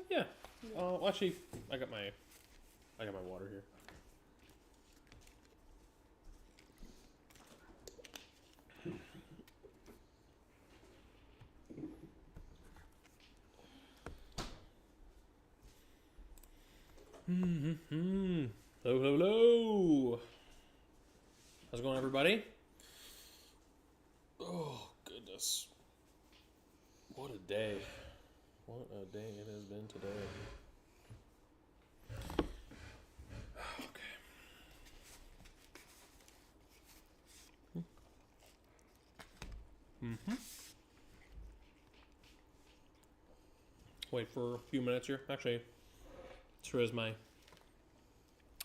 Yeah. Well, actually, I got my water here. Hello, hello, hello. How's it going, everybody? Oh, goodness. What a day. What a day it has been today. Okay. Wait for a few minutes here. Actually, sure as my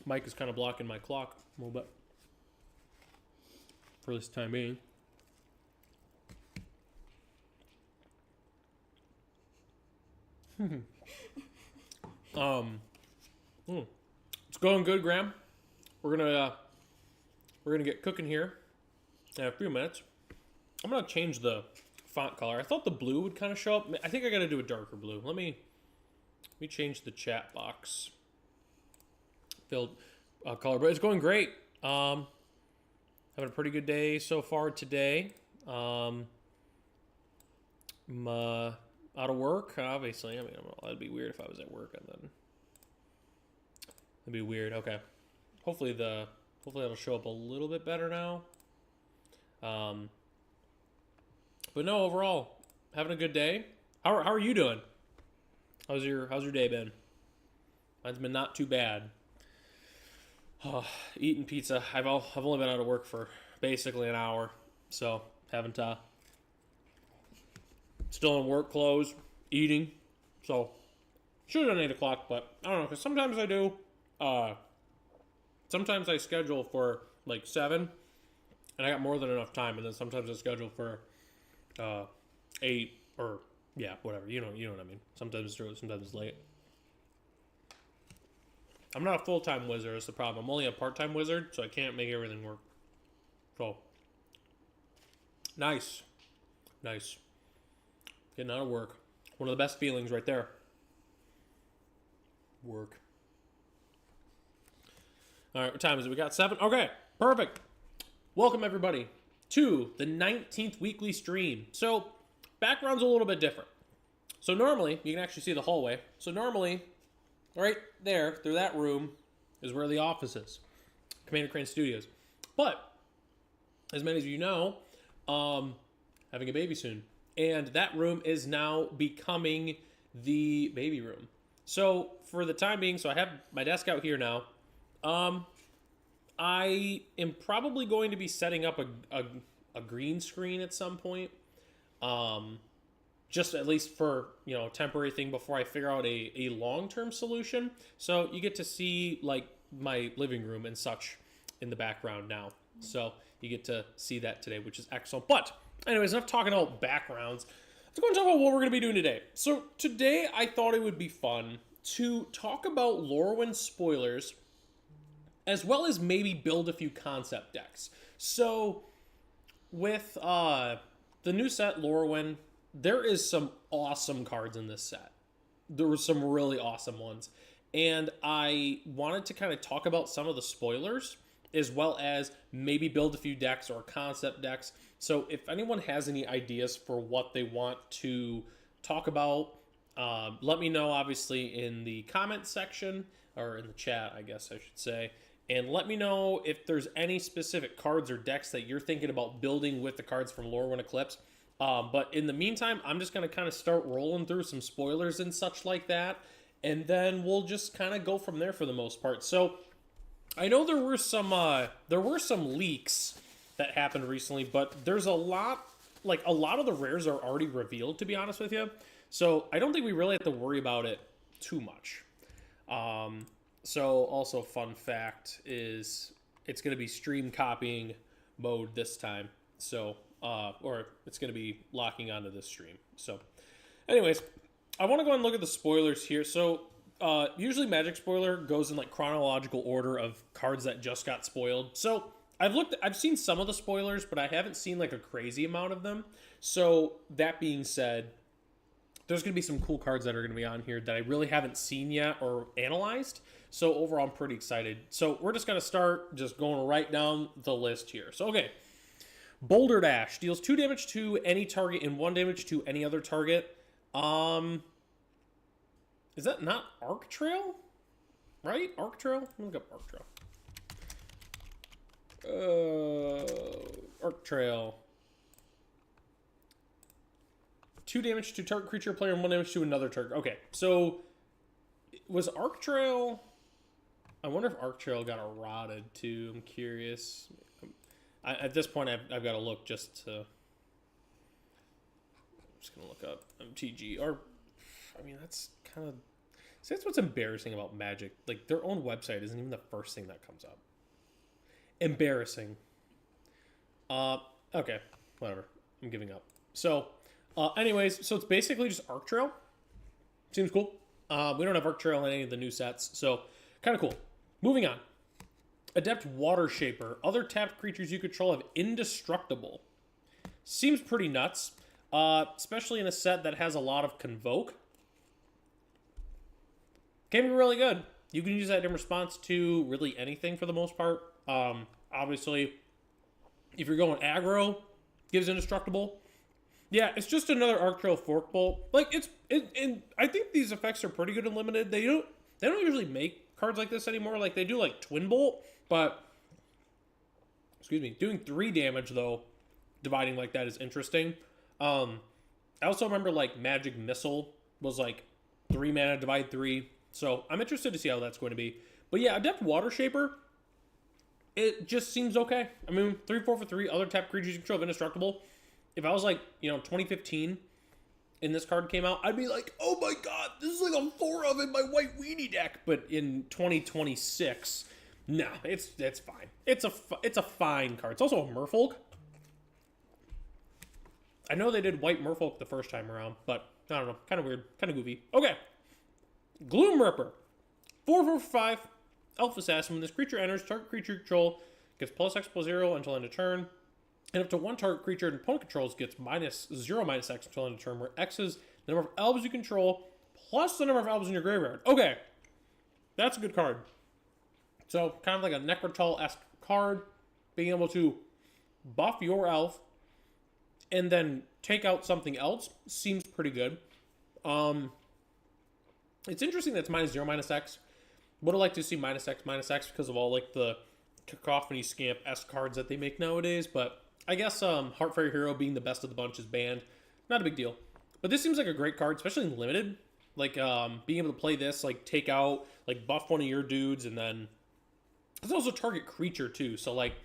mic is kind of blocking my clock a little bit for this time being. It's going good, Graham. We're gonna get cooking here in a few minutes. I'm gonna change the font color. I thought the blue would kind of show up. I think I gotta do a darker blue. Let me change the chat box filled color, but it's going great. Having a pretty good day so far today. I'm out of work, obviously. I mean, that'd be weird if I was at work and then that'd be weird. Okay, hopefully that'll show up a little bit better now. But no, overall, having a good day. How are you doing? How's your day been? Mine's been not too bad. Eating pizza. I've only been out of work for basically an hour, so haven't still in work clothes, eating. So should have done 8 o'clock, but I don't know, because sometimes I do. Sometimes I schedule for like 7, and I got more than enough time, and then sometimes I schedule for 8 or yeah, whatever. You know what I mean. Sometimes it's early, sometimes it's late. I'm not a full-time wizard, that's the problem. I'm only a part-time wizard, so I can't make everything work. So, nice. Getting out of work. One of the best feelings right there. Work. All right, what time is it? We got 7? Okay, perfect. Welcome, everybody, to the 19th weekly stream. So, background's a little bit different. So normally, you can actually see the hallway. So normally, right there, through that room, is where the office is. Commander Crane Studios. But, as many of you know, having a baby soon. And that room is now becoming the baby room. So, for the time being, so I have my desk out here now. I am probably going to be setting up a green screen at some point. Just at least for, temporary thing before I figure out a long-term solution. So you get to see like my living room and such in the background now. So you get to see that today, which is excellent. But anyways, enough talking about backgrounds. Let's go and talk about what we're going to be doing today. So today I thought it would be fun to talk about Lorwyn spoilers, as well as maybe build a few concept decks. So with the new set, Lorwyn, there is some awesome cards in this set. There were some really awesome ones. And I wanted to kind of talk about some of the spoilers, as well as maybe build a few decks or concept decks. So if anyone has any ideas for what they want to talk about, let me know, obviously, in the comment section, or in the chat, I guess I should say. And let me know if there's any specific cards or decks that you're thinking about building with the cards from Lorwyn Eclipse. But in the meantime, I'm just going to kind of start rolling through some spoilers and such like that. And then we'll just kind of go from there for the most part. So I know there were some leaks that happened recently, but there's a lot of the rares are already revealed, to be honest with you. So I don't think we really have to worry about it too much. So also fun fact is it's going to be stream copying mode this time. So, or it's going to be locking onto this stream. So anyways, I want to go and look at the spoilers here. So usually Magic spoiler goes in like chronological order of cards that just got spoiled. So I've seen some of the spoilers, but I haven't seen like a crazy amount of them. So that being said, there's going to be some cool cards that are going to be on here that I really haven't seen yet or analyzed. So overall, I'm pretty excited. So we're just going to start just going right down the list here. So, okay. Boulder Dash deals 2 damage to any target and 1 damage to any other target. Is that not Arc Trail? Right? Arc Trail? Look up Arc Trail. Arc Trail. 2 damage to target creature player and 1 damage to another target. Okay, so was Arc Trail... I wonder if Arc Trail got eroded too. I'm curious. At this point, I've got to look just to... I'm just going to look up MTG. Or, I mean, that's kind of... See, that's what's embarrassing about Magic. Like, their own website isn't even the first thing that comes up. Embarrassing. Okay, whatever. I'm giving up. So, anyways, so it's basically just Arc Trail. Seems cool. We don't have Arc Trail in any of the new sets, so kind of cool. Moving on. Adept Water Shaper. Other tapped creatures you control have indestructible. Seems pretty nuts, especially in a set that has a lot of Convoke. Can be really good. You can use that in response to really anything for the most part. Obviously, if you're going aggro, gives indestructible. Yeah, it's just another Arc Trail Fork Bolt. Like and I think these effects are pretty good and limited. They don't usually make cards like this anymore. Like they do like Twin Bolt, but excuse me, doing 3 damage though, dividing like that is interesting. I also remember like Magic Missile was like 3 mana divide 3. So I'm interested to see how that's going to be. But yeah, Adept Water Shaper, it just seems okay. I mean, 3/4 for 3, other tap creatures you control have indestructible. If I was like, 2015 and this card came out, I'd be like, oh my god, this is like a 4 of in my white weenie deck. But in 2026, no, it's fine. It's a fine card. It's also a Merfolk. I know they did white Merfolk the first time around, but I don't know, kind of weird, kind of goofy. Okay. Gloom Ripper. 4/4 for 5. Elf Assassin. When this creature enters, target creature control gets +X/+0 until end of turn. And up to 1 target creature and opponent controls gets -0/-X until end of turn, where X is the number of elves you control plus the number of elves in your graveyard. Okay. That's a good card. So, kind of like a Necrotal-esque card. Being able to buff your elf and then take out something else seems pretty good. It's interesting that it's -0/-X. Would have liked to see -X/-X because of all like the Cacophony Scamp-esque cards that they make nowadays, but I guess Heart Fairy Hero being the best of the bunch is banned. Not a big deal. But this seems like a great card, especially in Limited. Like, being able to play this, like, take out, like, buff one of your dudes, and then... It's also target creature, too. So, like,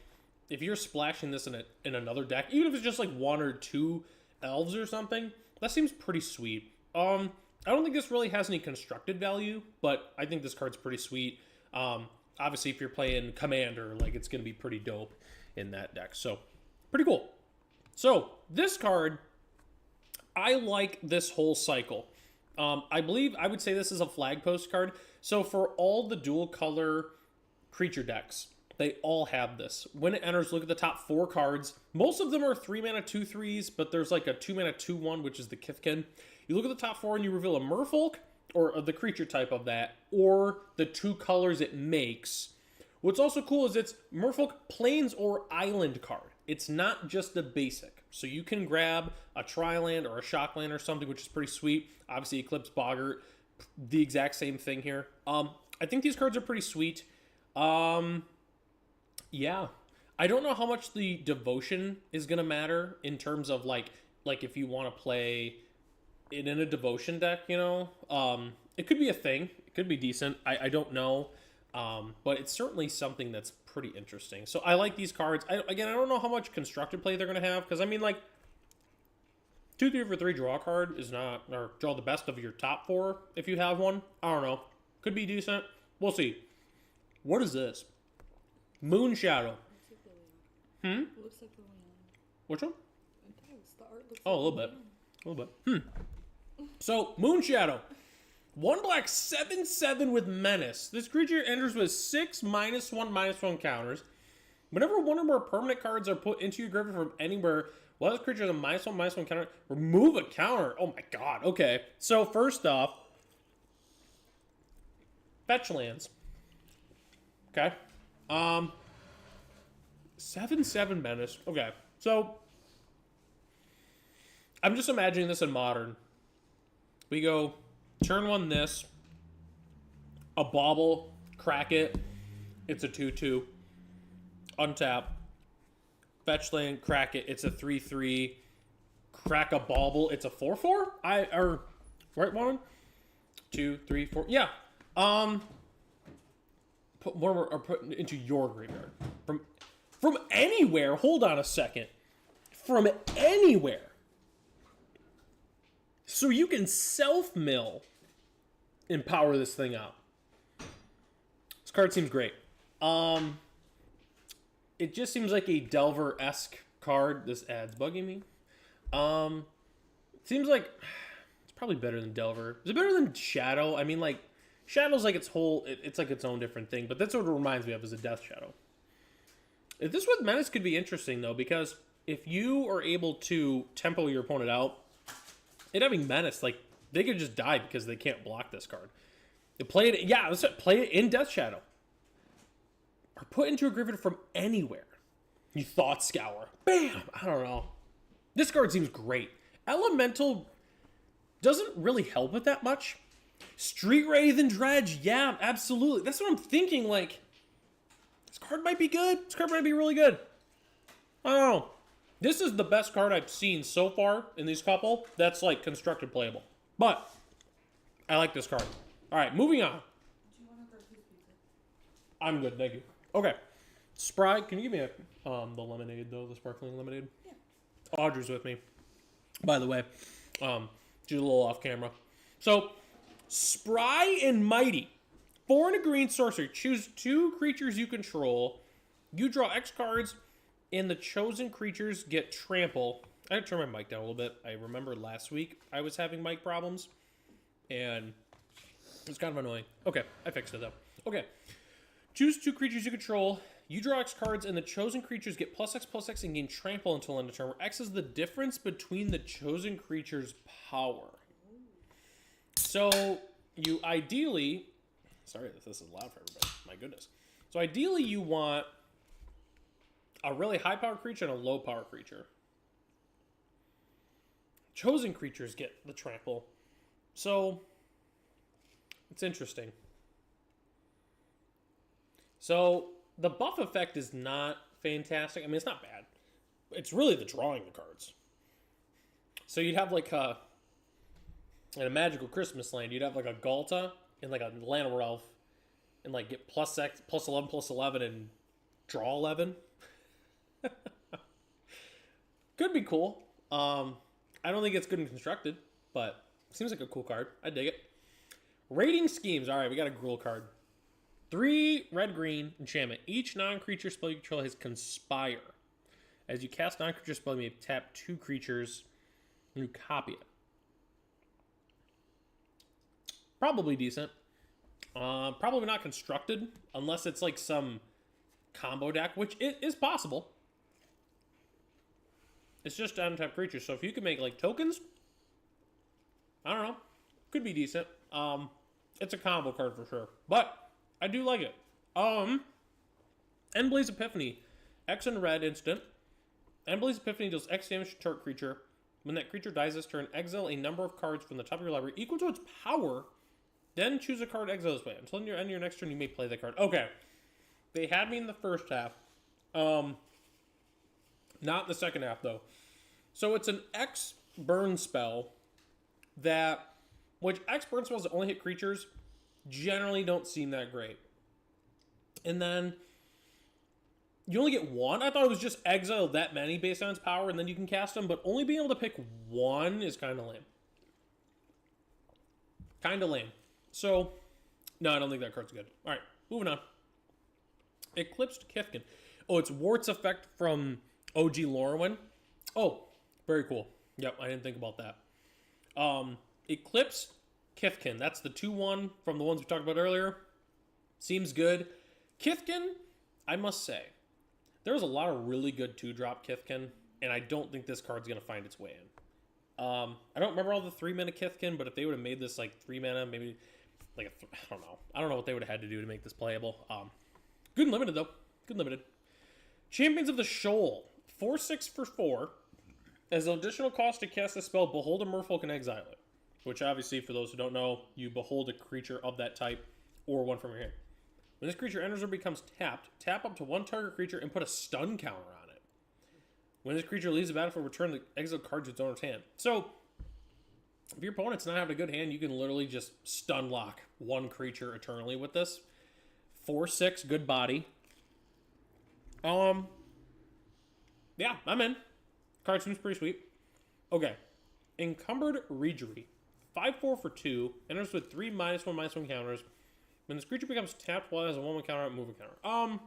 if you're splashing this in another deck, even if it's just, like, 1 or 2 elves or something, that seems pretty sweet. I don't think this really has any constructed value, but I think this card's pretty sweet. Obviously, if you're playing Commander, like, it's going to be pretty dope in that deck. So, pretty cool. So, this card, I like this whole cycle. I believe I would say this is a flag post card. So, for all the dual color creature decks, they all have this. When it enters, look at the top 4 cards. Most of them are 3-mana 2/3s, but there's like a 2-mana 2/1, which is the Kithkin. You look at the top 4 and you reveal a Merfolk, or the creature type of that, or the 2 colors it makes. What's also cool is it's Merfolk Plains or Island card. It's not just the basic. So you can grab a Tri-land or a Shockland or something, which is pretty sweet. Obviously, Eclipsed Boggart, the exact same thing here. I think these cards are pretty sweet. Yeah. I don't know how much the devotion is going to matter in terms of, like if you want to play it in a devotion deck, it could be a thing. It could be decent. I don't know. But it's certainly something that's pretty interesting. So I like these cards. I don't know how much constructed play they're going to have. Because, I mean, like, 2/3 for 3 draw card is not... Or draw the best of your top 4 if you have one. I don't know. Could be decent. We'll see. What is this? Moon Shadow. Looks like Lorwyn. Which one? It does. The art looks a little bit. A little bit. So, Moon Shadow. 1 black, 7/7 with Menace. This creature enters with 6 -1/-1 counters. Whenever 1 or more permanent cards are put into your graveyard from anywhere What is creature with a -1/-1 counter? Remove a counter. Oh my god. Okay. So first off, fetch lands. Okay. 7/7 menace. Okay. So I'm just imagining this in modern. We go turn 1 this, a bauble, crack it. It's a 2/2. Untap. Fetch land, crack it. It's a 3/3. Crack a bauble. It's a 4/4. Right one, 2, 3, 4. Yeah. Put more or put into your graveyard from anywhere. Hold on a second. From anywhere. So you can self-mill and power this thing out. This card seems great. It just seems like a Delver-esque card. This ad's bugging me. Seems like it's probably better than Delver. Is it better than Shadow? I mean, like, Shadow's like its whole, it's like its own different thing, but that's what it reminds me of is a Death Shadow. If this with Menace could be interesting, though, because if you are able to tempo your opponent out, it having Menace, like, they could just die because they can't block this card. You play it, yeah, let's play it in Death Shadow. Or put into a graveyard from anywhere. You Thought Scour. Bam! I don't know. This card seems great. Elemental doesn't really help it that much. Street Wraith and Dredge, yeah, absolutely. That's what I'm thinking, like, this card might be good. This card might be really good. I don't know. This is the best card I've seen so far in these couple that's, like, constructed playable. But I like this card. All right, moving on. I'm good, thank you. Okay. Spry, can you give me the lemonade, though, the sparkling lemonade? Yeah. Audrey's with me, by the way. She's a little off camera. So, Spry and Mighty. 4 and a green sorcery. Choose 2 creatures you control. You draw X cards, and the chosen creatures get trample. I had to turn my mic down a little bit. I remember last week I was having mic problems, and it was kind of annoying. Okay, I fixed it, though. Okay. Choose 2 creatures you control. You draw X cards, and the chosen creatures get +X/+X and gain trample until end of turn, where X is the difference between the chosen creature's power. So, you ideally... Sorry if this is loud for everybody. My goodness. So, ideally, you want a really high-powered creature and a low-power creature. Chosen creatures get the trample. So, it's interesting. So, the buff effect is not fantastic. I mean, it's not bad. It's really the drawing the cards. So, you'd have like in a magical Christmas land, you'd have like a Galta and like a Lana Ralph and like get +X, +11/+11 and draw 11. Could be cool. I don't think it's good and constructed, but seems like a cool card. I dig it. Rating schemes. All right, we got a Gruul card. 3 red-green enchantment. Each non-creature spell you control has Conspire. As you cast non-creature spell, you may tap 2 creatures and you copy it. Probably decent. Probably not constructed unless it's like some combo deck, which it is possible. It's just untap creatures. So if you can make like tokens, I don't know, could be decent. It's a combo card for sure, but I do like it. Endblaze Epiphany. X and red instant. Endblaze Epiphany deals X damage to target creature. When that creature dies this turn, exile a number of cards from the top of your library equal to its power. Then choose a card to exile this way. Until the end of your next turn, you may play that card. Okay. They had me in the first half. Not in the second half, though. So it's an X burn spell that... Which X burn spells that only hit creatures generally don't seem that great. And then you only get 1. I thought it was just exile that many based on its power, and then you can cast them, but only being able to pick 1 is kind of lame. Kind of lame. So, no, I don't think that card's good. All right, moving on. Eclipsed Kithkin. Oh, it's Wart's effect from OG Lorwyn. Oh, very cool. Yep, I didn't think about that. Eclipsed Kithkin. That's the 2/1 from the ones we talked about earlier. Seems good. Kithkin, I must say, there was a lot of really good 2-drop Kithkin and I don't think this card's going to find its way in. I don't remember all the 3-mana Kithkin, but if they would have made this like 3 mana, maybe like I don't know. I don't know what they would have had to do to make this playable. Good and limited though. Good and limited. Champions of the Shoal. 4/6 for 4. As an additional cost to cast the spell, behold a merfolk and exile it. Which obviously, for those who don't know, you behold a creature of that type or one from your hand. When this creature enters or becomes tapped, tap up to 1 target creature and put a stun counter on it. When this creature leaves the battlefield, return the exiled card to its owner's hand. So, if your opponent's not having a good hand, you can literally just stun lock 1 creature eternally with this. 4/6, good body. Yeah, I'm in. Card seems pretty sweet. Okay. Encumbered Regery. 5/4 for 2. Enters with 3 -1/-1 counters. When this creature becomes tapped while it has a 1/1 counter, move a counter.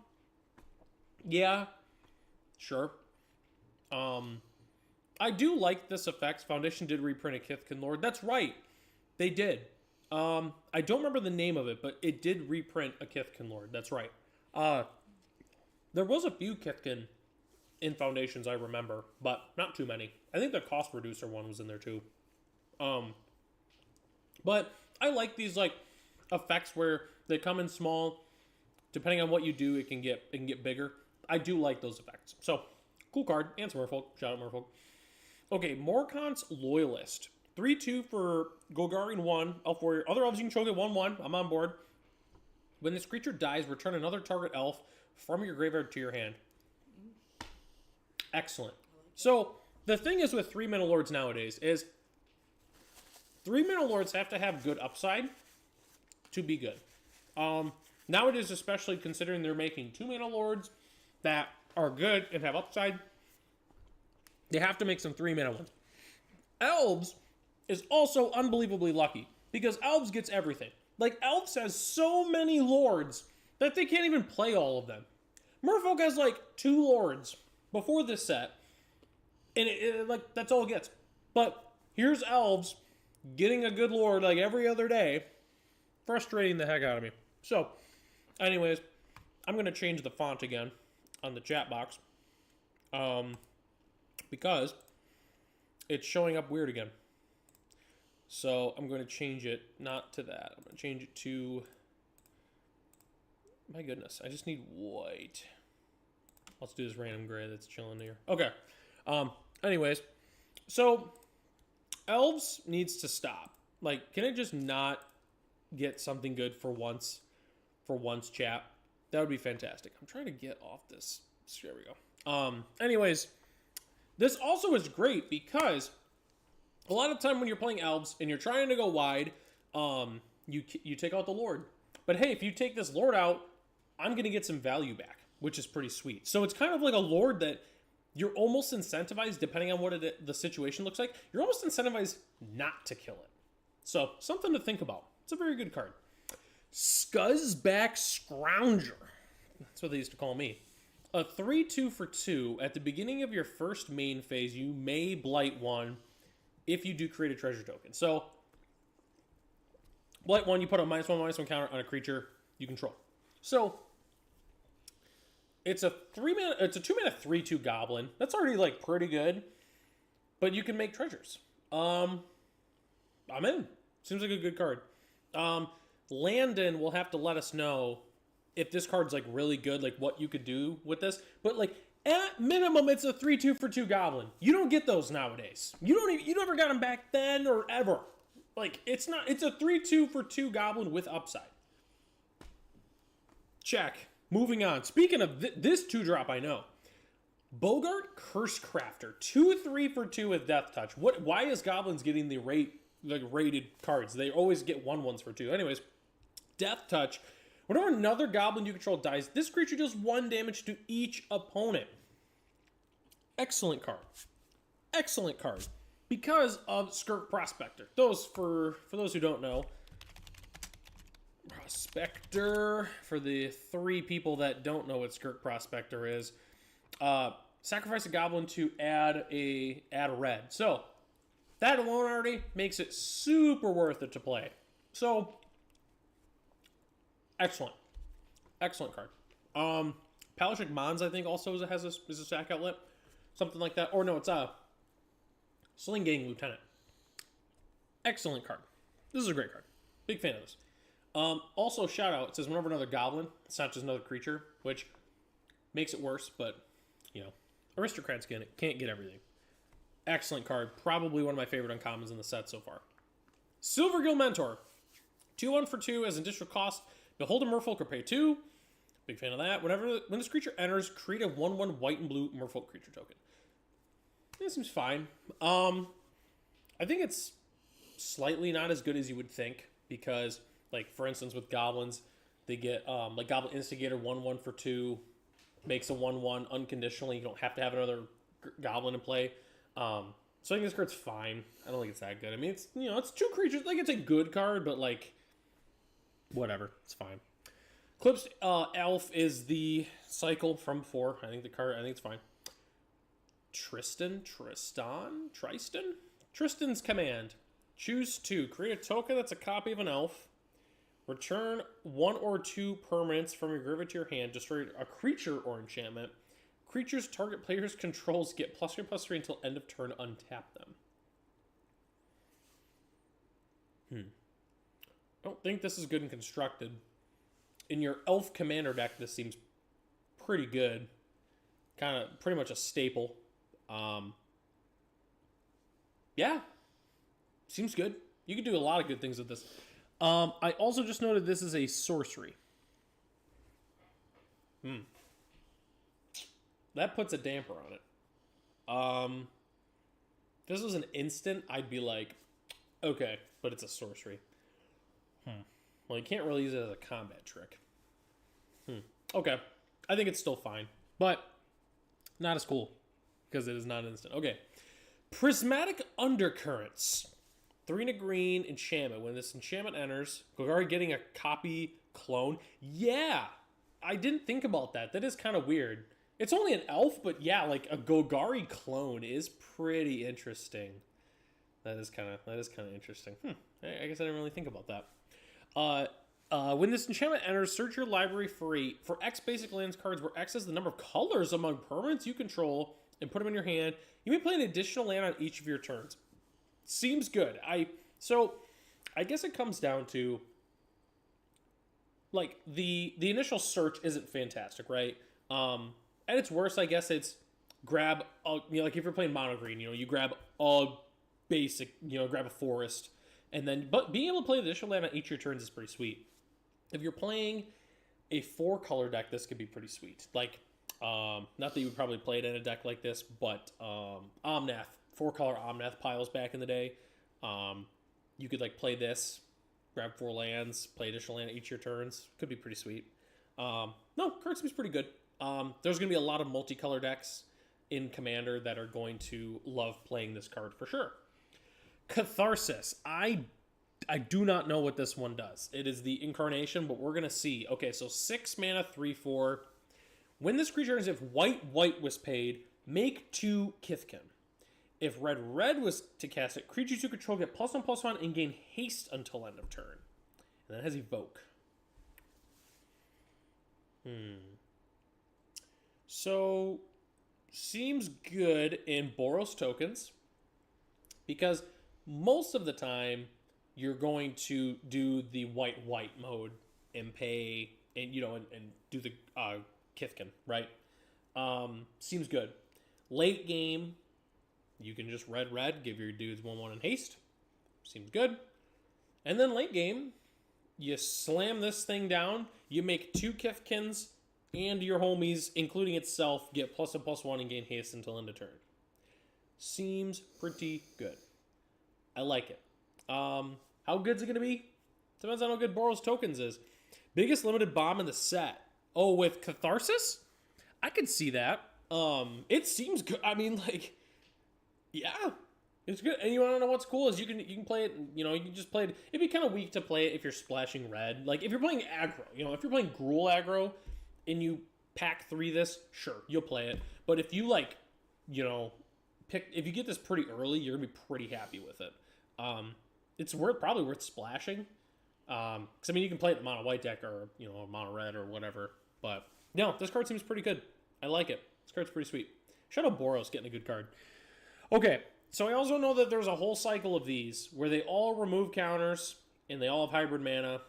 Yeah. Sure. I do like this effect. Foundation did reprint a Kithkin Lord. That's right. They did. I don't remember the name of it, but it did reprint a Kithkin Lord. That's right. There was a few Kithkin in Foundations, I remember, but not too many. I think the cost reducer one was in there too. But I like these like effects where they come in small. Depending on what you do, it can get bigger. I do like those effects. So, cool card. And some Merfolk. Shout out Merfolk. Okay, Morkan's Loyalist. 3/2 for Golgarian 1. Elf Warrior. Other elves you can choke at 1/1. I'm on board. When this creature dies, return another target elf from your graveyard to your hand. Excellent. So, the thing is with 3-mana lords nowadays is 3-mana lords have to have good upside to be good. Nowadays, especially considering they're making 2-mana lords that are good and have upside, they have to make some 3-mana ones. Elves is also unbelievably lucky because Elves gets everything. Like, Elves has so many lords that they can't even play all of them. Merfolk has like 2 lords before this set, and like that's all it gets. But here's Elves getting a good lord like every other day, frustrating the heck out of me. So, anyways, I'm gonna change the font again on the chat box, because it's showing up weird again. So I'm going to change it not to that. I'm going to change it to. My goodness, I just need white. Let's do this random gray that's chilling here. Okay. Anyways, so Elves needs to stop. Like, can it just not get something good for once? For once, chat. That would be fantastic. I'm trying to get off this. There we go. Anyways, this also is great because a lot of time when you're playing Elves and you're trying to go wide, you take out the Lord. But hey, if you take this Lord out, I'm going to get some value back, which is pretty sweet. So it's kind of like a Lord that you're almost incentivized, depending on what the situation looks like, you're almost incentivized not to kill it. So something to think about. It's a very good card. Scuzzback Scrounger. That's what they used to call me. A 3/2 for 2. At the beginning of your first main phase, you may blight 1 if you do create a treasure token. So, blight 1, you put a -1/-1 counter on a creature you control. So, it's a 2-mana 3/2 goblin. That's already like pretty good. But you can make treasures. I'm in. Seems like a good card. Landon will have to let us know if this card's like really good, like what you could do with this. But like at minimum, it's a 3/2 for 2 goblin. You don't get those nowadays. You never got them back then or ever. Like it's a 3/2 for 2 goblin with upside. Check. Moving on. Speaking of this 2-drop, I know. Bogart Cursecrafter. 2/3 for 2 with Death Touch. Why is goblins getting the rated cards? They always get 1/1s for 2. Anyways, Death Touch. Whenever another goblin you control dies, this creature does 1 damage to each opponent. Excellent card. Excellent card. Because of Skirk Prospector. For those who don't know, Prospector, for the 3 people that don't know what Skirk Prospector is, sacrifice a goblin to add a red. So, that alone already makes it super worth it to play. So, excellent. Excellent card. Palashik Mons, I think, also is a sack outlet. something like that. Or no, it's Sling Gang Lieutenant. Excellent card. This is a great card. Big fan of this. Also, shout out. It says whenever another goblin, it's not just another creature, which makes it worse, but, you know, aristocrats can't get everything. Excellent card. Probably one of my favorite uncommons in the set so far. Silvergill Mentor. 2-1 for 2 as an additional cost. Behold a Merfolk or pay 2. Big fan of that. When this creature enters, create a 1/1 white and blue Merfolk creature token. This seems fine. I think it's slightly not as good as you would think because, like, for instance, with goblins, they get like Goblin Instigator 1/1 for 2, makes a 1/1 unconditionally. You don't have to have another goblin in play. So I think this card's fine. I don't think it's that good. I mean, it's, you know, it's 2 creatures. Like, it's a good card, but, like, whatever. It's fine. Eclipsed Elf is the cycle from before. I think it's fine. Tristan? Tristan's Command. Choose 2. Create a token that's a copy of an elf. Return 1 or 2 permanents from your graveyard to your hand. Destroy a creature or enchantment. Creatures target players' controls get +3/+3 until end of turn. Untap them. I don't think this is good and constructed. In your elf commander deck, this seems pretty good. Kind of pretty much a staple. Yeah. Seems good. You can do a lot of good things with this. I also just noted this is a sorcery. That puts a damper on it. If this was an instant, I'd be like, okay, but it's a sorcery. Well, you can't really use it as a combat trick. Okay. I think it's still fine, but not as cool because it is not instant. Okay. Prismatic Undercurrents. 3 and a green enchantment. When this enchantment enters, Golgari getting a copy clone. Yeah, I didn't think about that. That is kind of weird. It's only an elf, but yeah, like a Golgari clone is pretty interesting. That is kind of interesting. I guess I didn't really think about that. When this enchantment enters, search your library for X basic lands cards where X is the number of colors among permanents you control and put them in your hand. You may play an additional land on each of your turns. Seems good. So I guess it comes down to, like, the initial search isn't fantastic, right? At its worst, I guess it's grab like if you're playing mono green, you grab a basic, grab a forest, and then but being able to play the additional land on each of your turns is pretty sweet. If you're playing a 4-color deck, this could be pretty sweet. Like, not that you would probably play it in a deck like this, but Omnath. 4-color Omnath piles back in the day. You could, like, play this, grab 4 lands, play additional land each of your turns. Could be pretty sweet. No, card seems pretty good. There's going to be a lot of multicolor decks in Commander that are going to love playing this card for sure. Catharsis. I do not know what this one does. It is the incarnation, but we're going to see. Okay, so 6 mana, 3/4. When this creature is, if white was paid, make 2 Kithkin. If red was to cast it, creatures you control get +1/+1 and gain haste until end of turn. And that has Evoke. So, seems good in Boros tokens, because most of the time you're going to do the white mode and pay and do the Kithkin, right? Seems good. Late game, you can just red, give your dudes 1/1 and haste. Seems good. And then late game, you slam this thing down, you make 2 Kithkins, and your homies, including itself, get +1/+1 and gain haste until end of turn. Seems pretty good. I like it. How good's it going to be? Depends on how good Boros Tokens is. Biggest limited bomb in the set. Oh, with Catharsis? I could see that. It seems good. I mean, like, yeah, it's good. And you want to know what's cool is you can play it. You can just play it. It'd be kind of weak to play it if you're splashing red. Like if you're playing aggro. If you're playing Gruul aggro, and you pack 3 this, sure, you'll play it. But if you if you get this pretty early, you're gonna be pretty happy with it. It's probably worth splashing. Because you can play it in a mono white deck or a mono red or whatever. But no, this card seems pretty good. I like it. This card's pretty sweet. Shadow Boros getting a good card. Okay, so I also know that there's a whole cycle of these where they all remove counters and they all have hybrid mana.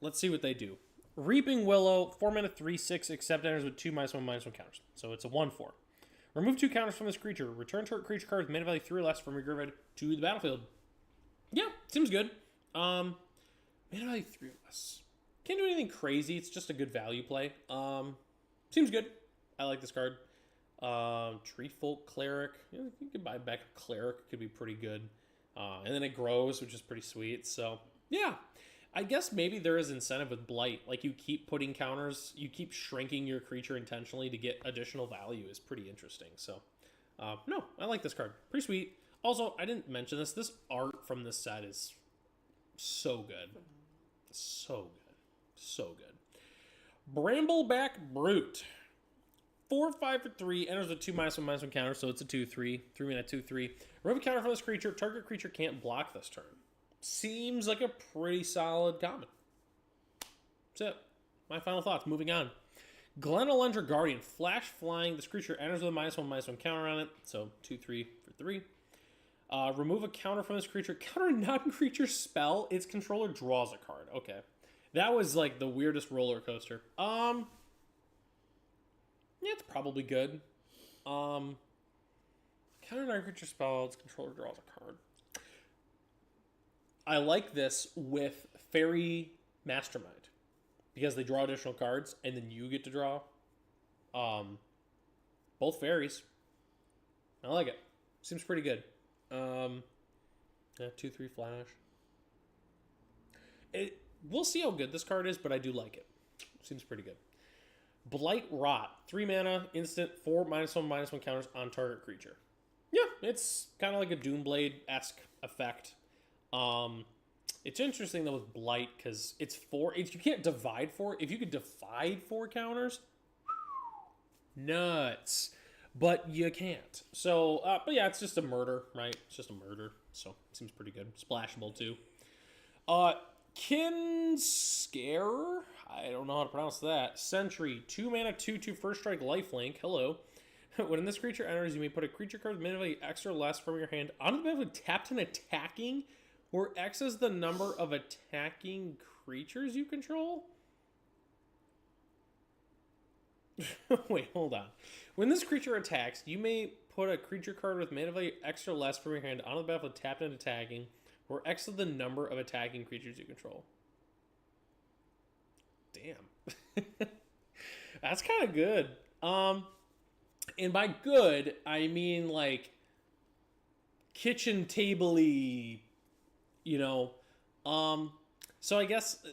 Let's see what they do. Reaping Willow, 4 mana, 3/6, except enters with 2/1/1 counters. So it's a 1/4. Remove 2 counters from this creature. Return target creature card with mana value 3 or less from your graveyard to the battlefield. Yeah, seems good. Mana value 3 or less. Can't do anything crazy. It's just a good value play. Seems good. I like this card. Treefolk Cleric. You could buy back a Cleric. It could be pretty good. And then it grows, which is pretty sweet. So, yeah. I guess maybe there is incentive with Blight. Like, you keep putting counters, you keep shrinking your creature intentionally to get additional value is pretty interesting. So, no, I like this card. Pretty sweet. Also, I didn't mention this. This art from this set is so good. So good. So good. Brambleback Brute. 4/5 for 3. Enters with 2/1/1 counter, so it's a 2/3. 3 mana 2/3. Remove a counter from this creature. Target creature can't block this turn. Seems like a pretty solid common. That's it. My final thoughts. Moving on. Glenelendra Guardian. Flash flying. This creature enters with a -1/1 counter on it, so 2/3 for 3. Remove a counter from this creature. Counter non-creature spell. Its controller draws a card. Okay. That was like the weirdest roller coaster. Yeah, it's probably good. Counter non-creature spell. Its controller draws a card. I like this with Fairy Mastermind because they draw additional cards and then you get to draw. Both fairies. I like it. Seems pretty good. Yeah, 2/3 flash. We'll see how good this card is, but I do like it. Seems pretty good. Blight Rot. 3 mana, instant, 4 -1/1 counters on target creature. Yeah, it's kind of like a Doomblade-esque effect. It's interesting though with Blight because it's 4. You can't divide 4. If you could divide 4 counters, nuts. But you can't. So, but yeah, it's just a murder, right? It's just a murder. So, it seems pretty good. Splashable too. Kinscare? I don't know how to pronounce that. Sentry. 2 mana, 2/2 first strike lifelink. Hello. When this creature enters, you may put a creature card with mana value X or less from your hand onto the battlefield tapped and attacking, where X is the number of attacking creatures you control? Wait, hold on. When this creature attacks, you may put a creature card with mana value X or less from your hand onto the battlefield tapped and attacking, where X is the number of attacking creatures you control. Damn. That's kind of good. And by good, I mean like kitchen table-y, you know. So I guess,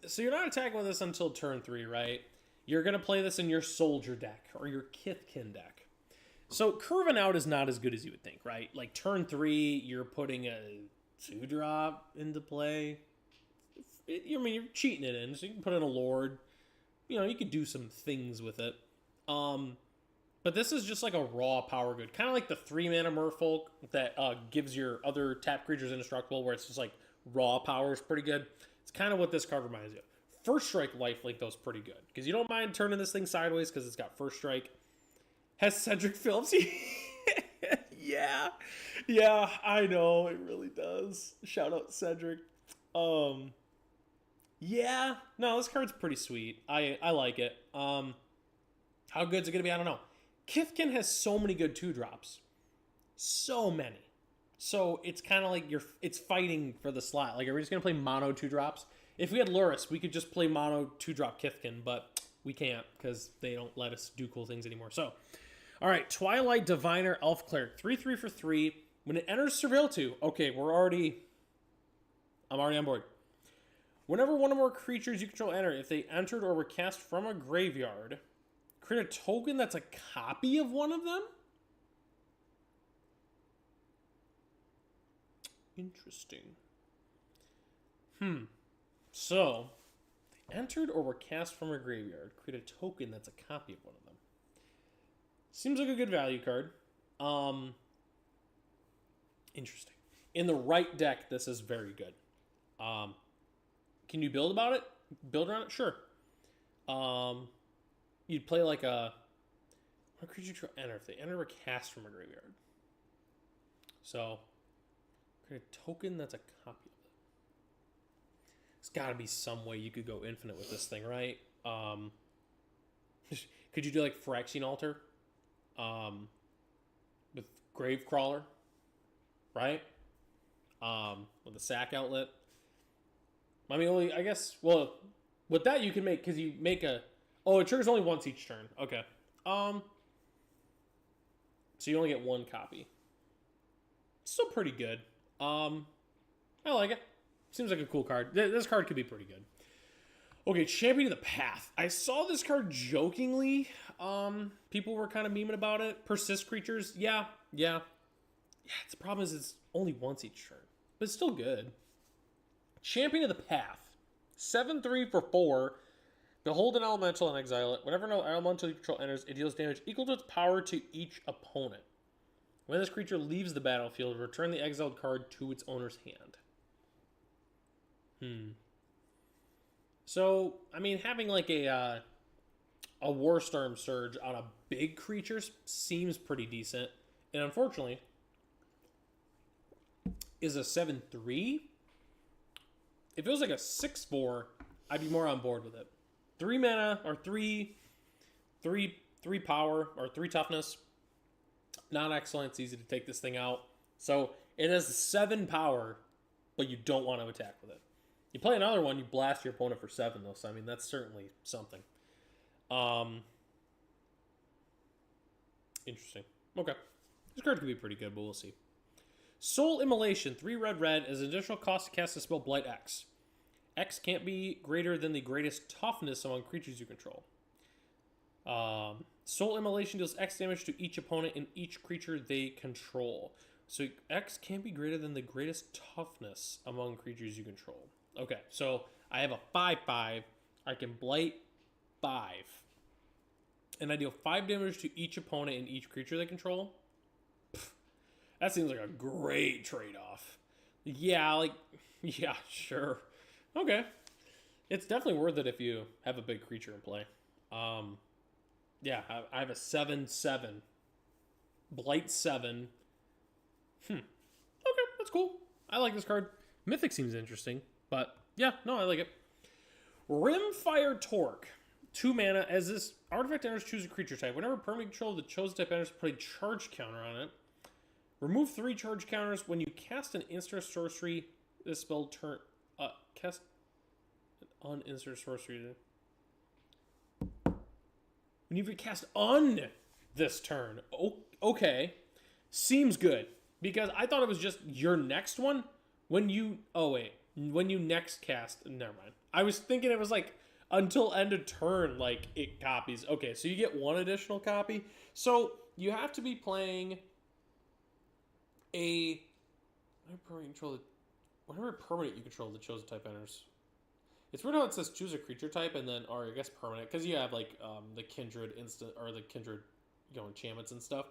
so you're not attacking with this until turn 3, right? You're going to play this in your soldier deck or your Kithkin deck. So curving out is not as good as you would think, right? Like turn 3, you're putting a 2-drop into play. You're cheating it in, so you can put in a Lord. You know, you could do some things with it. But this is just like a raw power good. Kind of like the 3-mana Merfolk that gives your other tap creatures indestructible, where it's just like raw power is pretty good. It's kind of what this card reminds you of. First Strike Lifelink, though, is pretty good. Because you don't mind turning this thing sideways because it's got First Strike. Has Cedric Phillips. Yeah, I know. It really does. Shout out Cedric. Yeah. No, this card's pretty sweet. I like it. How good's it going to be? I don't know. Kithkin has so many good 2-drops. So many. So it's kind of like it's fighting for the slot. Like, are we just going to play mono 2-drops? If we had Luris, we could just play mono 2-drop Kithkin, but we can't because they don't let us do cool things anymore. So, all right, Twilight Diviner Elf Cleric, 3/3 for 3. When it enters Surveil 2, okay, I'm already on board. Whenever one or more creatures you control enter, if they entered or were cast from a graveyard, create a token that's a copy of one of them? Interesting. So, they entered or were cast from a graveyard. Create a token that's a copy of one of them. Seems like a good value card. Interesting. In the right deck, this is very good. Can you build about it? Build around it? Sure. You'd play like a... When a creature control enter, if they enter a cast from a graveyard. So, create a token that's a copy of it. There's got to be some way you could go infinite with this thing, right? Could you do like Phyrexian Altar? With Gravecrawler, right? With a sack outlet. I mean, I guess, well, with that you can make, because you make a, oh, it triggers only once each turn. Okay. So you only get one copy. Still pretty good. I like it. Seems like a cool card. This card could be pretty good. Okay, Champion of the Path. I saw this card jokingly. People were kind of memeing about it. Persist creatures. Yeah. The problem is it's only once each turn. But it's still good. Champion of the Path. 7/3 for 4. Behold an elemental and exile it. Whenever no elemental you control enters, it deals damage equal to its power to each opponent. When this creature leaves the battlefield, return the exiled card to its owner's hand. So, I mean, having like a Warstorm Surge on a big creature seems pretty decent. And unfortunately, is a 7/3. If it was like a 6/4, I'd be more on board with it. 3 mana or 3 power or 3 toughness. Not excellent. It's easy to take this thing out. So it has 7 power, but you don't want to attack with it. You play another one, you blast your opponent for 7 though. So I mean that's certainly something. Interesting. Okay. This card could be pretty good, but we'll see. Soul Immolation, 3 red, as an additional cost to cast the spell Blight X. X can't be greater than the greatest toughness among creatures you control. Soul Immolation deals X damage to each opponent and each creature they control. So X can't be greater than the greatest toughness among creatures you control. Okay, so I have a 5/5. I can Blight 5. And I deal 5 damage to each opponent and each creature they control. That seems like a great trade-off. Yeah, sure. Okay. It's definitely worth it if you have a big creature in play. Yeah, I have a 7/7. Blight 7. Okay, that's cool. I like this card. Mythic seems interesting, but yeah, no, I like it. Rimfire Torque. 2 mana. As this artifact enters, choose a creature type. Whenever permanent control of the chosen type enters, put a charge counter on it. Remove 3 charge counters when you cast an instant sorcery. This spell turn cast on instant sorcery. When you cast on this turn, okay, seems good because I thought it was just your next one when you. Oh wait, when you next cast. Never mind. I was thinking it was like until end of turn, like it copies. Okay, so you get 1 additional copy. So you have to be playing a whenever permanent you control the chosen type enters. It's weird how it says choose a creature type and then, or I guess permanent, because you have like the kindred instant or the kindred, enchantments and stuff.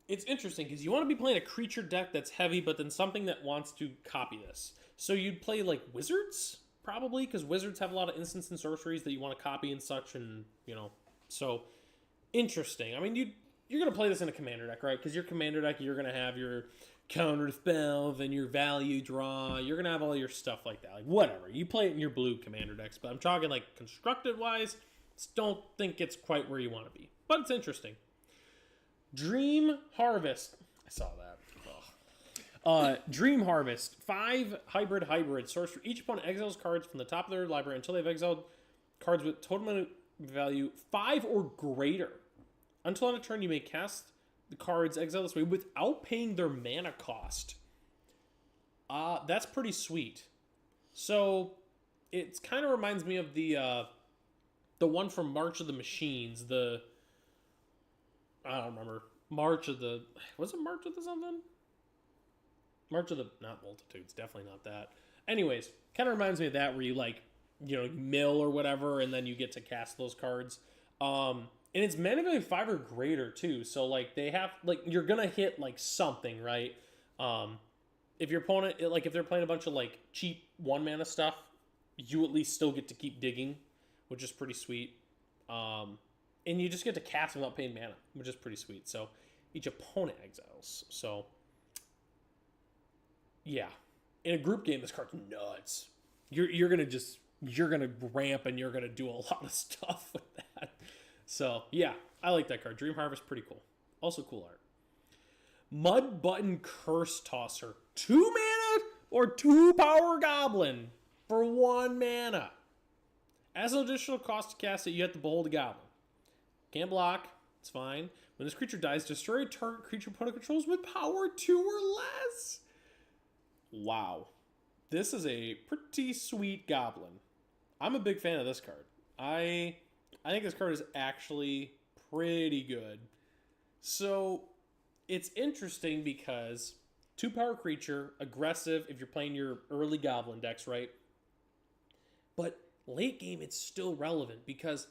It's interesting because you want to be playing a creature deck that's heavy, but then something that wants to copy this. So you'd play like wizards probably, because wizards have a lot of instants and sorceries that you want to copy and such, and so interesting. I mean, you're gonna play this in a commander deck, right? Because your commander deck, you're gonna have your counter spell and your value draw. You're gonna have all your stuff like that, like whatever. You play it in your blue commander decks, but I'm talking like constructed wise. Just don't think it's quite where you want to be, but it's interesting. Dream Harvest. I saw that. Dream Harvest. 5 hybrid sorcery. Each opponent exiles cards from the top of their library until they've exiled cards with total value 5 or greater. Until on a turn, you may cast the cards exiled this way without paying their mana cost. That's pretty sweet. So it kind of reminds me of the one from March of the Machines. I don't remember. Was it March of the something? March of the, not Multitudes, definitely not that. Anyways, kind of reminds me of that where you mill or whatever, and then you get to cast those cards. And it's mana value 5 or greater too. So they have you're gonna hit something, right? If your opponent if they're playing a bunch of cheap 1 mana stuff, you at least still get to keep digging, which is pretty sweet. And you just get to cast without paying mana, which is pretty sweet. So each opponent exiles. So yeah, in a group game, this card's nuts. You're gonna ramp and you're gonna do a lot of stuff with that. So yeah, I like that card. Dream Harvest, pretty cool. Also cool art. Mud Button Curse Tosser, 2 mana or 2 power goblin for 1 mana. As an additional cost to cast it, you have to behold a goblin. Can't block. It's fine. When this creature dies, destroy a target creature opponent controls with power 2 or less. Wow. This is a pretty sweet goblin. I'm a big fan of this card. I think this card is actually pretty good. So it's interesting because 2 power creature, aggressive if you're playing your early goblin decks, right? But late game, it's still relevant because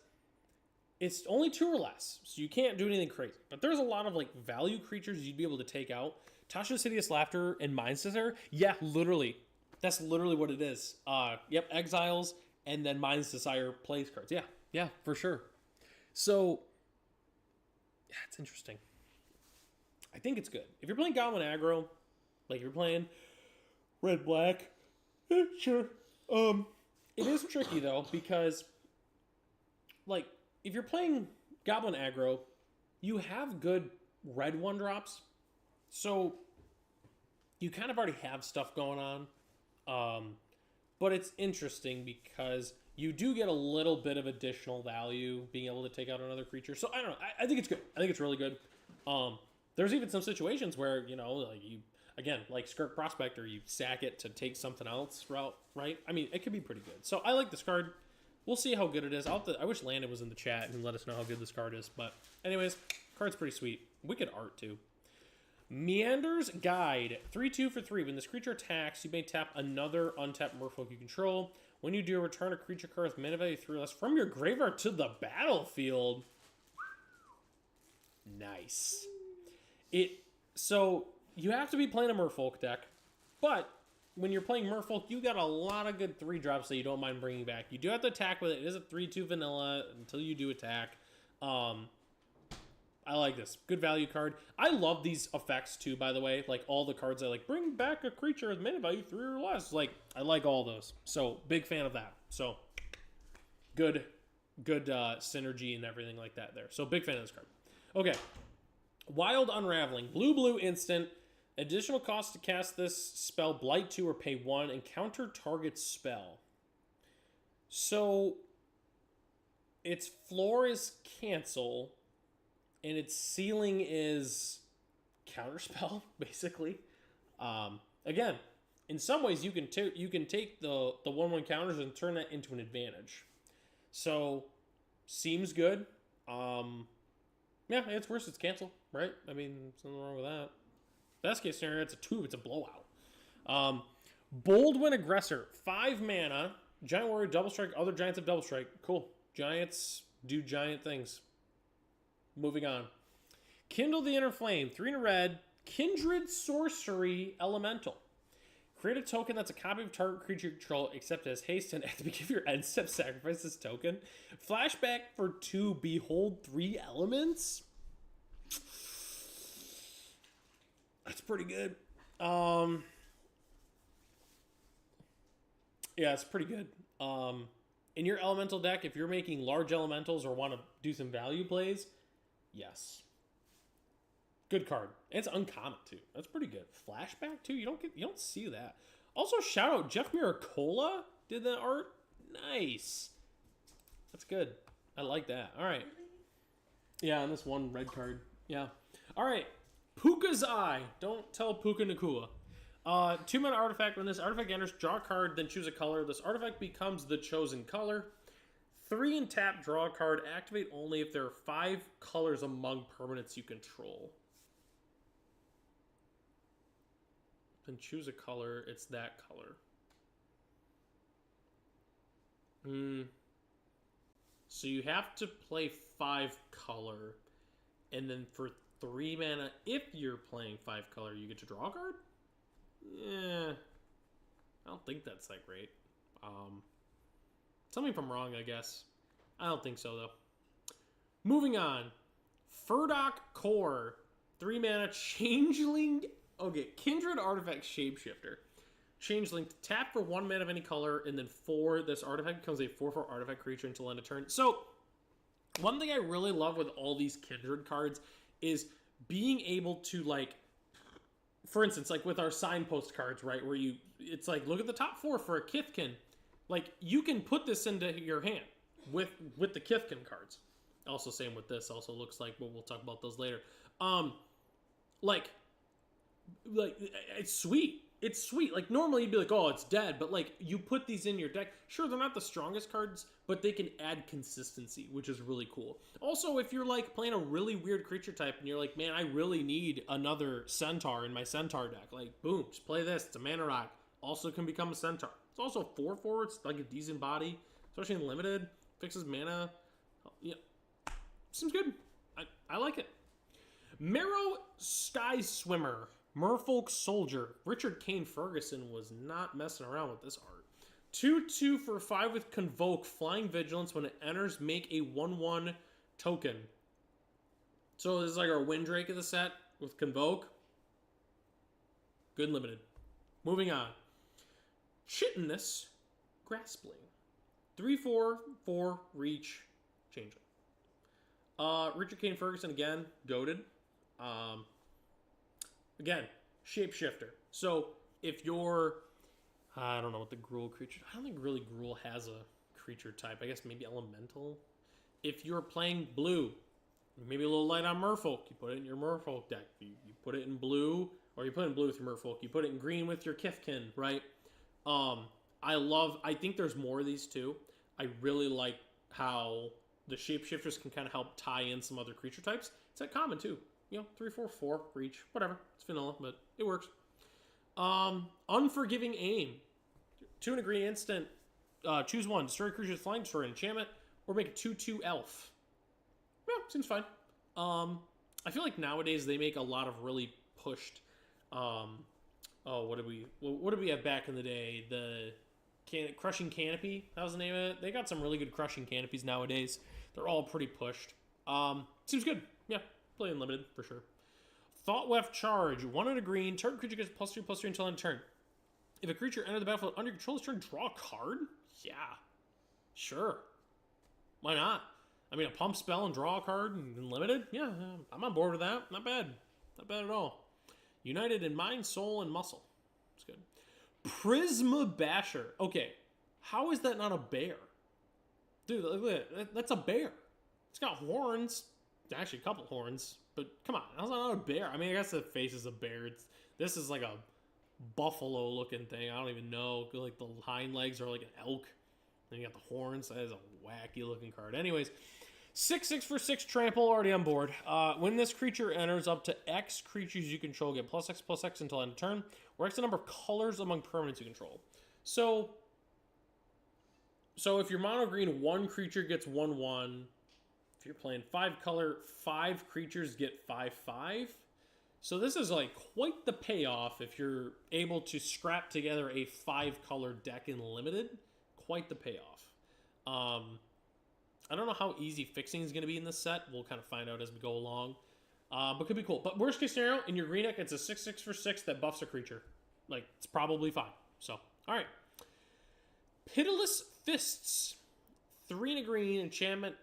it's only 2 or less, so you can't do anything crazy. But there's a lot of like value creatures you'd be able to take out. Tasha's Hideous Laughter and Mind's Desire, yeah, literally. That's literally what it is. Yep, exiles and then Mind's Desire plays cards. Yeah, for sure. So, yeah, it's interesting. I think it's good. If you're playing Goblin aggro, like if you're playing red-black, sure. It is tricky though because, like, if you're playing Goblin aggro, you have good red 1-drops, so you kind of already have stuff going on. But it's interesting because you do get a little bit of additional value being able to take out another creature. So I don't know. I think it's good. I think it's really good. There's even some situations where, you know, like you, again, like Skirk Prospector, you sack it to take something else route, right? I mean, it could be pretty good. So I like this card. We'll see how good it is. I wish Landon was in the chat and let us know how good this card is. But anyways, card's pretty sweet. Wicked art, too. Meander's Guide. 3/2 for 3. When this creature attacks, you may tap another untapped merfolk you control. When you do, return a creature card with mana value 3 or less from your graveyard to the battlefield. Nice. So you have to be playing a merfolk deck, but when you're playing merfolk, you got a lot of good 3-drops that you don't mind bringing back. You do have to attack with it. It is a 3/2 vanilla until you do attack. I like this. Good value card. I love these effects too, by the way. Like all the cards I like, bring back a creature with mana value 3 or less. Like, I like all those. So, big fan of that. So, good synergy and everything like that there. So, big fan of this card. Okay. Wild Unraveling. Blue instant. Additional cost to cast this spell, Blight 2 or pay 1 and counter target spell. So, its floor is cancel. And its ceiling is counterspell, basically. Again, in some ways you can take the 1/1 counters and turn that into an advantage. So seems good. Yeah, it's worse. It's cancel, right? I mean, there's nothing wrong with that. Best case scenario, it's a 2. It's a blowout. Boldwin Aggressor, 5 mana. Giant Warrior, double strike. Other giants have double strike. Cool. Giants do giant things. Moving on. Kindle the Inner Flame. 3 in a red. Kindred Sorcery Elemental. Create a token that's a copy of target creature you control, except as haste, and at the beginning of your end step, sacrifice this token. Flashback for 2. Behold 3 elements. That's pretty good. Yeah, it's pretty good. In your elemental deck, if you're making large elementals or want to do some value plays, yes. Good card. And it's uncommon too. That's pretty good. Flashback too. You don't see that. Also, shout out Jeff Miracola did that art. Nice. That's good. I like that. All right. Yeah, and this one red card. Yeah. All right. Puka's Eye. Don't tell Puka Nakua. 2-mana artifact. When this artifact enters, draw a card, then choose a color. This artifact becomes the chosen color. 3 and tap, draw a card. Activate only if there are 5 colors among permanents you control. Then choose a color. It's that color. So you have to play 5 color. And then for 3 mana, if you're playing 5 color, you get to draw a card? Yeah. I don't think that's that great. Tell me if I'm wrong, I guess. I don't think so, though. Moving on. Furdock Core. 3 mana Changeling. Okay, Kindred Artifact Shapeshifter. Changeling, tap for 1 mana of any color, and then 4, this artifact becomes a 4/4 artifact creature until end of turn. So, one thing I really love with all these Kindred cards is being able to, like, for instance, like with our signpost cards, right, where it's like, look at the top 4 for a Kithkin. Like, you can put this into your hand with the Kithkin cards. Also, same with this. Also looks like, but we'll talk about those later. Like, it's sweet. It's sweet. Like, normally you'd be like, oh, it's dead. But, like, you put these in your deck. Sure, they're not the strongest cards, but they can add consistency, which is really cool. Also, if you're, like, playing a really weird creature type and you're like, man, I really need another Centaur in my Centaur deck. Like, boom, just play this. It's a mana rock. Also can become a Centaur. It's also 4/4. It's, like, a decent body, especially in Limited. Fixes mana. Yeah. Seems good. I like it. Marrow Sky Swimmer. Merfolk Soldier. Richard Kane Ferguson was not messing around with this art. 2/2 for 5 with Convoke. Flying Vigilance. When it enters, make a 1/1 token. So this is like our Windrake of the set with Convoke. Good and limited. Moving on. Chitinous Graspling. 3/4 for reach. Change it. Richard Kane Ferguson again. Goated. Again, Shapeshifter. So, if you're... I don't know what the Gruul creature... I don't think really Gruul has a creature type. I guess maybe Elemental. If you're playing blue, maybe a little light on Merfolk, you put it in your Merfolk deck. You put it in blue, or you put it in blue with your Merfolk. You put it in green with your Kithkin, right? I think there's more of these too. I really like how the Shapeshifters can kind of help tie in some other creature types. It's at common too. 3/4 for each. Whatever. It's vanilla, but it works. Unforgiving Aim. 2 and a green instant. Choose one. Destroy a creature's flying, destroy an enchantment, or make a 2/2 elf. Yeah, seems fine. I feel like nowadays they make a lot of really pushed. What did we have back in the day? The Crushing Canopy. That was the name of it. They got some really good Crushing Canopies nowadays. They're all pretty pushed. Seems good. Yeah. Play unlimited for sure. Thoughtweft Charge. 1 and a green. Target creature gets +2/+3 until end of turn. If a creature enters the battlefield under your control this turn, draw a card? Yeah. Sure. Why not? I mean, a pump spell and draw a card in limited? Yeah, I'm on board with that. Not bad. Not bad at all. United in mind, soul, and muscle. It's good. Prisma Basher. Okay. How is that not a bear? Dude, look at that. That's a bear. It's got horns. Actually, a couple horns, but come on, how's that not a bear? I mean, I guess the face is a bear. This is like a buffalo-looking thing. I don't even know. Like the hind legs are like an elk. Then you got the horns. That is a wacky-looking card. Anyways, 6/6 for 6 trample. Already on board. When this creature enters, up to X creatures you control get +X/+X until end of turn, or X the number of colors among permanents you control. So if you're mono green, 1 creature gets 1/1. If you're playing 5 color, 5 creatures get 5/5. So this is like quite the payoff if you're able to scrap together a 5 color deck in limited. Quite the payoff. I don't know how easy fixing is going to be in this set. We'll kind of find out as we go along. But could be cool. But worst case scenario, in your green deck, it's a 6/6 for 6 that buffs a creature. Like, it's probably fine. So, alright. Pitiless Fists. 3 and a green enchantment.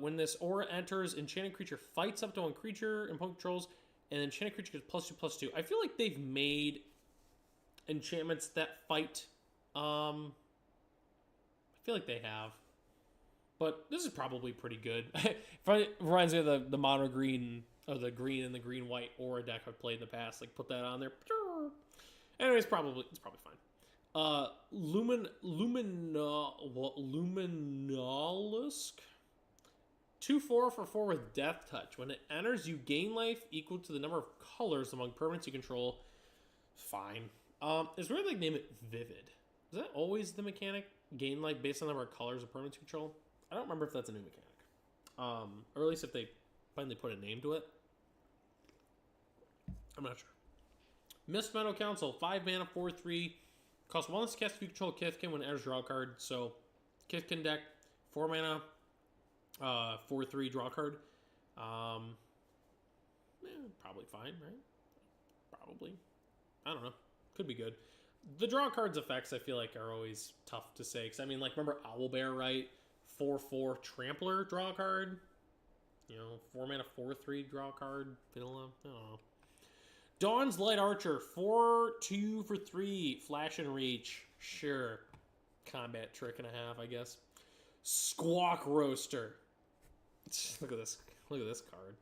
When this aura enters, enchanted creature fights up to 1 creature and opponent controls, and enchanted creature gets +2/+2. I feel like they've made enchantments that fight. I feel like they have, but this is probably pretty good. It reminds me of the mono green or the green and the green white aura deck I've played in the past. Like, put that on there. Anyways, it's probably fine. Luminolisk. 2/4 for 4 with Death Touch. When it enters, you gain life equal to the number of colors among permanents you control. Fine. It's weird, like, name it Vivid. Is that always the mechanic? Gain life based on the number of colors of permanents you control? I don't remember if that's a new mechanic. Or at least if they finally put a name to it. I'm not sure. Mist Meadow Council. 5 mana, 4/3. Cost 1 less to cast if you control Kithkin when it enters draw a card. So, Kithkin deck, 4 mana. 4/3 draw card. Probably fine, right? Probably. I don't know. Could be good. The draw cards effects, I feel like, are always tough to say. Because, I mean, like, remember Owlbear, right? 4/4 Trampler draw card. 4 mana 4/3 draw card. Vanilla. I don't know. Dawn's Light Archer. 4/2 for 3. Flash and Reach. Sure. Combat trick and a half, I guess. Squawk Roaster. Look at this. Look at this card.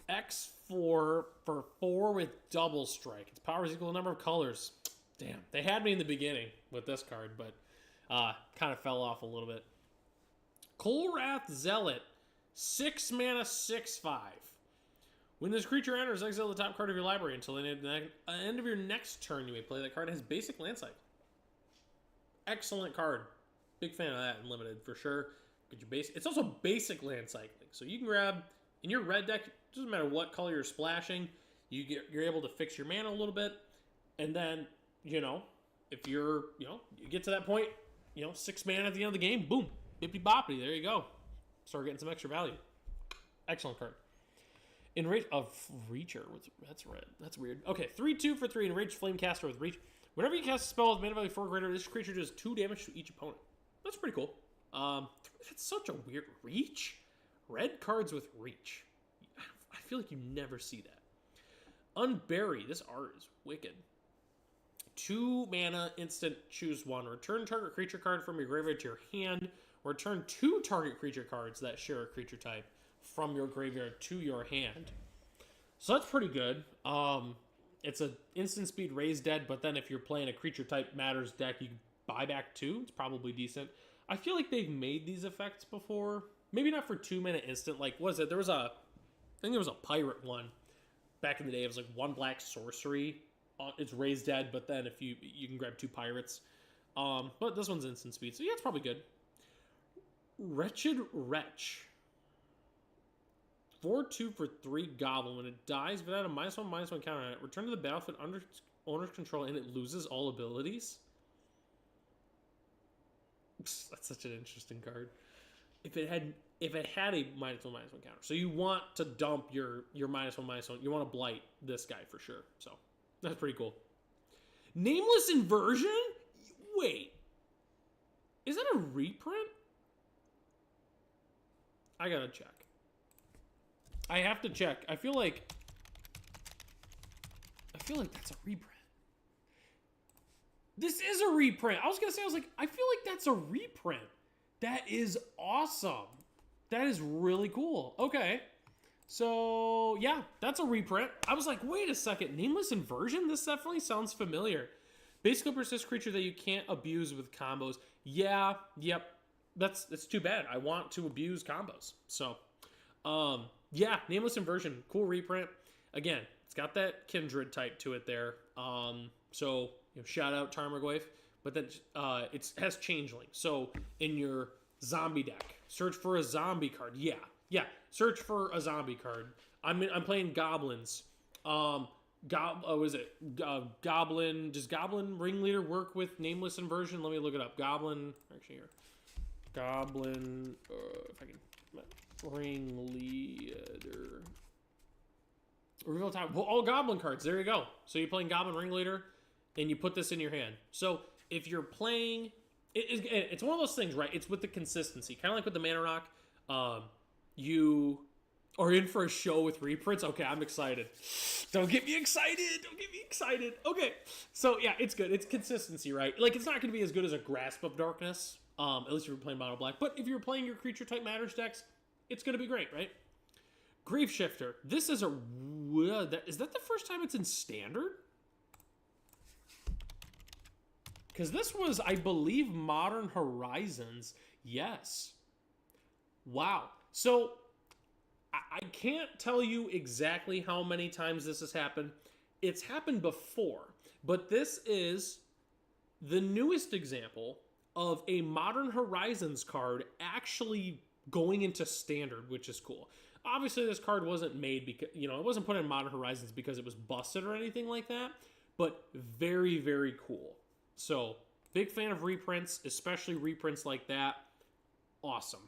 X4 for 4 with double strike. Its power is equal to the number of colors. Damn. They had me in the beginning with this card, but kind of fell off a little bit. Kolrath Zealot. 6 mana, 6/5. When this creature enters, exile the top card of your library until the end of your next turn. You may play that card. It has basic land cycle. Excellent card. Big fan of that in limited for sure. Get your base. It's also basic land cycling, so you can grab in your red deck. Doesn't matter what color you're splashing. You're able to fix your mana a little bit, and then if you're you get to that point, 6 mana at the end of the game, boom, bippy boppity, there you go. Start getting some extra value. Excellent card. Enrage of Reacher. That's red. That's weird. Okay, 3/2 for 3. Enraged Flamecaster with Reach. Whenever you cast a spell with mana value 4 or greater, this creature does 2 damage to each opponent. That's pretty cool. That's such a weird Reach. Red cards with Reach. I feel like you never see that. Unbury. This art is wicked. 2 mana instant. Choose one. Return target creature card from your graveyard to your hand. Return 2 target creature cards that share a creature type from your graveyard to your hand. So that's pretty good. It's an instant speed raise dead, but then if you're playing a creature type matters deck, you can buy back 2. It's probably decent. I feel like they've made these effects before. Maybe not for 2 mana instant. Like, what is it? I think there was a pirate one back in the day. It was like 1 black sorcery. It's raised dead, but then if you can grab 2 pirates. But this one's instant speed, so yeah, it's probably good. Wretched Wretch. 4/2 for 3 Goblin. When it dies without a -1/-1 counter on it, return to the battlefield under owner's control, and it loses all abilities. That's such an interesting card. If it had a -1/-1 counter, so you want to dump your -1/-1. You want to blight this guy for sure. So that's pretty cool. Nameless Inversion. Wait, is that a reprint? I gotta check. I have to check. I feel like that's a reprint. This is a reprint. I was gonna say, I feel like that's a reprint. That is awesome. That is really cool. Okay. So, yeah, that's a reprint. I was like, wait a second. Nameless Inversion? This definitely sounds familiar. Basically, persist creature that you can't abuse with combos. Yeah, yep. That's too bad. I want to abuse combos. So, yeah, Nameless Inversion. Cool reprint. Again, it's got that Kindred type to it there. So, shout out Tarmogoyf. But then it has Changeling. So, in your zombie deck, search for a zombie card. Yeah, search for a zombie card. I'm playing Goblins. Goblin. Does Goblin Ringleader work with Nameless Inversion? Let me look it up. Goblin. Actually, here. Goblin. If I can. Ringleader. Reveal top. Well, all Goblin cards. There you go. So you're playing Goblin Ringleader, and you put this in your hand. So if you're playing, it's one of those things, right? It's with the consistency, kind of like with the Mana Rock. You are in for a show with reprints. Okay, I'm excited. Don't get me excited. Okay, so yeah, it's good. It's consistency, right? Like, it's not going to be as good as a Grasp of Darkness, at least if you're playing Mono Black. But if you're playing your creature type matters decks, it's going to be great, right? Graveshifter. This is is that the first time it's in Standard? Because this was, I believe, Modern Horizons. Yes. Wow. So, I can't tell you exactly how many times this has happened. It's happened before. But this is the newest example of a Modern Horizons card actually going into Standard, which is cool. Obviously, this card wasn't made because, it wasn't put in Modern Horizons because it was busted or anything like that. But very, very cool. So, big fan of reprints, especially reprints like that. Awesome.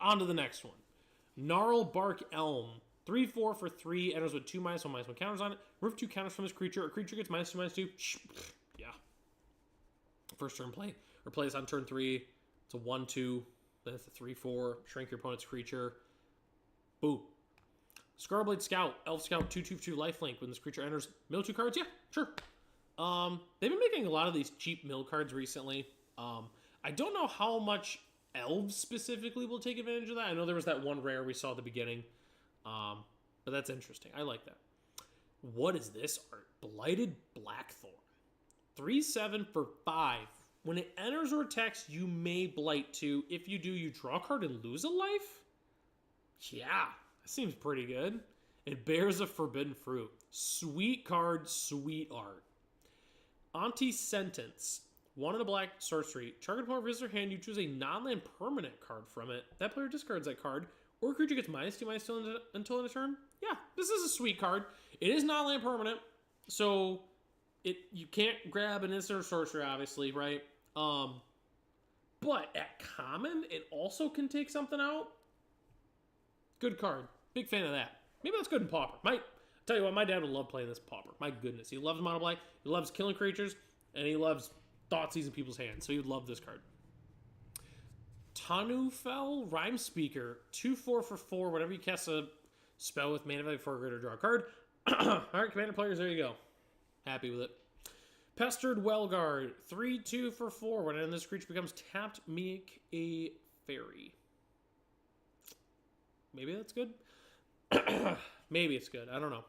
On to the next one. Gnarl Bark Elm. 3/4 for 3. Enters with 2 -1/-1 counters on it. Remove 2 counters from this creature. A creature gets -2/-2. Yeah. First turn play. Or plays on turn 3. It's a 1/2. Then it's a 3/4. Shrink your opponent's creature. Boom. Scarblade Scout. Elf Scout 2/2/2 lifelink. When this creature enters, mill 2 cards. Yeah, sure. They've been making a lot of these cheap mill cards recently. I don't know how much elves specifically will take advantage of that. I know there was that one rare we saw at the beginning. But that's interesting. I like that. What is this art? Blighted Blackthorn. 3/7 for 5. When it enters or attacks, you may blight 2. If you do, you draw a card and lose a life? Yeah, that seems pretty good. It bears a forbidden fruit. Sweet card, sweet art. Anti-Sentence. 1 and a black sorcery. Target opponent visits their hand, you choose a non-land permanent card from it. That player discards that card. Or a creature gets -2/-2 until end of turn. Yeah, this is a sweet card. It is non-land permanent, so you can't grab an instant or sorcery, obviously, right? But at common, it also can take something out. Good card. Big fan of that. Maybe that's good in Pauper. Tell you what, my dad would love playing this Pauper. My goodness, he loves mono black. He loves killing creatures, and he loves Thoughtseize in people's hands. So he would love this card. Tanufel Rhyme Speaker. 2/4 for 4. Whenever you cast a spell with mana value 4 or greater, draw a card. Alright, Commander players, there you go. Happy with it. Pestered Wellguard. 3/2 for 4. When this creature becomes tapped, make a fairy. Maybe that's good? Maybe it's good. I don't know.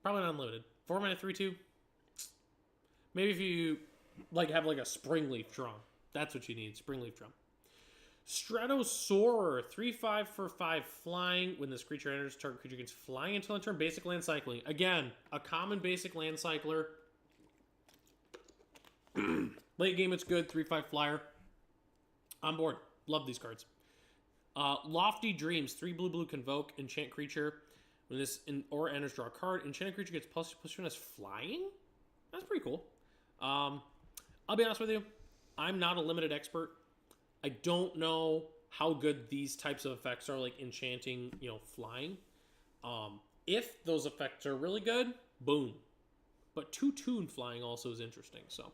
Probably not unlimited. 4 mana, 3/2. Maybe if you have a Springleaf Drum. That's what you need. Springleaf Drum. Stratosorer. 3/5 for 5 flying. When this creature enters, target creature gets flying until end turn. Basic land cycling. Again, a common basic land cycler. Late game, it's good. 3/5 flyer. On board. Love these cards. Lofty Dreams. 3 blue convoke. Enchant creature. When this or enters, draw a card. Enchanted creature gets +2/+2 as flying? That's pretty cool. I'll be honest with you. I'm not a limited expert. I don't know how good these types of effects are, like enchanting, flying. If those effects are really good, boom. But 2/2 flying also is interesting. So,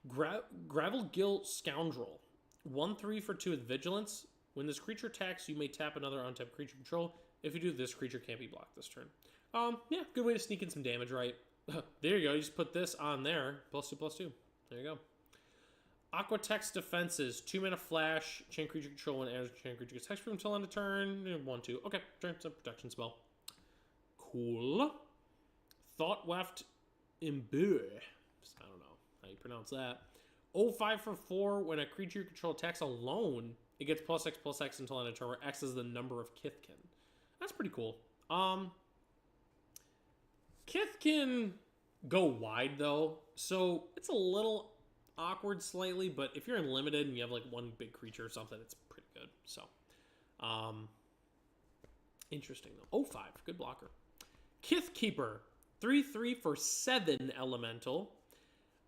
Gravel Gilt Scoundrel. 1/3 for 2 with Vigilance. When this creature attacks, you may tap another untapped creature control. If you do, this creature can't be blocked this turn. Yeah, good way to sneak in some damage, right? There you go. You just put this on there. +2/+2. There you go. Aquatex Defenses. 2 mana flash. Chain creature control. When enters, chain creature gets hexproof until end of turn. 1/2. Okay, turn some protection spell. Cool. Thoughtweft Imbue. I don't know how you pronounce that. 5 for 4. When a creature you control attacks alone, it gets +X/+X until end of turn, where X is the number of Kithkin. That's pretty cool. Kithkin go wide, though, so it's a little awkward slightly, but if you're in limited and you have, one big creature or something, it's pretty good. So, interesting, though. 5, good blocker. Kithkeeper. 3/3 for 7 elemental.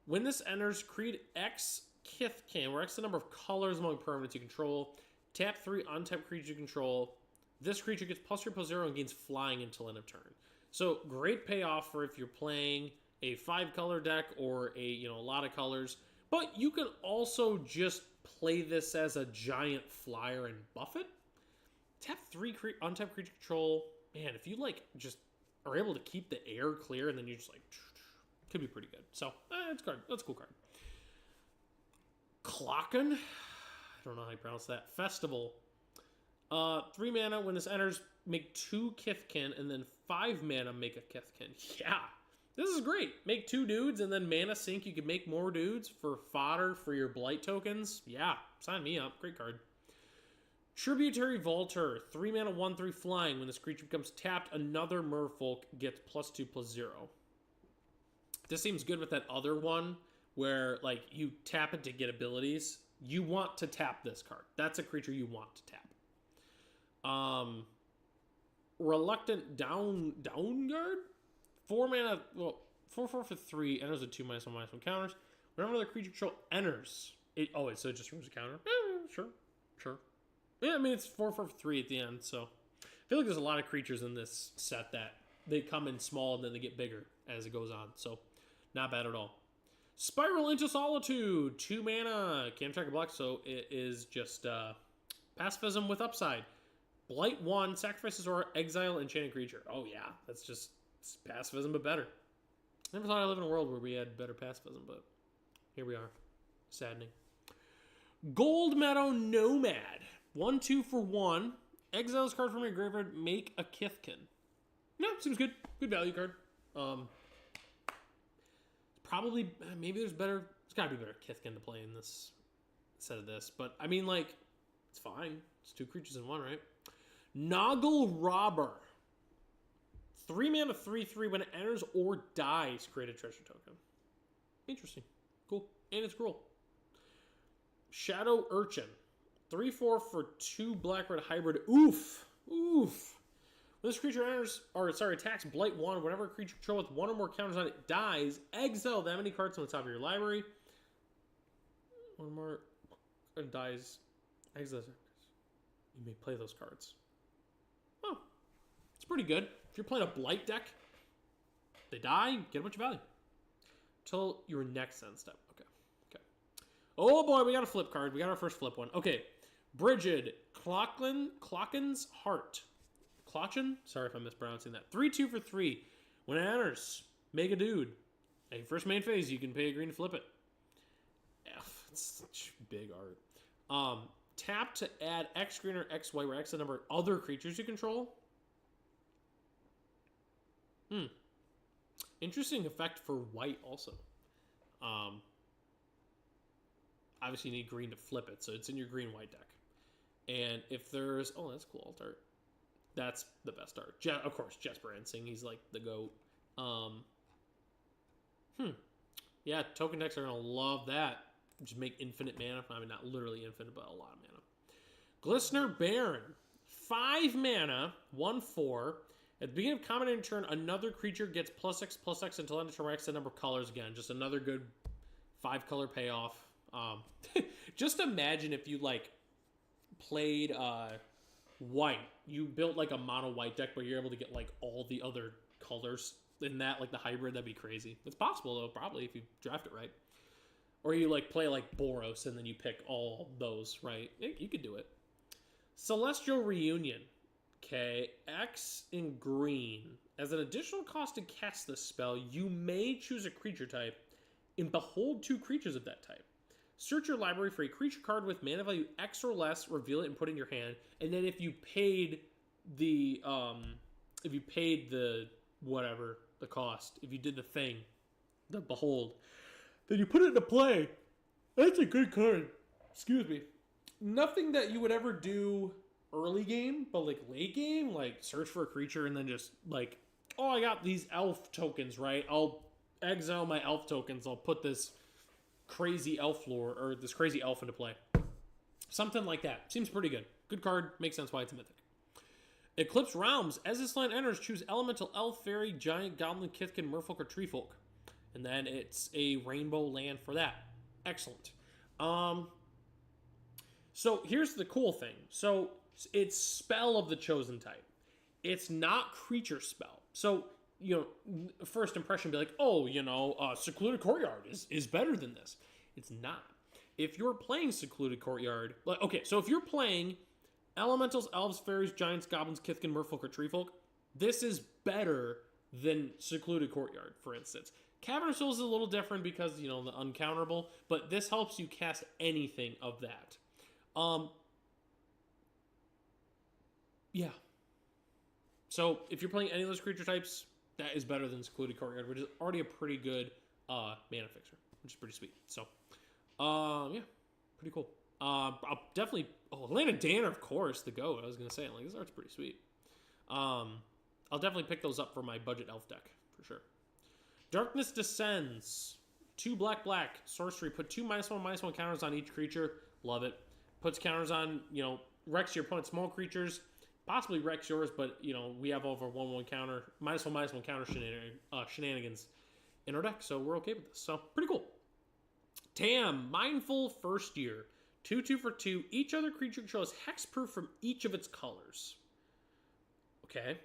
When this enters, create X Kithkin, where X is the number of colors among permanents you control. Tap 3, untap creature you control. This creature gets +0/+0 and gains flying until end of turn. So, great payoff for if you're playing a 5-color deck or a lot of colors. But you can also just play this as a giant flyer and buff it. Tap 3, untap creature control. Man, if you just are able to keep the air clear and then you just could be pretty good. So, it's card. That's a cool card. Klocken. I don't know how you pronounce that. Festival. 3 mana. When this enters, make 2 Kithkin, and then 5 mana, make a Kithkin. Yeah, this is great. Make 2 dudes, and then mana sink. You can make more dudes for fodder for your blight tokens. Yeah, sign me up. Great card. Tributary Vaulter. 3 mana, 1/3 flying. When this creature becomes tapped, another merfolk gets +2/+0. This seems good with that other one where you tap it to get abilities. You want to tap this card. That's a creature you want to tap. Reluctant Downguard. 4 mana. 4/4 for 3. Enters with 2 -1/-1 counters. Whenever the creature control enters, so it just removes a counter. Sure. Yeah, I mean, it's 4 for 3 at the end, so I feel like there's a lot of creatures in this set that they come in small and then they get bigger as it goes on, so not bad at all. Spiral into Solitude, 2 mana, can't track a block, so it is just pacifism with upside. Blight 1, sacrifices or exile enchanted creature. Oh yeah, that's just pacifism but better. Never thought I'd live in a world where we had better pacifism, but here we are. Saddening. Gold Meadow Nomad. 1/2 for 1. Exile this card from your graveyard. Make a Kithkin. No, seems good. Good value card. Probably, maybe there's better. There's got to be better Kithkin to play in this instead of this. But, I mean, like, it's fine. It's 2 creatures in 1, right? Noggle Robber. 3 mana, 3/3. When it enters or dies, create a treasure token. Interesting. Cool. And it's cruel. Shadow Urchin. 3/4 for 2 black-red hybrid. Oof. Oof. When this creature enters, attacks Blight 1, whenever a creature control with 1 or more counters on it dies, exile that many cards on the top of your library. 1 more dies, exile. You may play those cards. Oh, it's pretty good. If you're playing a Blight deck, they die, get a bunch of value. Till your next end step. Okay. Oh boy, we got a flip card. We got our first flip one. Okay. Brigid, Clocken's Heart. Clochin? Sorry if I'm mispronouncing that. 3/2 for 3. When it enters, make a dude. Hey, first main phase, you can pay a green to flip it. It's such big art. Tap to add X green or X white, where X is the number of other creatures you control. Interesting effect for white also. Obviously you need green to flip it, so it's in your green-white deck. And if there's... Oh, that's cool alt art. That's the best art. Of course, Jesper Ensing. He's like the GOAT. Yeah, token decks are going to love that. Just make infinite mana. I mean, not literally infinite, but a lot of mana. Glistener Baron. 5 mana, 1/4. At the beginning of combat end turn, another creature gets +X/+X until end of turn X the number of colors again. Just another good 5-color payoff. Just imagine if you, like, played white. You built, like, a mono white deck, but you're able to get, like, all the other colors in that, like, the hybrid. That'd be crazy. It's possible, though, probably, if you draft it right. Or you, like, play, like, Boros, and then you pick all those, right? You could do it. Celestial Reunion. Okay, X in green. As an additional cost to cast this spell, you may choose a creature type and behold 2 creatures of that type. Search your library for a creature card with mana value X or less, reveal it and put it in your hand. And then if you paid the whatever, the cost, if you did the thing, the behold, then you put it into play. That's a good card. Excuse me. Nothing that you would ever do early game, but like late game, like search for a creature and then just like, oh, I got these elf tokens, right? I'll exile my elf tokens. I'll put this crazy elf lore or this crazy elf into play. Something like that. Seems pretty good. Good card. Makes sense why it's a mythic. Eclipsed Realms. As this land enters, choose elemental, elf, fairy, giant, goblin, kithkin, merfolk, or treefolk. And then it's a rainbow land for that. Excellent. So here's the cool thing. So it's spell of the chosen type. It's not creature spell. So, you know, first impression be like, oh, you know, Secluded Courtyard is better than this. It's not. If you're playing Secluded Courtyard, like, okay, so if you're playing elementals, elves, fairies, giants, goblins, kithkin, merfolk, or treefolk, this is better than Secluded Courtyard, for instance. Cavern of Souls is a little different because, you know, the uncounterable, but this helps you cast anything of that. Yeah. So if you're playing any of those creature types, that is better than Secluded Courtyard, which is already a pretty good mana fixer, which is pretty sweet. So, yeah, pretty cool. I'll definitely... Oh, Atlanta Danner, of course, the GOAT. I was going to say, like, this art's pretty sweet. I'll definitely pick those up for my budget elf deck, for sure. Darkness Descends. 2 black, sorcery. Put 2 -1/-1 counters on each creature. Love it. Puts counters on, you know, wrecks your opponent's small creatures. Possibly wrecks yours, but, you know, we have over 1/1 counter, -1/-1 counter shenanigans in our deck, so we're okay with this. So, pretty cool. Tam, Mindful First Year. 2/2 for 2. Each other creature controls hexproof from each of its colors. Okay.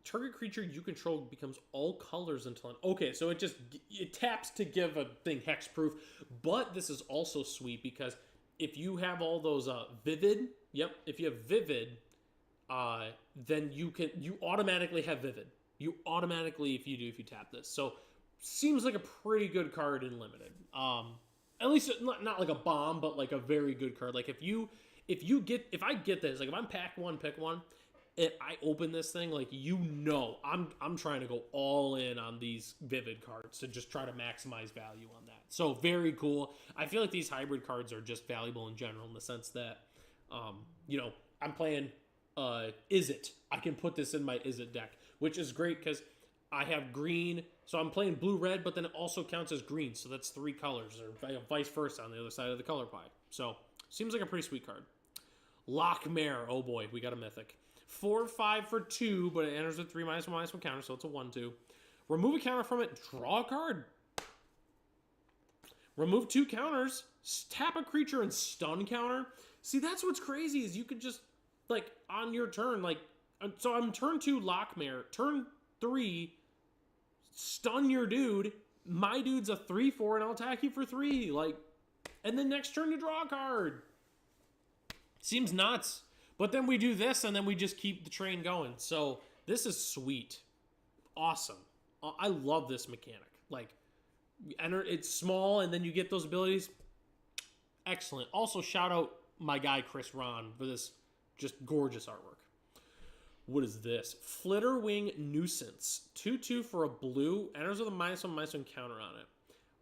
Target creature you control becomes all colors until an... Okay, so it taps to give a thing hexproof, but this is also sweet because if you have all those vivid, if you have vivid, then you automatically have vivid. You automatically, if you tap this. So seems like a pretty good card in limited. At least not like a bomb, but like a very good card. Like if I get this, like if I'm pack one, pick one, and I open this thing, like I'm trying to go all in on these vivid cards to just try to maximize value on that. So very cool. I feel like these hybrid cards are just valuable in general in the sense that, I'm playing Is It. I can put this in my Is It deck, which is great because I have green, so I'm playing blue-red, but then it also counts as green, so that's 3 colors, or vice versa on the other side of the color pie. So, seems like a pretty sweet card. Lockmare, oh boy, we got a mythic. 4/5 for 2, but it enters with 3/1/1 counter, so it's a 1/2. Remove a counter from it, draw a card. Remove 2 counters, tap a creature and stun counter. See, that's what's crazy, is you could just, like, on your turn, like, so I'm turn 2 Lockmare, turn 3, stun your dude. My dude's a 3/4, and I'll attack you for 3. Like, and then next turn you draw a card. Seems nuts. But then we do this, and then we just keep the train going. So this is sweet, awesome. I love this mechanic. Like, it's small, and then you get those abilities. Excellent. Also, shout out my guy Chris Ron for this just gorgeous artwork. What is this? Flitterwing Nuisance. 2/2 for a blue. Enters with a -1/-1 counter on it.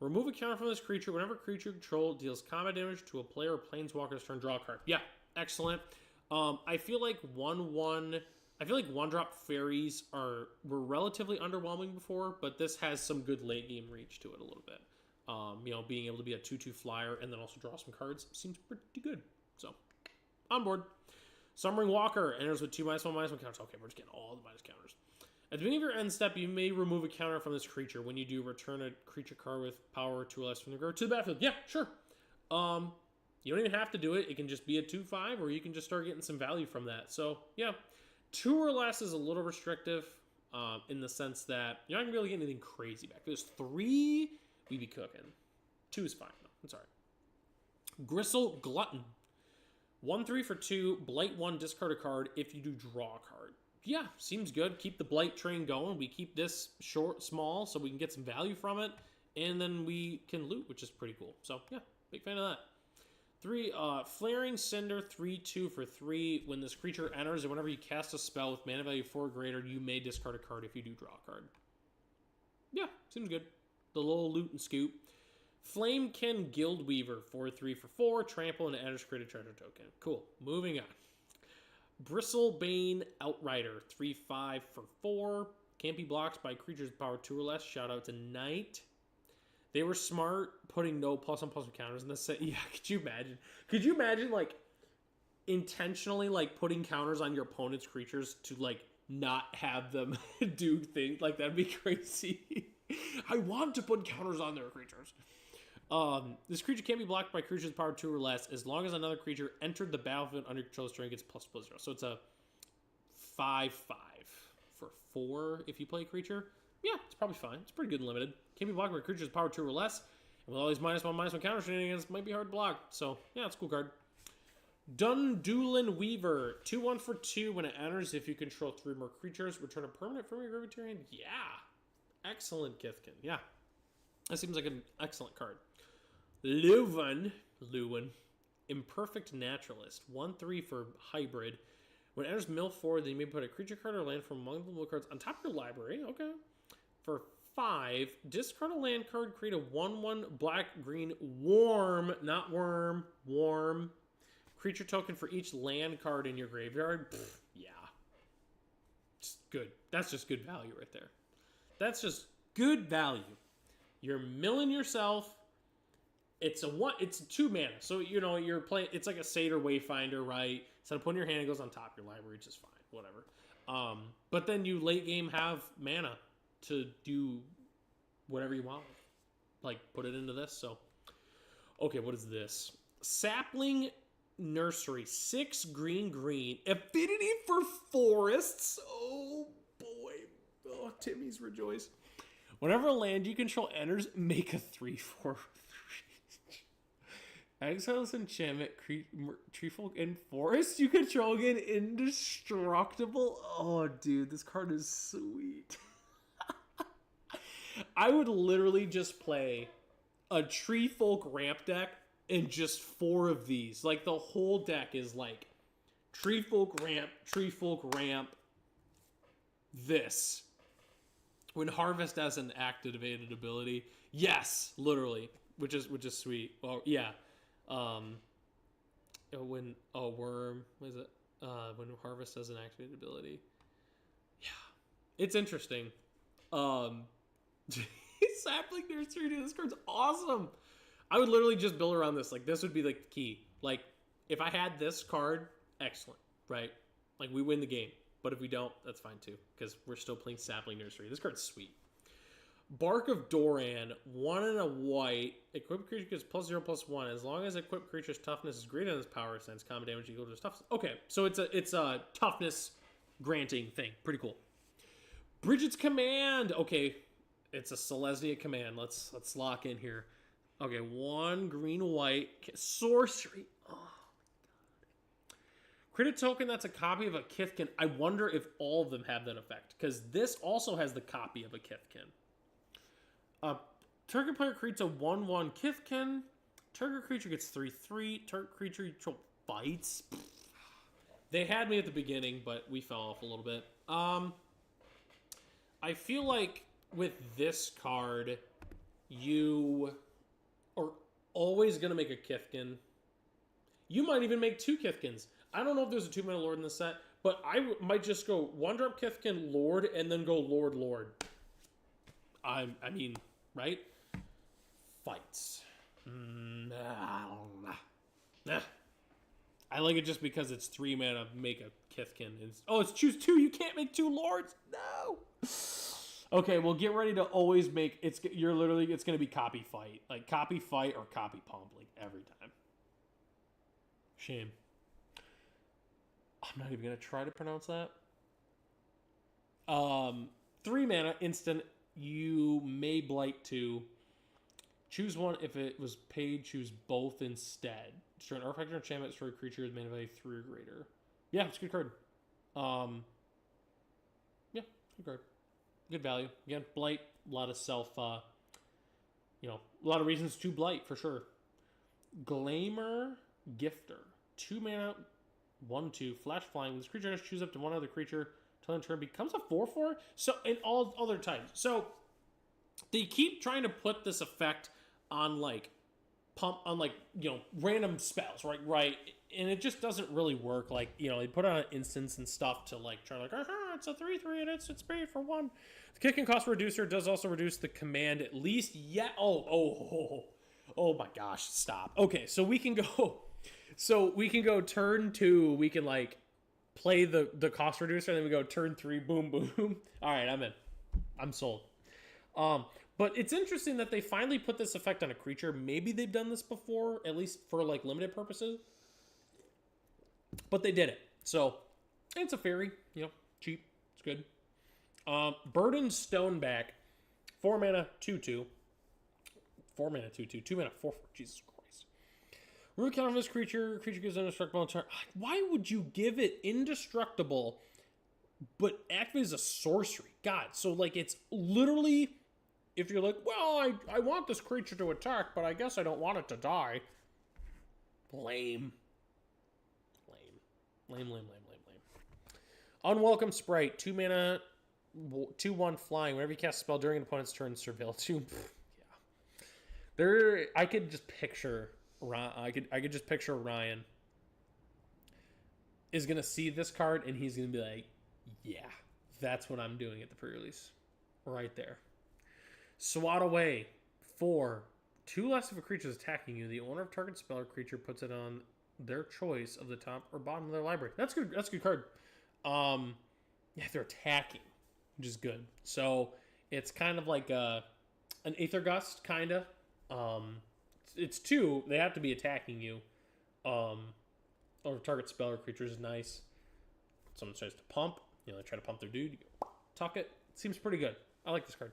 Remove a counter from this creature. Whenever creature you control deals combat damage to a player or planeswalker's turn, draw a card. Yeah, excellent. I feel like 1-drop fairies were relatively underwhelming before, but this has some good late game reach to it a little bit. Being able to be a 2/2 flyer and then also draw some cards seems pretty good. So, on board. Summering Walker enters with 2 -1/-1 counters. Okay, we're just getting all the minus counters. At the beginning of your end step, you may remove a counter from this creature. When you do, return a creature card with power 2 or less from the graveyard to the battlefield. Yeah, sure. You don't even have to do it. It can just be a 2/5, or you can just start getting some value from that. So, yeah. 2 or less is a little restrictive in the sense that you're not going to be able to get anything crazy back. If there's 3, we'd be cooking. 2 is fine, though. It's all right. Gristle Glutton. 1/3 for 2, Blight 1, discard a card if you do draw a card. Yeah, seems good. Keep the Blight train going. We keep this small, so we can get some value from it, and then we can loot, which is pretty cool. So, yeah, big fan of that. 3, Flaring Cinder, 3/2 for 3. When this creature enters, and whenever you cast a spell with mana value 4 or greater, you may discard a card if you do draw a card. Yeah, seems good. The little loot and scoop. Flamekin Guildweaver, 4/3 for 4. Trample and enters, create a treasure token. Cool. Moving on. Bristlebane Outrider, 3/5 for 4. Can't be blocked by creatures with power 2 or less. Shout out to Knight. They were smart putting no +1/+1 counters in this set. Yeah, could you imagine? Could you imagine, like, intentionally, like, putting counters on your opponent's creatures to, like, not have them do things? Like, that'd be crazy. I want to put counters on their creatures. This creature can't be blocked by creatures with power 2 or less as long as another creature entered the battlefield under control turn gets ++0. So it's a 5/5 for 4 if you play a creature. Yeah, it's probably fine. It's pretty good and limited. Can't be blocked by creatures with power 2 or less. And with all these -1/-1 counter shenanigans, might be hard to block. So, yeah, it's a cool card. Dundulin Weaver. 2/1 for 2. When it enters, if you control 3 more creatures, return a permanent from your graveyard to your hand. Yeah. Excellent, Kithkin. Yeah. That seems like an excellent card. Lewin. Imperfect Naturalist. 1/3 for hybrid. When it enters mill 4, then you may put a creature card or land from among the mill cards on top of your library. Okay. For 5, discard a land card, create a 1/1 black-green warm, not worm, warm creature token for each land card in your graveyard. Pfft, yeah. Just good. That's just good value right there. That's just good value. You're milling yourself. It's a 2 mana. So, you're playing, it's like a Satyr Wayfinder, right? Instead of putting your hand, it goes on top of your library, which is fine. Whatever. But then you late game have mana to do whatever you want. Like, put it into this. So, okay, what is this? Sapling Nursery, 6 green. Affinity for forests. Oh boy. Oh, Timmy's rejoice. Whenever a land you control enters, make a 3/4. Exiles enchantment, treefolk and forest you control again, indestructible. Oh, dude, this card is sweet. I would literally just play a treefolk ramp deck and just 4 of these. Like, the whole deck is like treefolk ramp, this. When Harvest has an activated ability. Yes, literally. Which is sweet. Well, yeah. When a worm, what is it? When Harvest has an activated ability. Yeah. It's interesting. Sapling Nursery, dude, this card's awesome. I would literally just build around this. Like, this would be like the key. Like, if I had this card, excellent, right? Like, we win the game. But if we don't, that's fine too, because we're still playing Sapling Nursery. This card's sweet. Bark of Doran, 1 and a white. Equipped creature gets +0/+1. As long as equipped creature's toughness is greater than its power, sends common damage equal to its toughness. Okay, so it's a toughness granting thing. Pretty cool. Bridget's Command. Okay, it's a Selesnya command. Let's lock in here. Okay, 1 green-white sorcery. Oh my god. Create a token that's a copy of a Kithkin. I wonder if all of them have that effect, because this also has the copy of a Kithkin. Target player creates a 1/1 Kithkin. Target creature gets 3/3. Target creature fights. They had me at the beginning, but we fell off a little bit. I feel like with this card, you are always going to make a Kithkin. You might even make 2 Kithkins. I don't know if there's a 2-mana Lord in the set, but I might just go 1-drop Kithkin, Lord, and then go Lord. I mean, right? Fights. I like it just because it's 3 mana, make a Kithkin. It's choose 2. You can't make 2 Lords. No. Okay, well, get ready to always make it's going to be copy fight, like copy fight or copy pump, like every time. Shame. I'm not even gonna try to pronounce that. 3 mana instant. You may blight 2. Choose 1 if it was paid. Choose both instead. Destroy an artifact or enchantment for a creature with mana value 3 or greater. Yeah, it's a good card. Yeah, good card. Good value. Again, blight. A lot of a lot of reasons to blight for sure. Glamour Gifter. 2 mana, 1/2, flash flying. This creature has to choose up to 1 other creature till end turn becomes a 4/4. So in all other times, so they keep trying to put this effect on random spells, right? And it just doesn't really work. Like, they put on an instance and stuff to try it's a 3/3 and it's paid for 1. The kicking cost reducer does also reduce the command at least. Yeah. Oh my gosh! Stop. Okay, so we can go. So we can go turn 2. We can play the cost reducer, and then we go turn 3. Boom, boom. All right, I'm in. I'm sold. But it's interesting that they finally put this effect on a creature. Maybe they've done this before, at least for limited purposes. But they did it. So it's a fairy, cheap. It's good. Burden Stoneback, 4 mana, 2/2. 4 mana, 2/2. 2 mana, 4/4. Jesus Christ. Root counter of this creature. Creature gives indestructible. Why would you give it indestructible, but activate as a sorcery? God, so it's literally, if you're well, I want this creature to attack, but I guess I don't want it to die. Lame. Unwelcome Sprite, 2 mana, 2/1 flying. Whenever you cast a spell during an opponent's turn, surveil 2. Yeah. I could just picture Ryan is gonna see this card and he's gonna be like, yeah, that's what I'm doing at the pre-release. Right there. Swat away. 4. 2 less of a creature is attacking you. The owner of target spell or creature puts it on their choice of the top or bottom of their library. That's good. That's a good card. Yeah, they're attacking, which is good. So it's kind of like an Aether Gust, kind of. It's 2. They have to be attacking you. Or target spell or creature is nice. Someone tries to pump, they try to pump their dude, you go, tuck it. Seems pretty good. I like this card.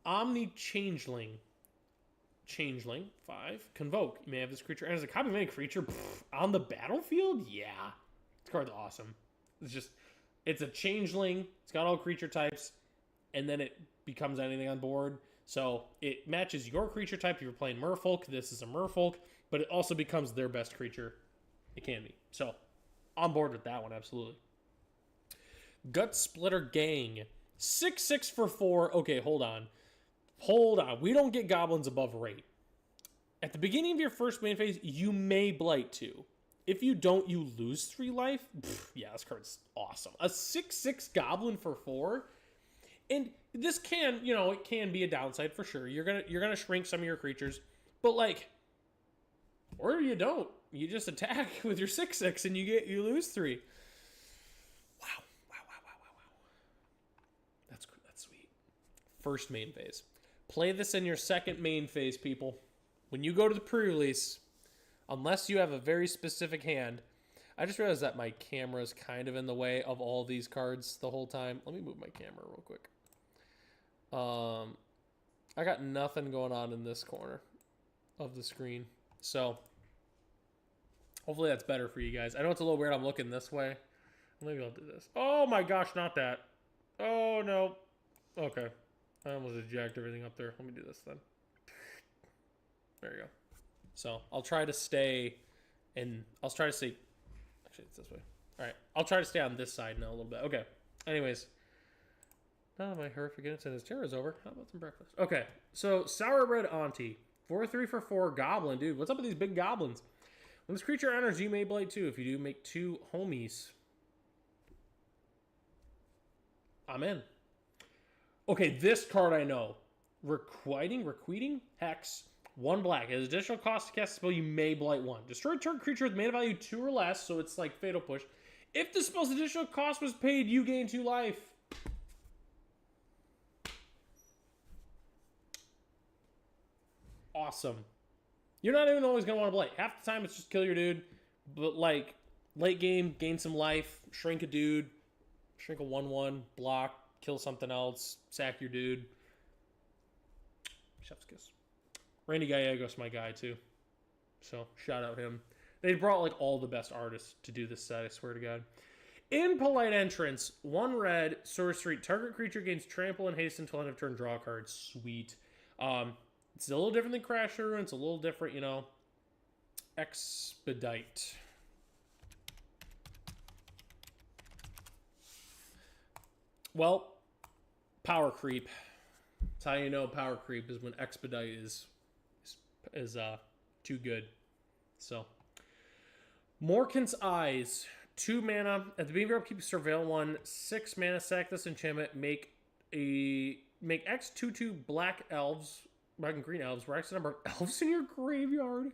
Omni Changeling. Changeling, 5. Convoke. You may have this creature as a copy of any creature on the battlefield? Yeah. This card's awesome. It's a changeling. It's got all creature types, and then it becomes anything on board. So it matches your creature type if you're playing Merfolk. This is a Merfolk, but it also becomes their best creature. It can be. So on board with that one, absolutely. Gut Splitter Gang. 6/6 for 4. Okay, hold on. We don't get goblins above rate. At the beginning of your first main phase, you may blight 2. If you don't, you lose 3 life. Yeah, this card's awesome. A 6/6 goblin for 4. And this can, it can be a downside for sure. You're gonna shrink some of your creatures, but or you don't. You just attack with your 6/6 and you lose 3. Wow. That's sweet. First main phase. Play this in your second main phase, people. When you go to the pre-release, unless you have a very specific hand. I just realized that my camera is kind of in the way of all these cards the whole time. Let me move my camera real quick. I got nothing going on in this corner of the screen. So, hopefully that's better for you guys. I know it's a little weird I'm looking this way. Maybe I'll do this. Oh my gosh, not that. Oh no. Okay. I almost eject everything up there. Let me do this then. There you go. So, I'll try to stay actually it's this way. Alright. I'll try to stay on this side now a little bit. Okay. Anyways. Now that my horrific incident his chair is over, how about some breakfast? Okay, so Sour Bread Auntie. 4/3 for 4 goblin. Dude, what's up with these big goblins? When this creature enters, you may blight 2. If you do, make 2 homies. I'm in. Okay, this card I know. Requiting? Hex. 1 black. As additional cost to cast a spell, you may blight 1. Destroy target creature with mana value 2 or less, so it's like Fatal Push. If the spell's additional cost was paid, you gain 2 life. Awesome. You're not even always going to want to blight. Half the time it's just kill your dude. But late game, gain some life, shrink a dude, shrink a 1/1, block, kill something else, sack your dude. Chef's kiss. Randy Gallegos, my guy too. So shout out him. They brought all the best artists to do this set, I swear to God. Impolite Entrance, 1 red, sorcery. Target creature gains trample and haste until end of turn, draw a card. Sweet. It's a little different than Crash Ruin. It's a little different, Expedite. Well, power creep. That's how you know power creep is when Expedite is too good. So, Morkan's Eyes. 2 mana. At the beginning of your upkeep, surveil 1. 6 mana. Sack this enchantment. Make X 2/2 black and green elves. Rack the number of elves in your graveyard.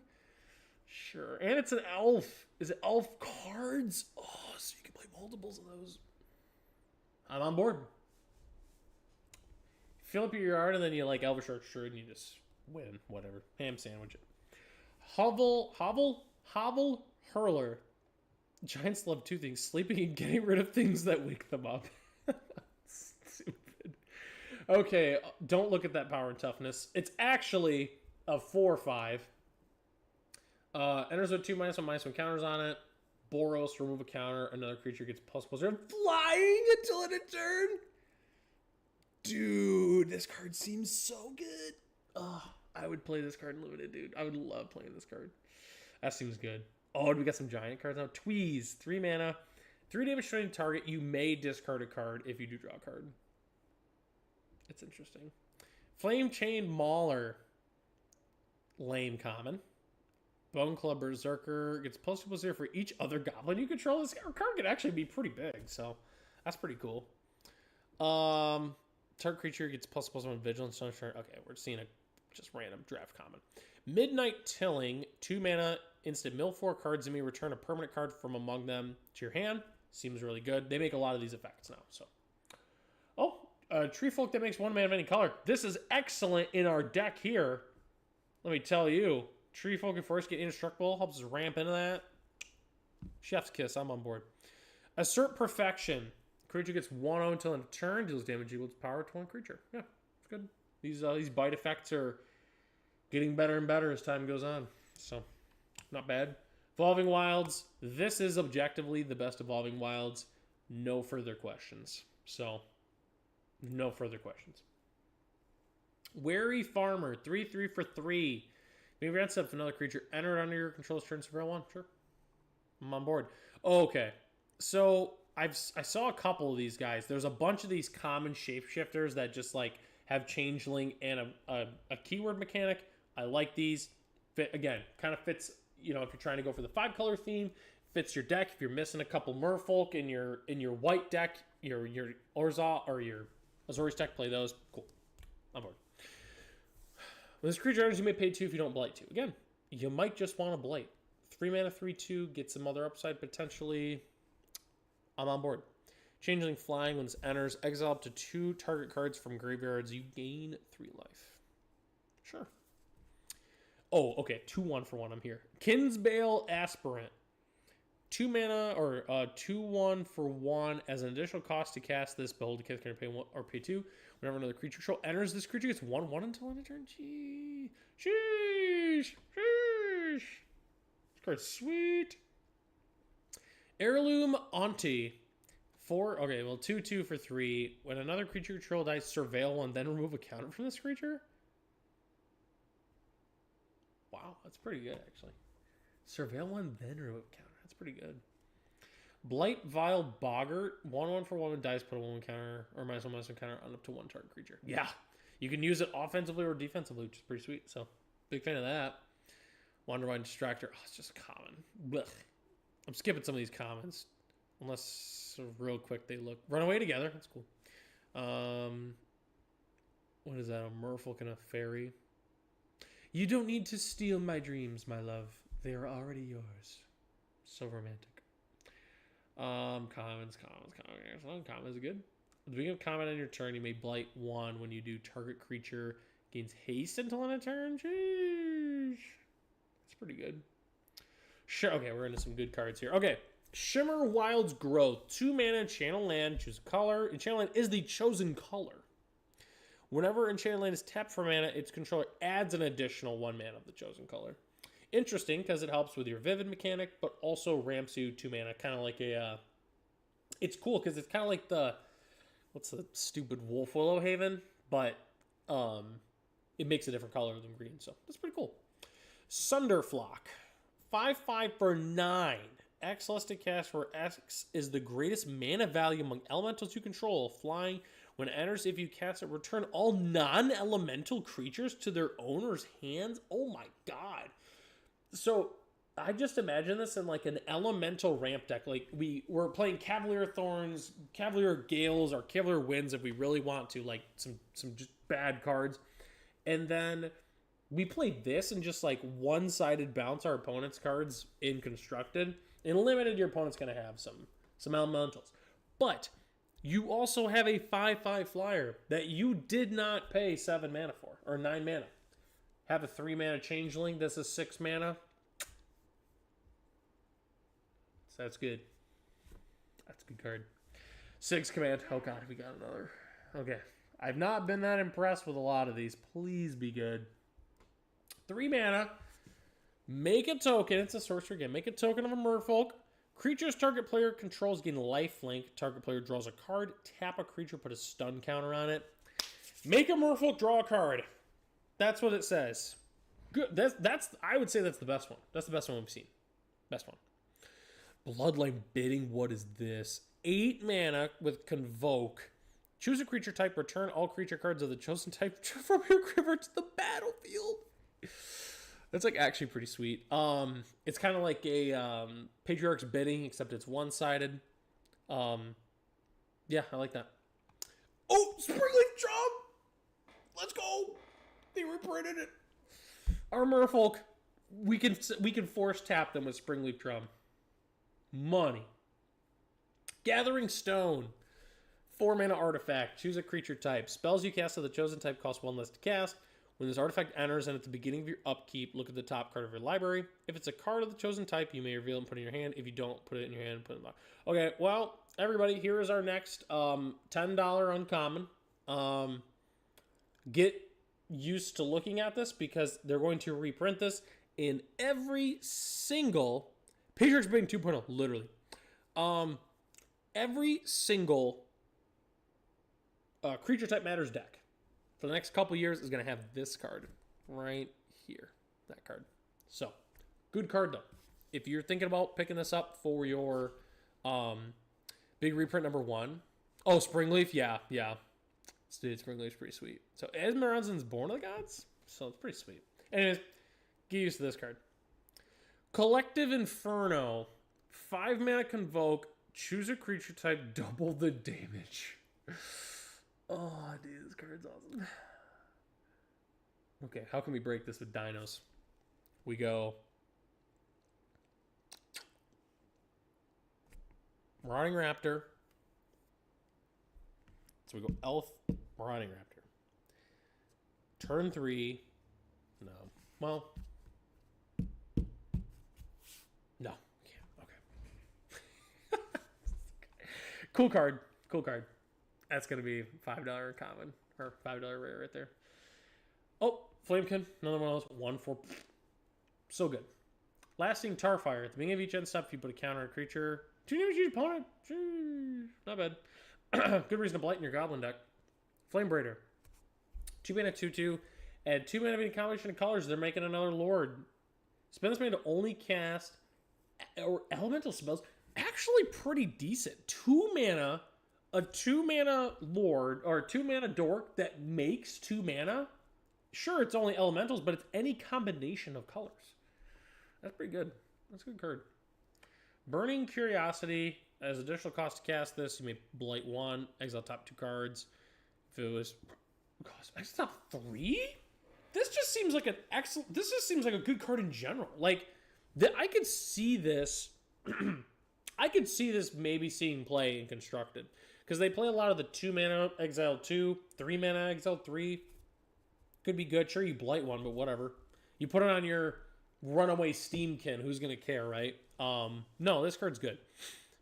Sure. And it's an elf. Is it elf cards? Oh, so you can play multiples of those. I'm on board. Fill up your yard and then you Elvish Archer and you just win. Whatever. Ham sandwich it. Hovel Hurler. Giants love 2 things. Sleeping and getting rid of things that wake them up. Stupid. Okay, don't look at that power and toughness. It's actually a 4/5. Enters with 2/1/1 counters on it. Boros, remove a counter. Another creature gets ++0 and flying until end of turn. Dude, this card seems so good. Oh, I would play this card in Limited, dude. I would love playing this card. That seems good. Oh, we got some giant cards now. Tweeze, 3 mana. 3 damage to any target. You may discard a card if you do draw a card. It's interesting. Flame Chain Mauler. Lame common. Bone Club Berserker gets ++0 for each other goblin you control. This card could actually be pretty big, so that's pretty cool. Target creature gets ++1 Vigilance. Okay, we're seeing a just random draft common. Midnight Tilling, 2 mana, instant mill 4 cards and may return a permanent card from among them to your hand. Seems really good. They make a lot of these effects now, so. Oh, Tree Folk that makes 1 mana of any color. This is excellent in our deck here. Let me tell you. Tree folk and forest get indestructible. Helps us ramp into that. Chef's kiss. I'm on board. Assert perfection. Creature gets 1-0 until end of turn. Deals damage equal to power to one creature. Yeah, it's good. These bite effects are getting better and better as time goes on. So, not bad. Evolving Wilds. This is objectively the best Evolving Wilds. No further questions. So, no further questions. Wary Farmer. 3/3 for 3. Maybe grants up another creature entered under your control's turn. Surveil 1. Sure. I'm on board. Oh, okay. So, I saw a couple of these guys. There's a bunch of these common shapeshifters that just like have changeling and a keyword mechanic. I like these. Again, kind of fits, if you're trying to go for the 5-color theme, fits your deck. If you're missing a couple merfolk in your white deck, your Orzhov or your Azorius deck, play those. Cool. I'm bored. When this creature enters, you may pay 2 if you don't blight 2. Again, you might just want to blight. 3 mana, 3/2, get some other upside potentially. I'm on board. Changeling Flying, when this enters, exile up to 2 target cards from graveyards. You gain 3 life. Sure. Oh, okay. 2/1 for 1. I'm here. Kinsbale Aspirant. 2 mana, or 2/1 for 1. As an additional cost to cast this, behold the cast can pay 1 or pay 2. Whenever another creature control enters, this creature gets 1/1 until end of turn. Sheesh. Sheesh. This card's sweet. Heirloom Auntie. 2/2 for 3. When another creature control dies, surveil 1, then remove a counter from this creature. Wow, that's pretty good, actually. Surveil 1, then remove a counter. That's pretty good. Blight Vile Boggart. 1/1 for 1 when dies, put a 1 counter, or -1/-1 counter on up to 1 target creature. Yeah. You can use it offensively or defensively, which is pretty sweet. So, big fan of that. Wandervine Distractor. Oh, it's just common. Blech. I'm skipping some of these commons. Unless, real quick, they look... Run away together. That's cool. What is that? A merfolk and a fairy. You don't need to steal my dreams, my love. They are already yours. So romantic. Commons. Commons is good. At the beginning of combat on your turn, you may blight 1 when you do target creature gains haste until end of turn. Sheesh. That's pretty good. Sure. Okay, we're into some good cards here. Okay. Shimmer Wild's Growth. 2 mana, Channel Land, choose a color. And Channel Land is the chosen color. Whenever Enchanted Land is tapped for mana, its controller adds an additional 1 mana of the chosen color. Interesting, because it helps with your Vivid mechanic, but also ramps you 2 mana. Kind of like a... it's cool, because it's kind of like the... what's the stupid Wolf Willow Haven? But it makes a different color than green, so that's pretty cool. Sunderflock. 5/5 for 9. X less to cast, where X is the greatest mana value among elementals you control. Flying, when it enters, if you cast it, return all non-elemental creatures to their owner's hands. Oh my god. So, I just imagine this in like an elemental ramp deck. Like, we're playing Cavalier Thorns, Cavalier Gales, or Cavalier Winds if we really want to. Like, some just bad cards. And then we play this and just like one-sided bounce our opponent's cards in Constructed. In Limited, your opponent's going to have some elementals. But you also have a 5/5 flyer that you did not pay 7 mana for, or 9 mana. Have a 3 mana Changeling. This is 6 mana. So that's good. That's a good card. 6 command. Oh god, we got another. Okay. I've not been that impressed with a lot of these. Please be good. 3 mana. Make a token. It's a sorcery again. Make a token of a merfolk. Creatures target player controls gain lifelink. Target player draws a card. Tap a creature. Put a stun counter on it. Make a merfolk. Draw a card. That's what it says. Good. That's. I would say that's the best one. That's the best one we've seen. Best one. Bloodline Bidding. What is this? 8 mana with Convoke. Choose a creature type. Return all creature cards of the chosen type from your graveyard to the battlefield. That's like actually pretty sweet. It's kind of like a Patriarch's Bidding, except it's one-sided. Yeah, I like that. Oh, Springleaf Drum! Let's go! They reprinted it. Our merfolk, we can force tap them with Springleaf Drum. Money. Gathering Stone. 4 mana artifact. Choose a creature type. Spells you cast of the chosen type cost 1 less to cast. When this artifact enters and at the beginning of your upkeep, look at the top card of your library. If it's a card of the chosen type, you may reveal it and put it in your hand. If you don't, put it in your hand and put it in the box. Okay, well, everybody, here is our next $10 uncommon. Get used to looking at this because they're going to reprint this in every single Patriots Bing 2.0, literally. Every single Creature Type Matters deck for the next couple years is going to have this card right here. That card. So, good card though. If you're thinking about picking this up for your big reprint number 1. Oh, Springleaf, yeah. Dude, Springleaf's pretty sweet. So, Esmeralda's Born of the Gods? So, it's pretty sweet. Anyways, get used to this card. Collective Inferno. 5 mana Convoke. Choose a creature type. Double the damage. Oh, dude, this card's awesome. Okay, how can we break this with dinos? We go Marauding Raptor. So we go Elf, Marauding Raptor. Turn 3. No. Well. No. Okay. Cool card. That's going to be $5 common. Or $5 rare right there. Oh, Flamekin. Another one of those. 1/4. So good. Lasting Tarfire. At the beginning of each end step, if you put a counter on a creature, 2 damage to your opponent. Not bad. Good reason to blight in your goblin deck. Flame Braider. 2 mana 2/2. Add 2 mana of any combination of colors. They're making another Lord. Spend this mana to only cast or elemental spells. Actually pretty decent. 2 mana. A 2 mana Lord or 2 mana Dork that makes 2 mana. Sure, it's only elementals, but it's any combination of colors. That's pretty good. That's a good card. Burning Curiosity. As additional cost to cast this, you may blight 1, exile top 2 cards. If it was exile top 3, this just seems like an excellent. This just seems like a good card in general. Like I could see this. I could see this maybe seeing play in Constructed because they play a lot of the 2 mana exile 2, 3 mana exile 3. Could be good. Sure, you blight 1, but whatever. You put it on your runaway Steamkin. Who's gonna care, right? No, this card's good.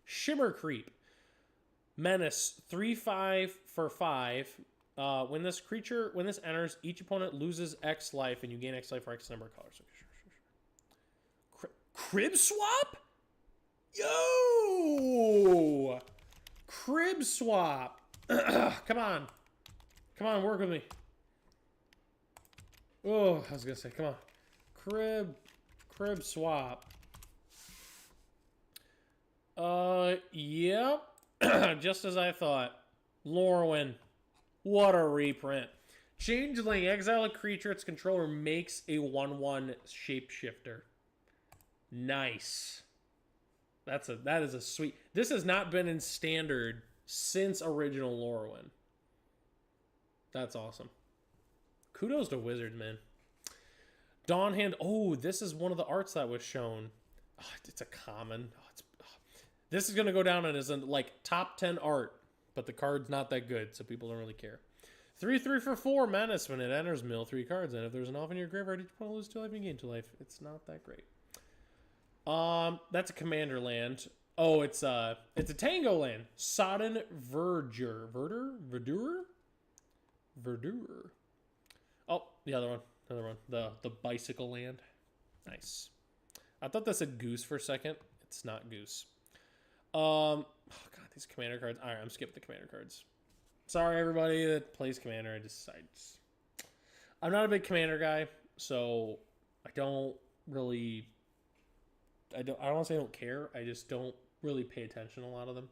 Shimmer Creep. Menace. 3/5 for 5. When this enters, each opponent loses X life, and you gain X life for X number of colors. Okay, sure. Crib Swap? Yo! Crib Swap. Come on, work with me. Oh, I was gonna say, come on. Crib Swap. Yep. Just as I thought. Lorwyn. What a reprint. Changeling. Exile a creature its controller makes a 1/1 shapeshifter. Nice. That is a sweet. This has not been in standard since original Lorwyn. That's awesome. Kudos to Wizards, man. Dawnhand. Oh, this is one of the arts that was shown. Oh, it's a common. This is going to go down as like top 10 art, but the card's not that good, so people don't really care. 3/3 for 4 Menace. When it enters, mill 3 cards, and if there's an elf in your graveyard, each opponent loses 2 life and gain 2 life. It's not that great. That's a commander land. Oh, it's a tango land. Sodden Verdure. Oh, the other one. The bicycle land. Nice. I thought that said goose for a second. It's not goose. Oh god, these commander cards. Alright, I'm skipping the commander cards. Sorry everybody that plays commander. I'm not a big commander guy, so I don't want to say I don't care. I just don't really pay attention to a lot of them.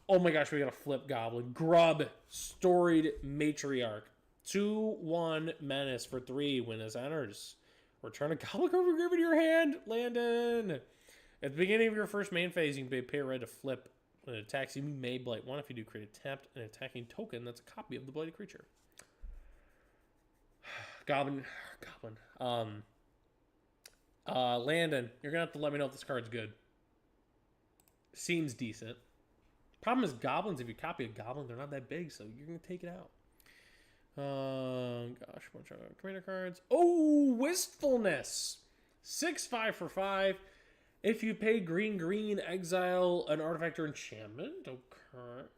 Oh my gosh, we got a flip goblin. Grub, Storied Matriarch. 2/1 Menace for 3. When this enters, return a goblin card from your graveyard to your hand. Landon. At the beginning of your first main phase, you can pay red to flip. When it attacks, you may blight 1. If you do, create a tapped and attacking token that's a copy of the blighted creature. Goblin. Landon, you're gonna have to let me know if this card's good. Seems decent. Problem is goblins. If you copy a goblin, they're not that big, so you're gonna take it out. Gosh, bunch of commander cards. Oh, Wistfulness. 6/5 for 5. If you pay green, exile an artifact or enchantment. Okay.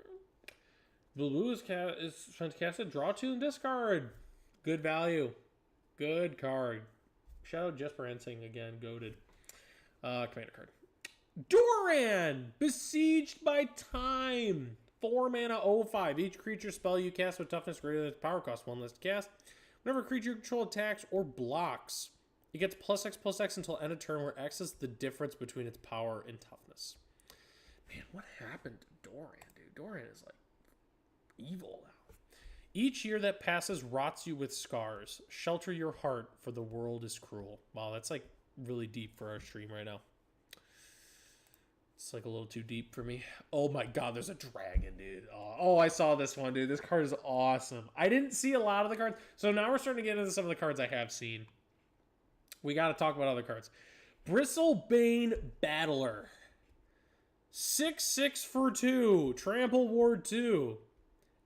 Blue is fantastic. Draw 2 and discard. Good value. Good card. Shout out Jesper Ensing again. Goated. Commander card. Doran! Besieged by Time. 4 mana 0/5. Each creature spell you cast with toughness greater than its power cost 1 less to cast. Whenever a creature you control attacks or blocks, it gets +X/+X until end of turn, where X is the difference between its power and toughness. Man, what happened to Doran, dude? Doran is like evil now. Each year that passes rots you with scars. Shelter your heart, for the world is cruel. Wow, that's like really deep for our stream right now. It's like a little too deep for me. Oh my god, there's a dragon, dude. Oh, I saw this one, dude. This card is awesome. I didn't see a lot of the cards. So now we're starting to get into some of the cards I have seen. We got to talk about other cards. Bristlebane Battler. 6/6 for 2. Trample Ward 2.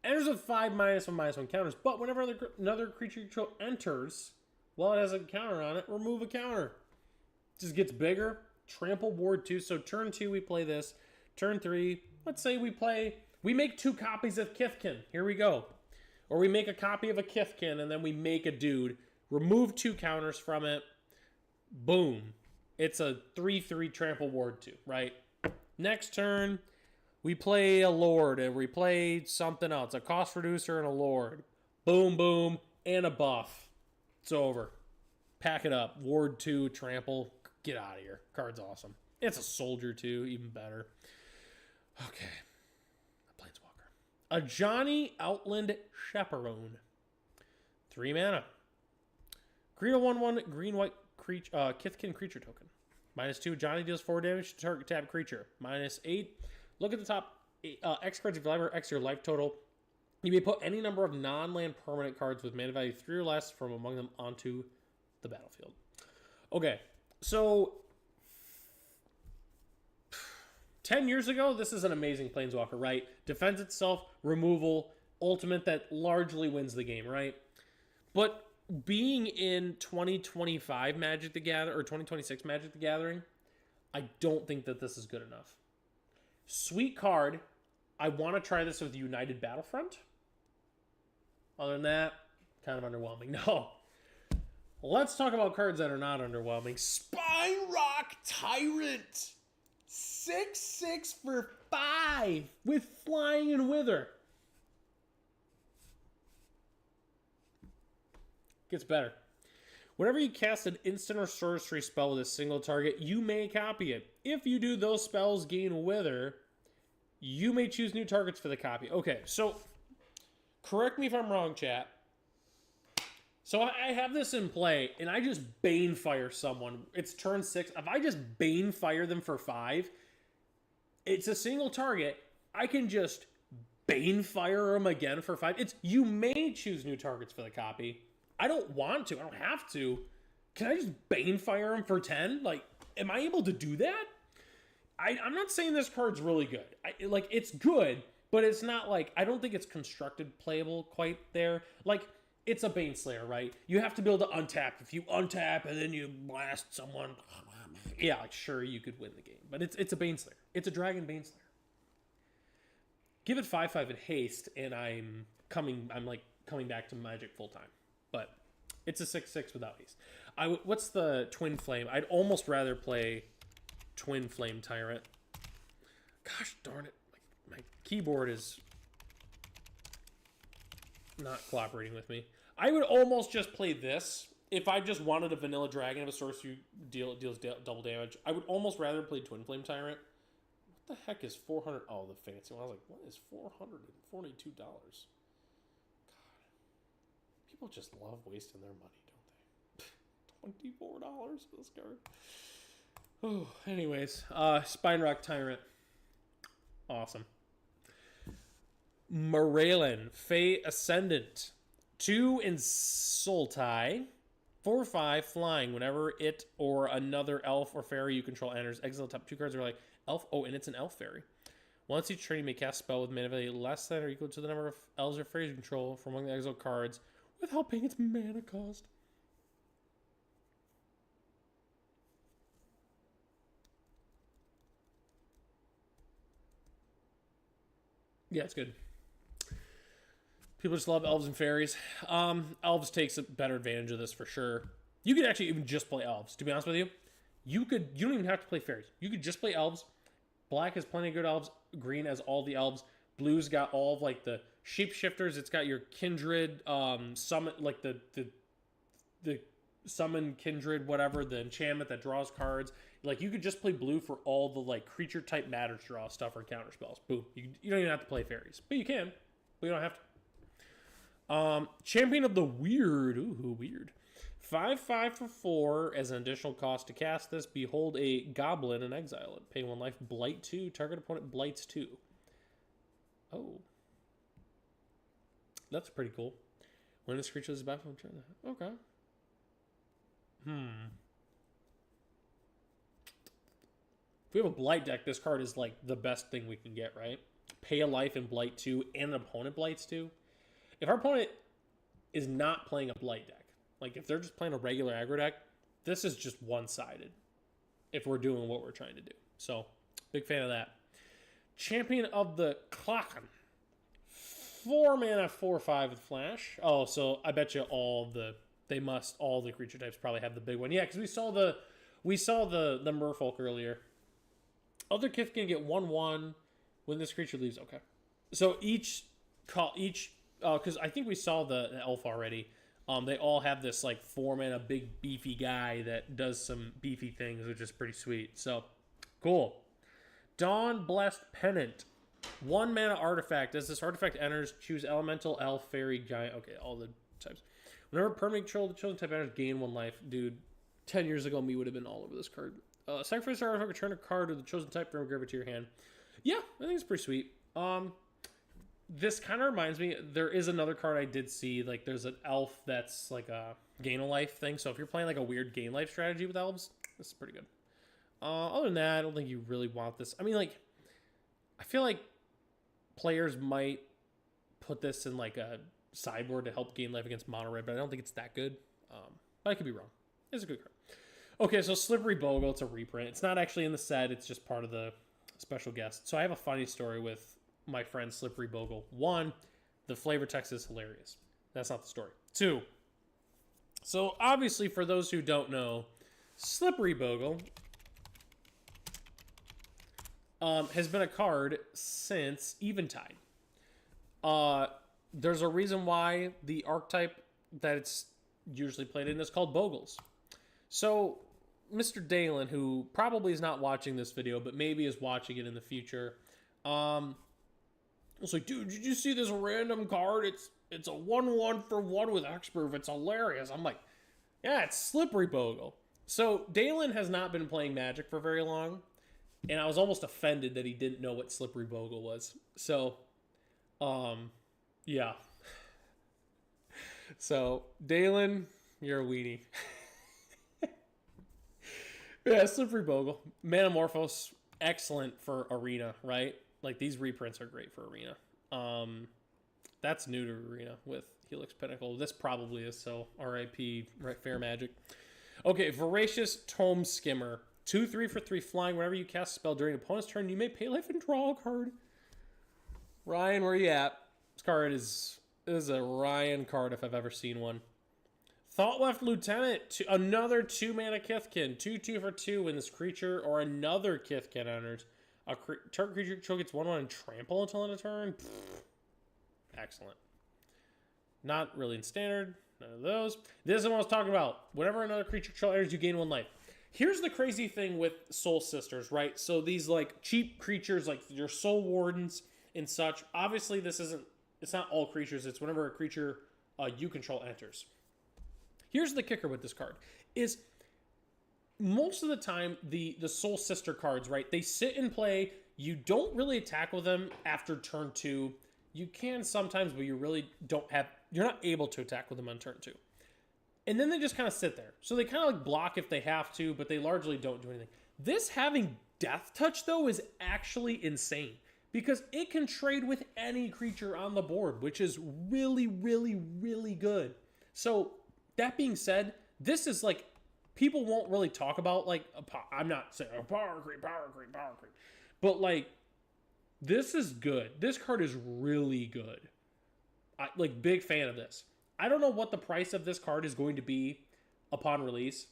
Enters with 5 -1/-1 counters. But whenever another creature you control enters, while it has a counter on it, remove a counter. Just gets bigger. Trample Ward 2. So turn 2, we play this. Turn 3, let's say we make 2 copies of Kithkin. Here we go. Or we make a copy of a Kithkin, and then we make a dude. Remove 2 counters from it. Boom. It's a 3/3 Trample Ward 2, right? Next turn, we play a Lord, and we play something else. A cost reducer and a Lord. Boom, boom, and a buff. It's over. Pack it up. Ward 2, Trample. Get out of here. Card's awesome. It's a soldier too, even better. Okay. A Planeswalker. A Johnny Outland Chaperone. 3 mana. Create a 1/1 green-white creature, Kithkin creature token. -2. Johnny deals 4 damage to target tab creature. -8. Look at the top X cards of your library, X your life total. You may put any number of non-land permanent cards with mana value 3 or less from among them onto the battlefield. Okay. So, 10 years ago, this is an amazing Planeswalker, right? Defends itself, removal, ultimate that largely wins the game, right? But being in 2025 Magic the Gathering, or 2026 Magic the Gathering, I don't think that this is good enough. Sweet card. I want to try this with United Battlefront. Other than that, kind of underwhelming. No. Let's talk about cards that are not underwhelming. Spinerock Tyrant. 6/6 for 5 with Flying and Wither. Gets better. Whenever you cast an instant or sorcery spell with a single target, you may copy it. If you do, those spells gain Wither. You may choose new targets for the copy. Okay, so correct me if I'm wrong, chat. So I have this in play, and I just Banefire someone. It's turn 6. If I just Banefire them for 5, it's a single target. I can just Banefire them again for 5. You may choose new targets for the copy. I don't want to. I don't have to. Can I just Banefire them for 10? Like, am I able to do that? I'm not saying this card's really good. It's good, but it's not like... I don't think it's constructed playable quite there. Like... It's a Baneslayer, right? You have to be able to untap. If you untap and then you blast someone, yeah, like sure you could win the game. But it's a Baneslayer. It's a Dragon Baneslayer. Give it 5/5 in haste, and I'm coming back to Magic full time. But it's a 6/6 without haste. What's the Twin Flame? I'd almost rather play Twin Flame Tyrant. Gosh darn it! My keyboard is not cooperating with me. I would almost just play this if I just wanted a vanilla dragon of a sorcery deals double damage. I would almost rather play Twin Flame Tyrant. What the heck is 400? Oh, the fancy one. I was like, what is $442? God, people just love wasting their money, don't they? $24 for this card. Oh, anyways, Spinerock Tyrant, awesome. Moralen, Fey Ascendant. 2 in Sultai. 4/5 flying. Whenever it or another elf or fairy you control enters, exile top 2 cards are like elf. Oh, and it's an elf fairy. Once each turn, you may cast a spell with mana value less than or equal to the number of elves or fairies you control from among the exiled cards without paying its mana cost. Yeah, it's good. People just love elves and fairies. Elves takes a better advantage of this for sure. You could actually even just play elves, to be honest with you. You don't even have to play fairies. You could just play elves. Black has plenty of good elves. Green has all the elves. Blue's got all of like the shapeshifters. It's got your kindred, summon, like the summon kindred, whatever, the enchantment that draws cards. Like you could just play blue for all the like creature type matter draw stuff or counter spells. Boom. You don't even have to play fairies, but you can. But you don't have to. Champion of the Weird. Ooh, weird. 5/5 for 4 as an additional cost to cast this. Behold a goblin and exile it. Pay 1 life, blight 2. Target opponent blights 2. Oh. That's pretty cool. When this creature is back from turn. Okay. If we have a blight deck, this card is like the best thing we can get, right? Pay a life and blight 2 and an opponent blights 2. If our opponent is not playing a blight deck, like if they're just playing a regular aggro deck, this is just one-sided if we're doing what we're trying to do. So, big fan of that. Champion of the Klaken. 4 mana, 4/5 with flash. Oh, so I bet you all the creature types probably have the big one. Yeah, because we saw the merfolk earlier. Other Kith can get 1/1 when this creature leaves. Okay. So because I think we saw the elf already. They all have this like 4 mana big beefy guy that does some beefy things, which is pretty sweet. So cool. Dawn Blessed Pennant. 1 mana artifact. As this artifact enters, choose elemental, elf, fairy, giant. Okay, all the types. Whenever permanent control of the chosen type enters, gain 1 life. Dude, 10 years ago, me would have been all over this card. Sacrifice artifact, return a card of the chosen type from graveyard to your hand. Yeah, I think it's pretty sweet. This kind of reminds me, there is another card I did see. Like, there's an elf that's like a gain a life thing. So if you're playing like a weird gain life strategy with elves, this is pretty good. Other than that, I don't think you really want this. I mean, like, I feel like players might put this in like a sideboard to help gain life against mono red, but I don't think it's that good. But I could be wrong. It's a good card. Okay, so Slippery Bogle, it's a reprint. It's not actually in the set. It's just part of the special guest. So I have a funny story with my friend Slippery Bogle. 1, the flavor text is hilarious. That's not the story. 2, so obviously for those who don't know, Slippery Bogle has been a card since Eventide. There's a reason why the archetype that it's usually played in is called Bogles. So Mr. Dalen, who probably is not watching this video, but maybe is watching it in the future, was like, dude, did you see this random card? It's a 1/1 for 1 with Hexproof. It's hilarious. I'm like, yeah, it's Slippery Bogle. So Dalen has not been playing Magic for very long, and I was almost offended that he didn't know what Slippery Bogle was. So, yeah. So, Dalen, you're a weenie. Yeah, Slippery Bogle. Manamorphose, excellent for Arena, right? Like, these reprints are great for Arena. That's new to Arena with Helix Pinnacle. This probably is, so RIP, right, Fair Magic. Okay, Voracious Tome Skimmer. 2/3 for 3 flying. Whenever you cast a spell during an opponent's turn, you may pay life and draw a card. Ryan, where you at? This card is a Ryan card if I've ever seen one. Thought Left Lieutenant. Another 2 mana Kithkin. 2/2 for 2 when this creature or another Kithkin enters. A target creature control gets 1/1 and trample until end of turn. Pfft. Excellent. Not really in standard. None of those. This is what I was talking about. Whenever another creature control enters, you gain 1 life. Here's the crazy thing with Soul Sisters, right? So these like cheap creatures, like your Soul Wardens and such. Obviously, it's not all creatures. It's whenever a creature you control enters. Here's the kicker with this card: is most of the time the Soul Sister cards, right? They sit in play. You don't really attack with them after turn 2. You can sometimes, but you really don't have. You're not able to attack with them on turn 2. And then they just kind of sit there. So they kind of like block if they have to, but they largely don't do anything. This having Death Touch, though, is actually insane. because it can trade with any creature on the board, which is really, really, really good. So that being said, this is like, people won't really talk about, like, I'm not saying power creep, but like, this is good. This card is really good. Like, big fan of this. I don't know what the price of this card is going to be upon release,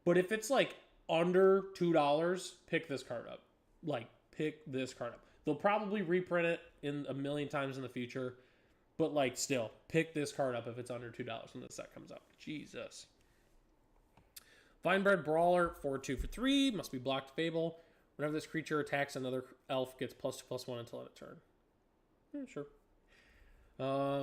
but if it's like under $2, pick this card up. Like, pick this card up. They'll probably reprint it in a million times in the future, but like, still, pick this card up if it's under $2 when the set comes out. Jesus. Vinebred Brawler, 4/2 for 3, must be blocked Fable. Whenever this creature attacks, another elf gets +2/+1 until end of turn. Yeah, sure.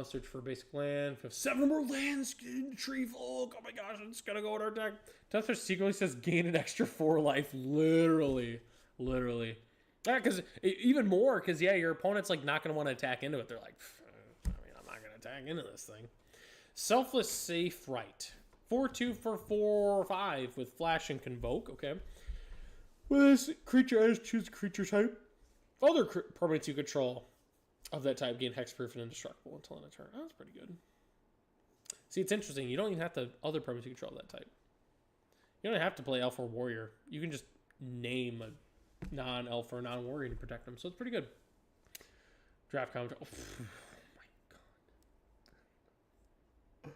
Search for a basic land. 7 more lands in Tree Folk. Oh my gosh, it's gonna go in our deck. Tester secretly says gain an extra 4 life. Literally. Yeah, because even more, because yeah, your opponent's like not gonna want to attack into it. They're like, I mean, I'm not gonna attack into this thing. Selfless Safe Right. 4/2 for 4/5 with Flash and Convoke. Okay. With this creature, I just choose creature type. Other permanents you control of that type gain hexproof and indestructible until end of turn. Oh, that's pretty good. See, it's interesting. You don't even have to other permanents you control of that type. You don't have to play elf or warrior. You can just name a non-elf or non-warrior to protect them. So it's pretty good. Draft commentary. Oh my god.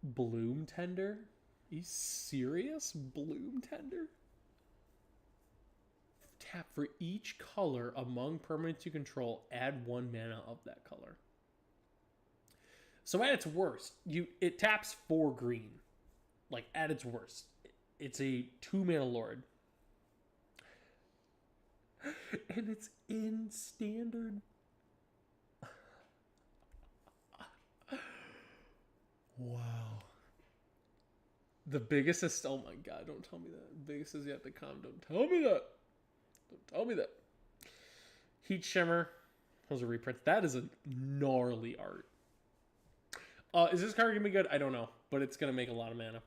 Bloom Tender? Are you serious? Bloom Tender? Tap for each color among permanents you control. Add 1 mana of that color. So at its worst, it taps 4 green. Like, at its worst. It's a 2 mana lord. And it's in standard. Wow. The biggest is, oh my god, don't tell me that. The biggest is yet to come. Don't tell me that. Don't tell me that. Heat Shimmer. Those are reprints. That is a gnarly art. Is this card going to be good? I don't know. But it's going to make a lot of mana.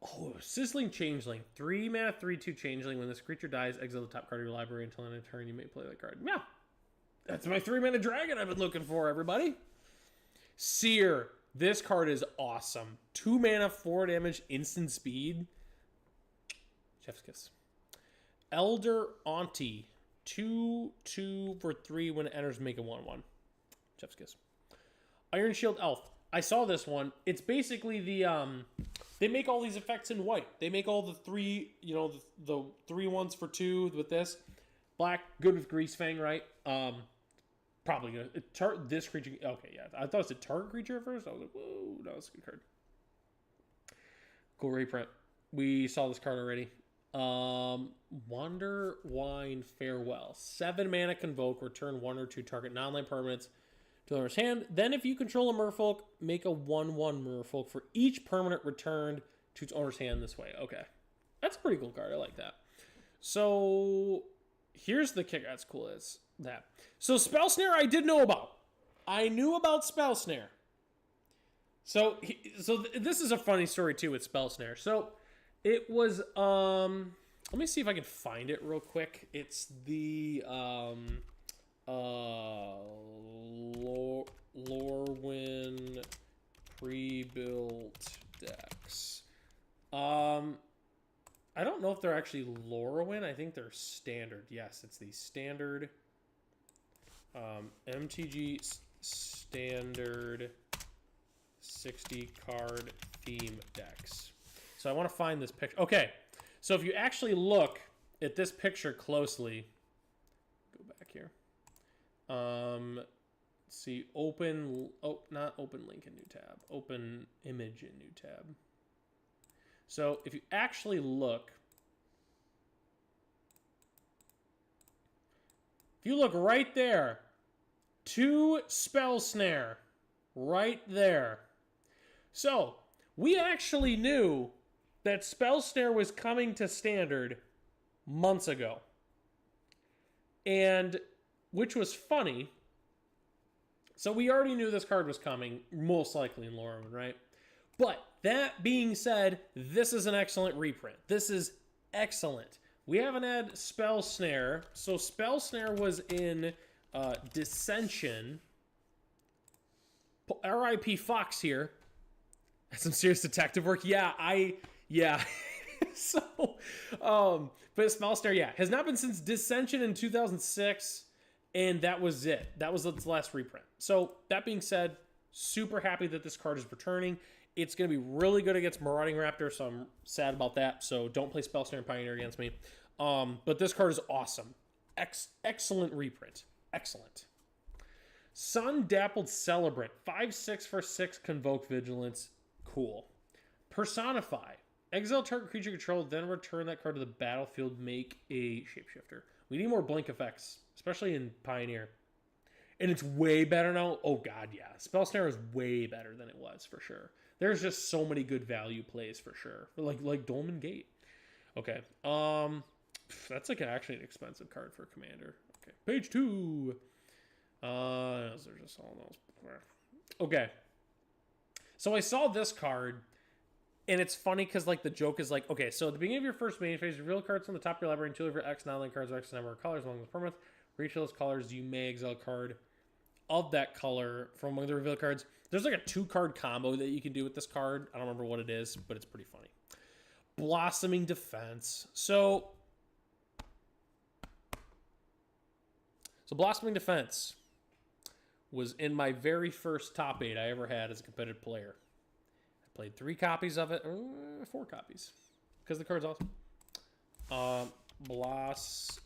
Oh, Sizzling Changeling. 3 mana, 3/2 Changeling. When this creature dies, exile the top card of your library until end of turn. You may play that card. Yeah. That's my 3 mana dragon I've been looking for, everybody. Seer. This card is awesome. 2 mana, 4 damage, instant speed. Chef's kiss. Elder Auntie. 2/2 for 3 when it enters, make a 1/1. Chef's kiss. Iron Shield Elf. I saw this one. It's basically the they make all these effects in white. They make all the 3, the 3 ones for 2 with this. Black, good with Grease Fang, right? Probably gonna this creature. Okay, yeah. I thought it was a target creature at first. I was like, whoa, no, it's a good card. Cool reprint. We saw this card already. Wander Wine Farewell. 7 mana Convoke. Return 1 or 2 target non-land permanents to the owner's hand. Then if you control a Merfolk, make a 1/1 Merfolk for each permanent returned to its owner's hand this way. Okay. That's a pretty cool card. I like that. So here's the kicker. That's cool as that. So Spell Snare I did know about. I knew about Spell Snare. So this is a funny story too with Spell Snare. So it was let me see if I can find it real quick. It's the Lorwyn pre-built decks. I don't know if they're actually Lorwyn. I think they're standard. Yes, it's the standard MTG standard 60 card theme decks. So I want to find this picture. Okay, so if you actually look at this picture closely, go back here. Let's see, not open link in new tab, open image in new tab. So if you actually look, if you look right there, 2 Spell Snare right there. So we actually knew that Spell Snare was coming to standard months ago. And which was funny. So we already knew this card was coming, most likely in Lorwyn, right? But that being said, this is an excellent reprint. This is excellent. We haven't had Spell Snare. So Spell Snare was in Dissension. R.I.P. Fox here. That's some serious detective work. Yeah. So, but Spell Snare, yeah, has not been since Dissension in 2006, and that was it. That was its last reprint. So that being said, super happy that this card is returning. It's going to be really good against Marauding Raptor, so I'm sad about that. So don't play Spell Snare and Pioneer against me. But this card is awesome. Excellent reprint. Excellent. Sun Dappled Celebrant. 5/6 for 6 Convoke Vigilance. Cool. Personify. Exile target creature control, then return that card to the battlefield. Make a shapeshifter. We need more blink effects, especially in Pioneer. And it's way better now. Oh god, yeah. Spell Snare is way better than it was for sure. There's just so many good value plays for sure. Like Dolmen Gate. Okay. That's like actually an expensive card for a commander. Okay. Page 2. Those are just all those. Okay. So I saw this card. And it's funny because, like, the joke is like, okay, so at the beginning of your first main phase, reveal cards from the top of your library and 2 of your X non-land cards or X number of colors along with permanent. For each of those colors, you may exile a card of that color from among the reveal cards. There's like a 2-card combo that you can do with this card. I don't remember what it is, but it's pretty funny. Blossoming Defense. So Blossoming Defense was in my very first top 8 I ever had as a competitive player. Played 3 copies of it, 4 copies, because the card's awesome. Blossoming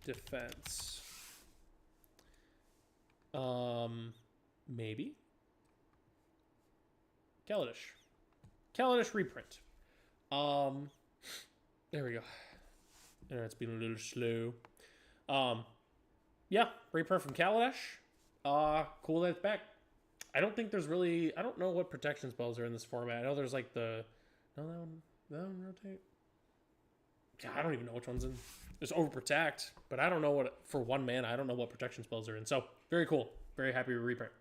Defense. Maybe. Kaladesh reprint. There we go. It's been a little slow. Yeah, reprint from Kaladesh. Cool that it's back. I don't think there's really... I don't know what protection spells are in this format. I know there's like the... No, that one rotate. Yeah, I don't even know which one's in. There's Overprotect, but I don't know what... For 1 mana, I don't know what protection spells are in. So, very cool. Very happy with reprint.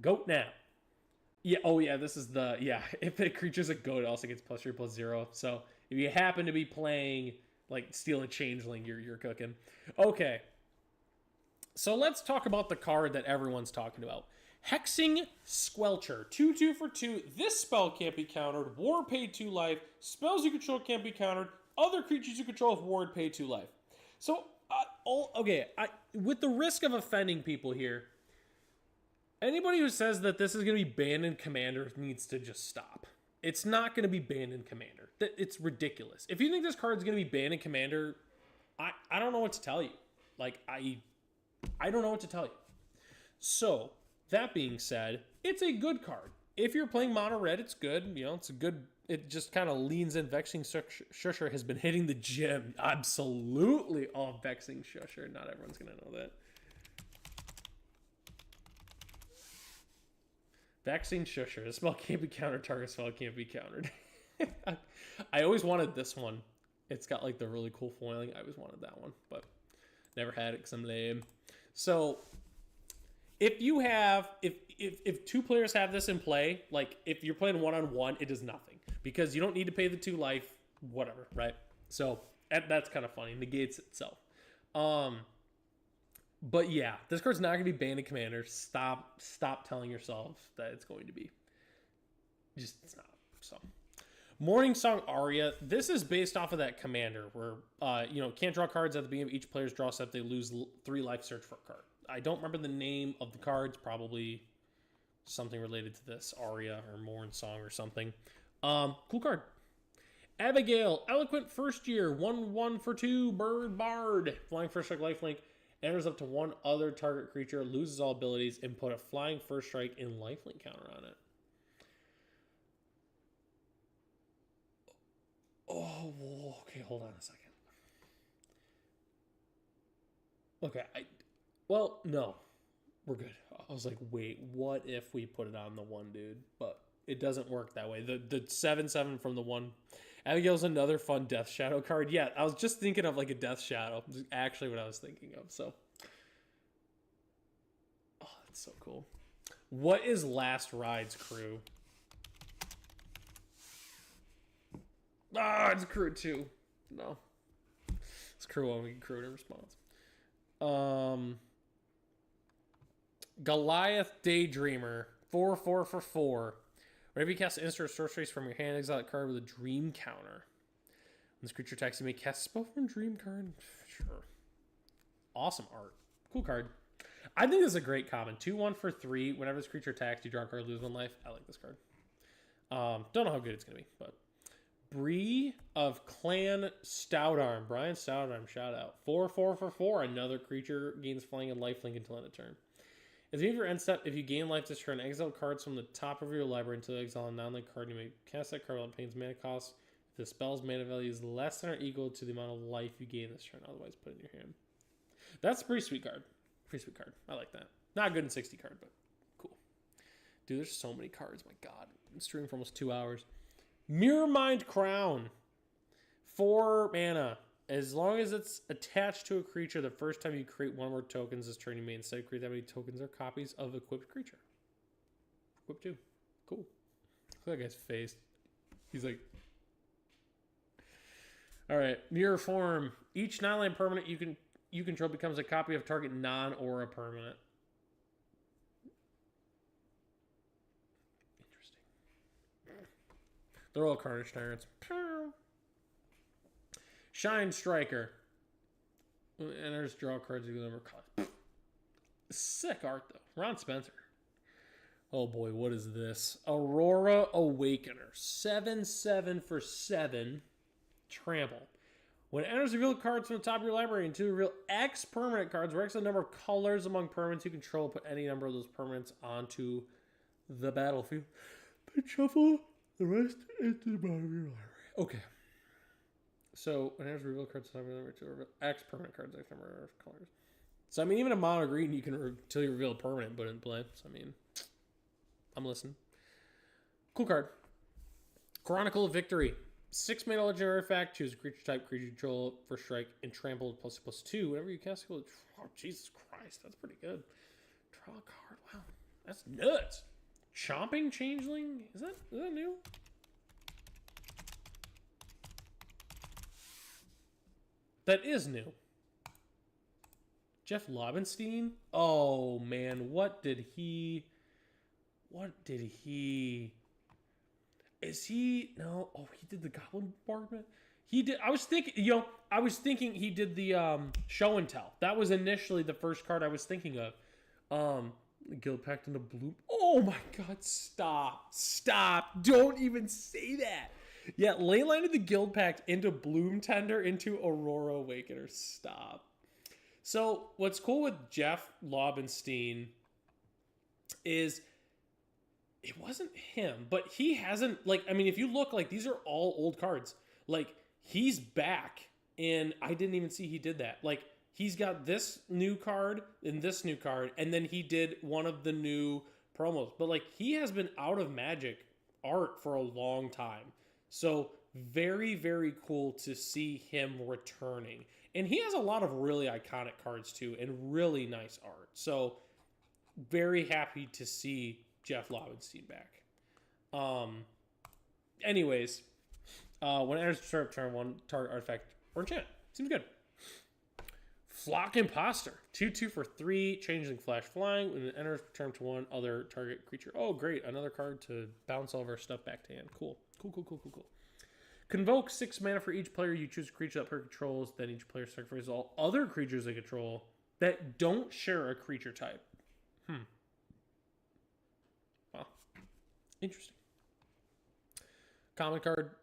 Goat Nap. Yeah, oh yeah, this is the... Yeah, if a creature's a goat, it also gets +3/+0. So, if you happen to be playing, like, Steal a Changeling, you're cooking. Okay. So, let's talk about the card that everyone's talking about. Hexing Squelcher. 2/2 for 2. This spell can't be countered. Ward pay 2 life. Spells you control can't be countered. Other creatures you control with ward pay 2 life. So, with the risk of offending people here, anybody who says that this is going to be banned in Commander needs to just stop. It's not going to be banned in Commander. It's ridiculous. If you think this card is going to be banned in Commander, I don't know what to tell you. Like, I don't know what to tell you. So... That being said, it's a good card. If you're playing mono red, it's good. You know, it's a good... It just kind of leans in. Vexing Shusher has been hitting the gym. Absolutely all Vexing Shusher. Not everyone's going to know that. Vexing Shusher. This spell can't be countered. Target spell can't be countered. I always wanted this one. It's got like the really cool foiling. I always wanted that one, but never had it because I'm lame. So... If you have, if 2 players have this in play, like if you're playing 1-on-1, it does nothing because you don't need to pay the 2 life, whatever, right? So that's kind of funny. Negates itself. But yeah, this card's not going to be banned in Commander. Stop telling yourself that it's going to be. Just it's not. So, Morning Song Aria. This is based off of that Commander where can't draw cards at the beginning of each player's draw step. They lose 3 life. Search for a card. I don't remember the name of the cards. Probably something related to this Aria or Morn Song or something. Cool card. Abigail, Eloquent First Year, 1/1 for 2, Bird Bard. Flying First Strike lifelink. Enters up to 1 other target creature, loses all abilities, and put a Flying First Strike in lifelink counter on it. Oh, okay, hold on a second. Okay, well, no. We're good. I was like, wait, what if we put it on the 1 dude? But it doesn't work that way. The 7/7 from the 1. Abigail's another fun Death Shadow card. Yeah, I was just thinking of like a Death Shadow. This is actually what I was thinking of. So, oh, that's so cool. What is Last Ride's crew? Ah, it's crew 2. No. It's cruel when we can crew in response. Goliath Daydreamer. 4/4 for 4. Whenever you cast an instant or sorcery from your hand, exile that card with a dream counter. When this creature attacks, you may cast a spell from a dream card. Sure. Awesome art. Cool card. I think this is a great common. 2/1 for 3. Whenever this creature attacks, you draw a card, lose 1 life. I like this card. Don't know how good it's going to be, but Bree of Clan Stoutarm. Brian Stoutarm, shout out. 4/4 for 4. Another creature gains flying and lifelink until end of turn. At the end of your end step, if you gain life this turn, exile cards from the top of your library until you exile a non-land card. You may cast that card without paying its mana cost. If the spell's mana value is less than or equal to the amount of life you gain this turn, otherwise put it in your hand. That's a pretty sweet card. Pretty sweet card. I like that. Not good in 60 card, but cool. Dude, there's so many cards. My God. I'm streaming for almost 2 hours. Mirror Mind Crown. 4 mana. As long as it's attached to a creature, the first time you create 1 more tokens this turn, you may instead create that many tokens or copies of equipped creature. Equip 2. Cool. Look at that guy's face. He's like... Alright. Mirror Form. Each non-land permanent you control becomes a copy of target non-aura permanent. Interesting. They're all Carnage Tyrants. Shine Striker. Enters, draw cards, you number colors. Sick art, though. Ron Spencer. Oh boy, what is this? Aurora Awakener. 7/7 for 7. Trample. When it enters, reveal cards from the top of your library and 2 reveal X permanent cards, where X is the number of colors among permanents you control. Put any number of those permanents onto the battlefield. Then shuffle the rest into the bottom of your library. Okay. So, when it enters, reveal cards from the top of your library to reveal X permanent cards, X number of colors. So, I mean, even a mono green, you can until you reveal a permanent, but in play. So, I mean, I'm listening. Cool card. Chronicle of Victory. 6 mana legendary artifact. Choose a creature type, creature control for strike, and trample ++2. Whenever you cast it, oh, Jesus Christ, that's pretty good. Draw a card. Wow, that's nuts. Chomping Changeling. Is that new? That is new. Jeff Lobenstein. Oh man, what did he? Is he no? Oh, he did the Goblin Bombardment. He did. I was thinking he did the Show and Tell. That was initially the first card I was thinking of. Guild Pact into Bloom. Oh my God! Stop! Don't even say that. Yeah, Leyline of the Guild Pact into Bloom Tender into Aurora Awakener. Stop. So what's cool with Jeff Lobenstein is. It wasn't him, but he hasn't, if you look, these are all old cards. He's back, and I didn't even see he did that. He's got this new card and this new card, and then he did one of the new promos. But, he has been out of Magic art for a long time. So, very, very cool to see him returning. And he has a lot of really iconic cards, too, and really nice art. So, very happy to see Jeff Lobenstein back. Anyways, when it enters the start of turn 1, target artifact or enchant. Seems good. Flock Imposter. 2/2 for 3. Changeling Flash Flying. When it enters turn to 1, other target creature. Oh, great. Another card to bounce all of our stuff back to hand. Cool. Convoke 6 mana for each player. You choose a creature that player controls. Then each player sacrifices all other creatures they control that don't share a creature type. Wow. Interesting. Common card.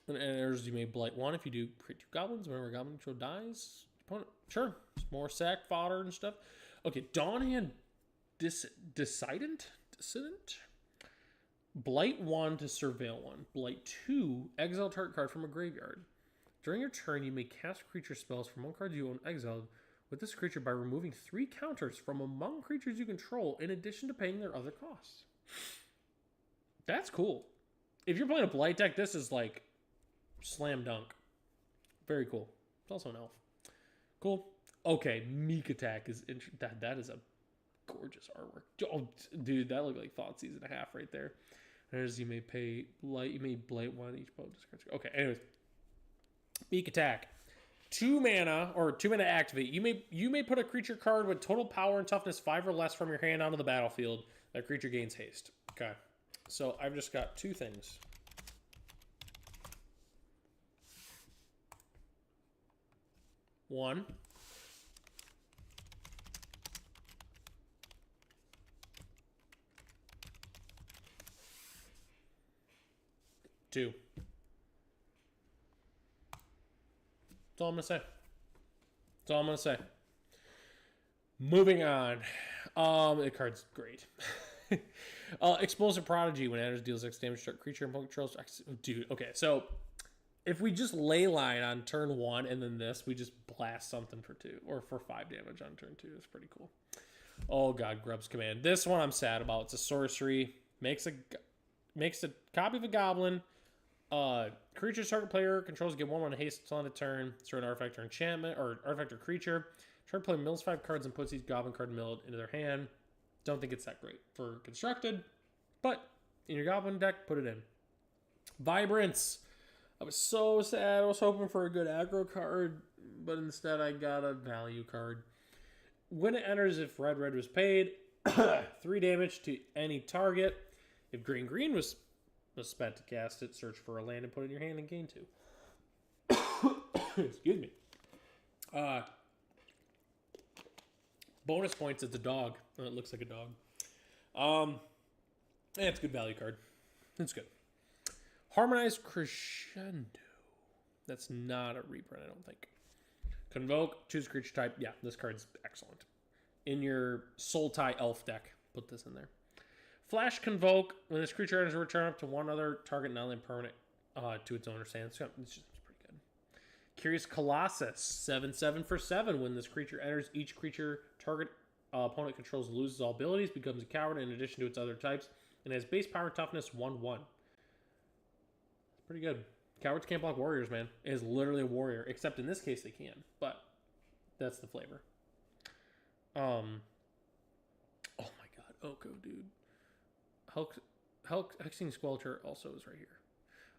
When it enters, you may blight 1. If you do, create 2 goblins. Whenever a goblin control dies, opponent. Sure. It's more sack fodder and stuff. Okay. Dawnhand Dissident. Blight 1 to Surveil 1. Blight 2. Exile target card from a graveyard. During your turn, you may cast creature spells from one card you own exiled with this creature by removing 3 counters from among creatures you control in addition to paying their other costs. That's cool. If you're playing a Blight deck, this is slam dunk. Very cool. It's also an elf. Cool. Okay, Meek Attack is that is a gorgeous artwork. Oh, dude, that looked like Thoughtseize and a half right there. There's you may blight 1 each opponent discards. Okay, anyways. Beak attack. 2 mana or 2 mana activate. You may put a creature card with total power and toughness 5 or less from your hand onto the battlefield. That creature gains haste. Okay. So I've just got 2 things. One. Two. That's all I'm going to say. That's all I'm going to say. Moving on. The card's great. Explosive Prodigy. When it enters, deals X damage to a creature and opponent controls. Dude, okay. So, if we just ley line on turn 1 and then this, we just blast something for 2. Or for 5 damage on turn 2. It's pretty cool. Oh, God. Grub's Command. This one I'm sad about. It's a sorcery. Makes a copy of a goblin. Creature's target player controls get 1/1 haste until end of turn. Throw an artifact or enchantment or artifact or creature. Target player mills 5 cards and puts each goblin card milled into their hand. Don't think it's that great for constructed, but in your goblin deck, put it in. Vibrance. I was so sad. I was hoping for a good aggro card, but instead I got a value card. When it enters, if red was paid, 3 damage to any target. If green was spent to cast it, search for a land and put it in your hand and gain 2. Excuse me. Bonus points, it's a dog. It looks like a dog. Yeah, it's a good value card. It's good. Harmonized Crescendo. That's not a reprint, I don't think. Convoke, choose creature type. Yeah, this card's excellent. In your Soul Tie Elf deck, put this in there. Flash Convoke. When this creature enters, return up to one other target non-land permanent to its owner's hand. So it's pretty good. Curious Colossus. 7/7 for 7. When this creature enters, each creature target opponent controls loses all abilities, becomes a coward in addition to its other types, and has base power toughness 1/1. It's pretty good. Cowards can't block warriors, man. It is literally a warrior, except in this case they can, but that's the flavor. Oh my god, Oko, dude. Hexing Squelcher also is right here.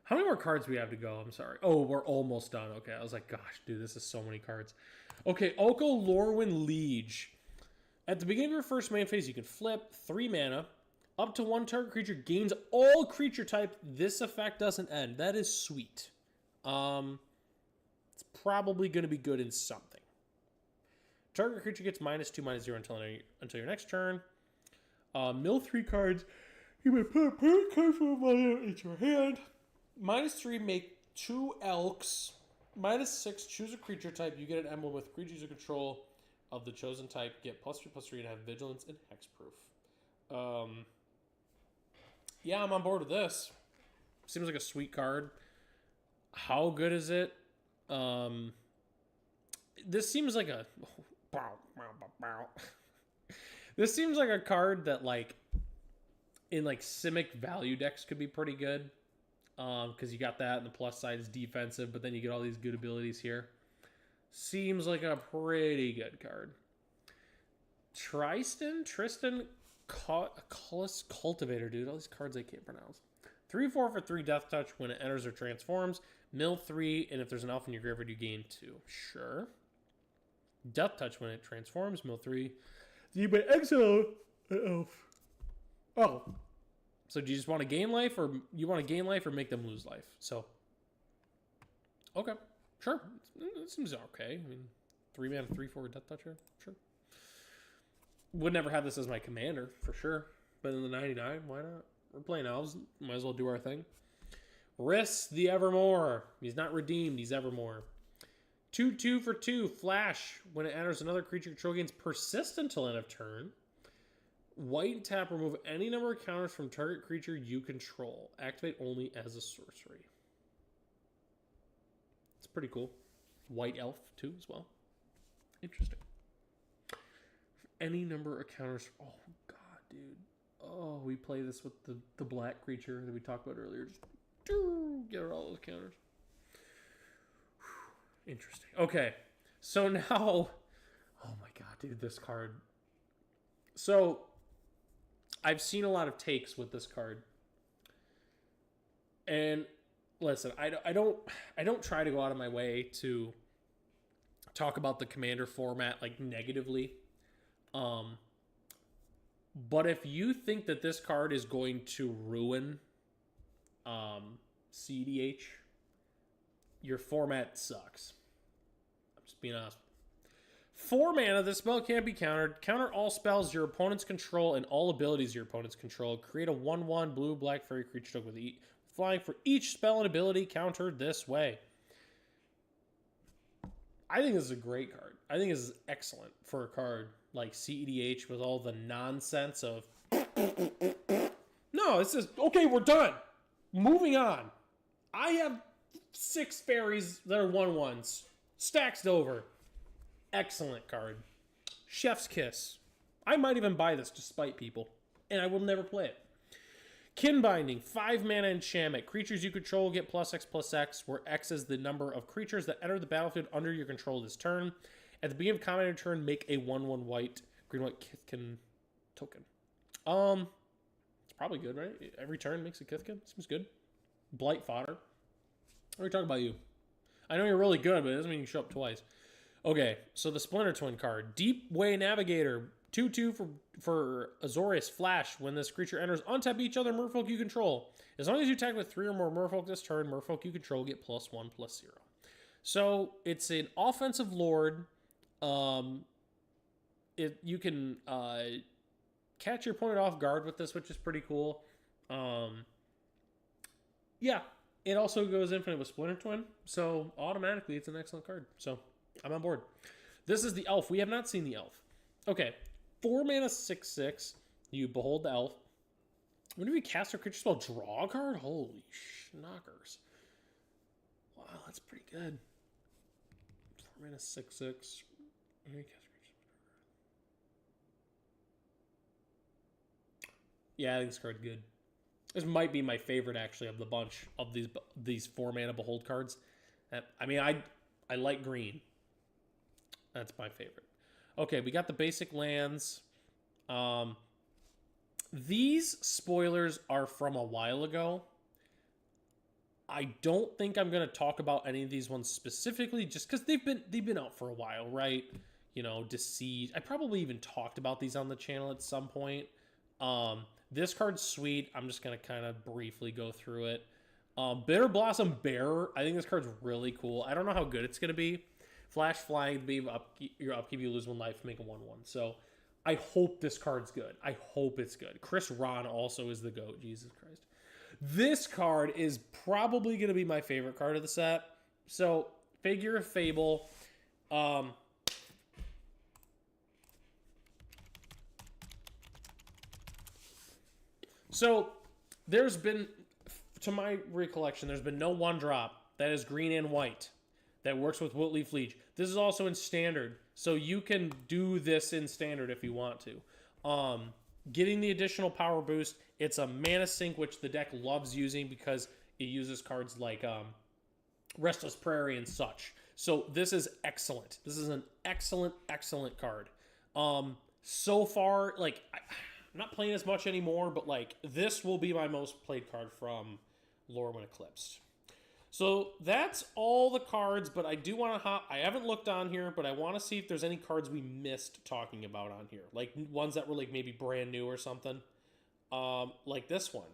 How many more cards do we have to go? I'm sorry. Oh, we're almost done. Okay, I was like, gosh, dude, this is so many cards. Okay, Oko Lorwyn Liege. At the beginning of your first main phase, you can flip 3 mana. Up to 1 target creature gains all creature type. This effect doesn't end. That is sweet. It's probably going to be good in something. Target creature gets -2/-0 until your next turn. Mill 3 cards. You may put a permanent card from a into your hand. -3, make 2 Elks. -6, choose a creature type. You get an emblem with creatures you control of the chosen type. Get +3/+3 and have vigilance and hexproof. Yeah, I'm on board with this. Seems like a sweet card. How good is it? This seems like a... This seems like a card that, like, in, like, Simic value decks could be pretty good. Because you got that, and the plus side is defensive, but then you get all these good abilities here. Seems like a pretty good card. Tristan Cultivator, dude. All these cards I can't pronounce. 3/4 for 3 Death Touch when it enters or transforms. Mill 3, and if there's an elf in your graveyard, you gain 2. Sure. Death Touch when it transforms. Mill 3. You may exile an elf. Oh. So do you just want to gain life, or you want to gain life or make them lose life? So. Okay. Sure. It seems okay. I mean, 3 mana, 3/4 Death Toucher. Sure. Would never have this as my commander, for sure. But in the 99, why not? We're playing elves. Might as well do our thing. Riss the Evermore. He's not redeemed. He's Evermore. 2/2 for 2. Flash. When it enters, another creature control gains persist until end of turn. White tap. Remove any number of counters from target creature you control. Activate only as a sorcery. It's pretty cool. White elf, too, as well. Interesting. Any number of counters. Oh, God, dude. Oh, we play this with the black creature that we talked about earlier. Just get rid of all those counters. Interesting. Okay. So now... Oh, my God, dude. This card. So, I've seen a lot of takes with this card. And, listen, I don't try to go out of my way to talk about the Commander format like negatively. But if you think that this card is going to ruin CDH, your format sucks. I'm just being honest. 4 mana, this spell can't be countered. Counter all spells your opponents control and all abilities your opponents control. Create a 1/1 blue-black fairy creature token with flying for each spell and ability countered this way. I think this is a great card. I think this is excellent for a card like CEDH with all the nonsense of... No, this is... Okay, we're done. Moving on. I have 6 fairies that are 1/1s. Stacked over. Excellent card. Chef's Kiss. I might even buy this to spite people. And I will never play it. Kin Binding, 5 mana enchantment. Creatures you control get +X/+X, where X is the number of creatures that enter the battlefield under your control this turn. At the beginning of combat of turn, make a 1/1 white, green-white Kithkin token. It's probably good, right? Every turn makes a Kithkin. Seems good. Blight Fodder. What are we talking about you? I know you're really good, but it doesn't mean you show up twice. Okay, so the Splinter Twin card. Deep Way Navigator. 2/2 for Azorius Flash. When this creature enters, untap each other merfolk you control. As long as you attack with 3 or more merfolk this turn, merfolk you control get +1/+0. So it's an offensive lord. You can catch your opponent off guard with this, which is pretty cool. Yeah, it also goes infinite with Splinter Twin, so automatically it's an excellent card. So I'm on board. This is the elf. We have not seen the elf. Okay. 4 mana 6/6. You behold the elf. Whenever you cast a creature spell, draw a card? Holy schnockers. Wow, that's pretty good. 4 mana 6/6. Yeah, I think this card's good. This might be my favorite, actually, of the bunch of these 4 mana behold cards. I mean, I like green. That's my favorite. Okay, we got the basic lands. These spoilers are from a while ago. I don't think I'm going to talk about any of these ones specifically, just because they've been out for a while, right? You know, Deceit. I probably even talked about these on the channel at some point. This card's sweet. I'm just going to kind of briefly go through it. Bitter Blossom Bearer. I think this card's really cool. I don't know how good it's going to be. Flash flying, your upkeep, you lose 1 life, make a 1/1. So I hope this card's good. I hope it's good. Chris Ron also is the GOAT. Jesus Christ. This card is probably going to be my favorite card of the set. So, Figure of Fable. So, there's been, to my recollection, there's been no 1-drop that is green and white that works with Wootleaf Leech. This is also in Standard, so you can do this in Standard if you want to. Getting the additional power boost, it's a mana sink, which the deck loves using because it uses cards like Restless Prairie and such. So this is excellent. This is an excellent, excellent card. So far, like, I'm not playing as much anymore, but like, this will be my most played card from Lorwyn Eclipsed. So that's all the cards, but I do want to I haven't looked on here, but I want to see if there's any cards we missed talking about on here. Like ones that were like maybe brand new or something. Like this one.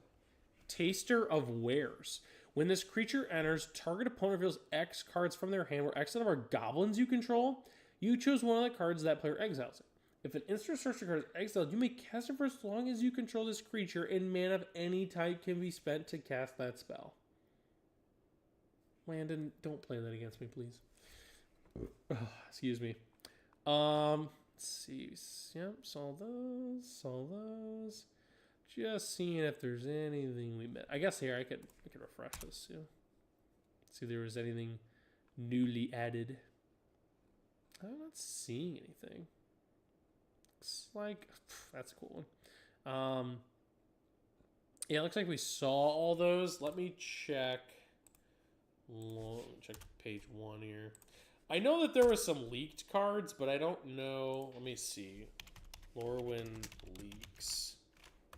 Taster of Wares. When this creature enters, target opponent reveals X cards from their hand, where X number of goblins you control. You choose one of the cards that player exiles it. If an instant sorcery card is exiled, you may cast it for as long as you control this creature, and mana of any type can be spent to cast that spell. Landon, don't play that against me, please. Excuse me. Let's see. Yep, saw those. Just seeing if there's anything we met. I guess here I could refresh this too. See if there was anything newly added. I'm not seeing anything. Looks like that's a cool one. Yeah, it looks like we saw all those. Let me check. Check page 1 here. I know that there were some leaked cards, but I don't know. Let me see. Lorwyn leaks.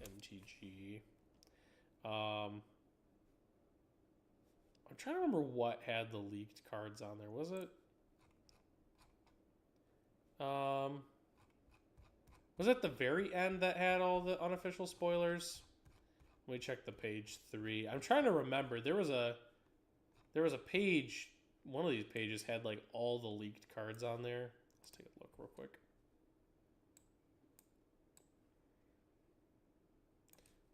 MTG. I'm I'm trying to remember what had the leaked cards on there. Was it? Was it the very end that had all the unofficial spoilers? Let me check the page 3. I'm trying to remember. There was a page. One of these pages had like all the leaked cards on there. Let's take a look real quick.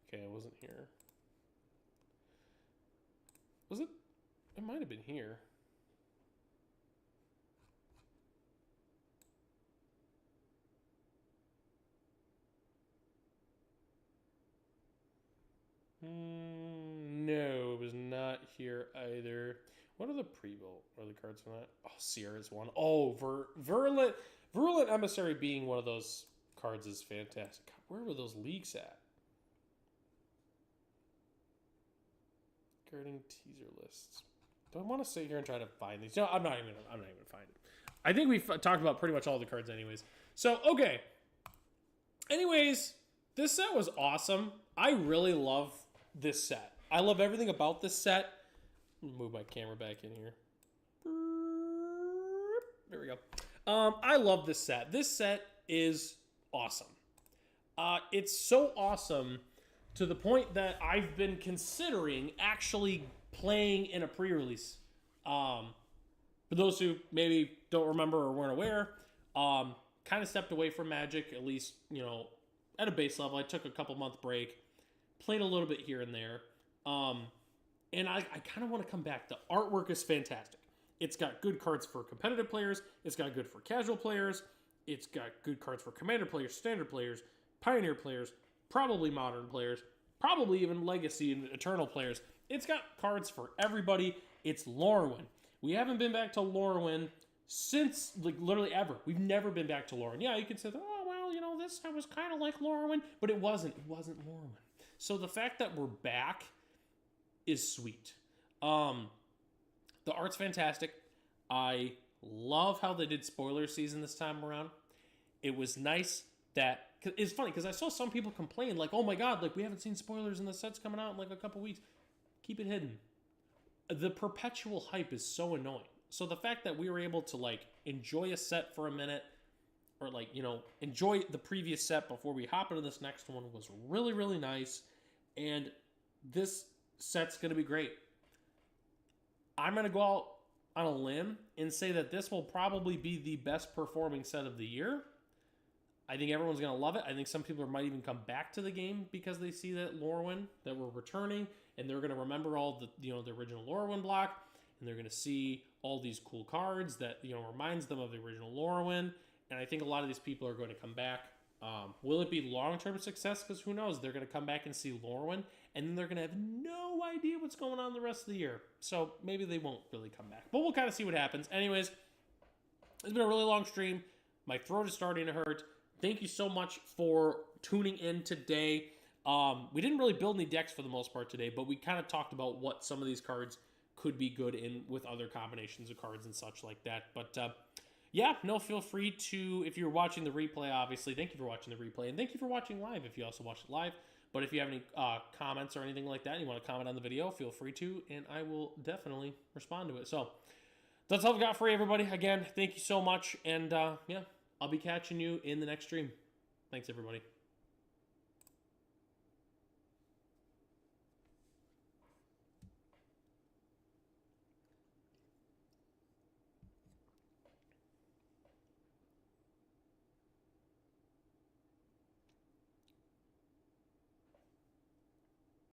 Okay, it wasn't here. Was it? It might have been here. No, it was not here either. What are the pre-built? Are the cards from that? Oh, Sierra's one. Oh, Virulent Emissary being one of those cards is fantastic. God, where were those leaks at? Guarding teaser lists. Do I want to sit here and try to find these? No, I'm not even gonna find it. I think we've talked about pretty much all the cards anyways. So, okay. Anyways, this set was awesome. I really love this set. I love everything about this set. Move my camera back in here. There we go. I love this set. This set is awesome. It's so awesome to the point that I've been considering actually playing in a pre-release. For those who maybe don't remember or weren't aware, kind of stepped away from Magic, at least, you know, at a base level. I took a couple month break, played a little bit here and there. And I kind of want to come back. The artwork is fantastic. It's got good cards for competitive players. It's got good for casual players. It's got good cards for Commander players, Standard players, Pioneer players, probably Modern players, probably even Legacy and Eternal players. It's got cards for everybody. It's Lorwyn. We haven't been back to Lorwyn since, like, literally ever. We've never been back to Lorwyn. Yeah, you could say, oh, well, you know, this was kind of like Lorwyn, but it wasn't. It wasn't Lorwyn. So the fact that we're back is sweet. The art's fantastic. I love how they did spoiler season this time around. It was nice that... It's funny, because I saw some people complain, like, oh my god, like, we haven't seen spoilers and the set's coming out in, like, a couple weeks. Keep it hidden. The perpetual hype is so annoying. So the fact that we were able to, like, enjoy a set for a minute, or, like, you know, enjoy the previous set before we hop into this next one was really, really nice. And this set's going to be great. I'm going to go out on a limb and say that this will probably be the best performing set of the year. I think everyone's going to love it. I think some people might even come back to the game because they see that Lorwyn, that we're returning, and they're going to remember all the, you know, the original Lorwyn block, and they're going to see all these cool cards that, you know, reminds them of the original Lorwyn. And I think a lot of these people are going to come back. Will it be long-term success? Because who knows? They're going to come back and see Lorwyn, and then they're going to have no idea what's going on the rest of the year. So maybe they won't really come back. But we'll kind of see what happens. Anyways, it's been a really long stream. My throat is starting to hurt. Thank you so much for tuning in today. We didn't really build any decks for the most part today, but we kind of talked about what some of these cards could be good in with other combinations of cards and such like that. But yeah, no, feel free to, if you're watching the replay, obviously, thank you for watching the replay, and thank you for watching live if you also watched it live. But if you have any comments or anything like that, and you want to comment on the video, feel free to, and I will definitely respond to it. So that's all I've got for you, everybody. Again, thank you so much, and yeah, I'll be catching you in the next stream. Thanks, everybody.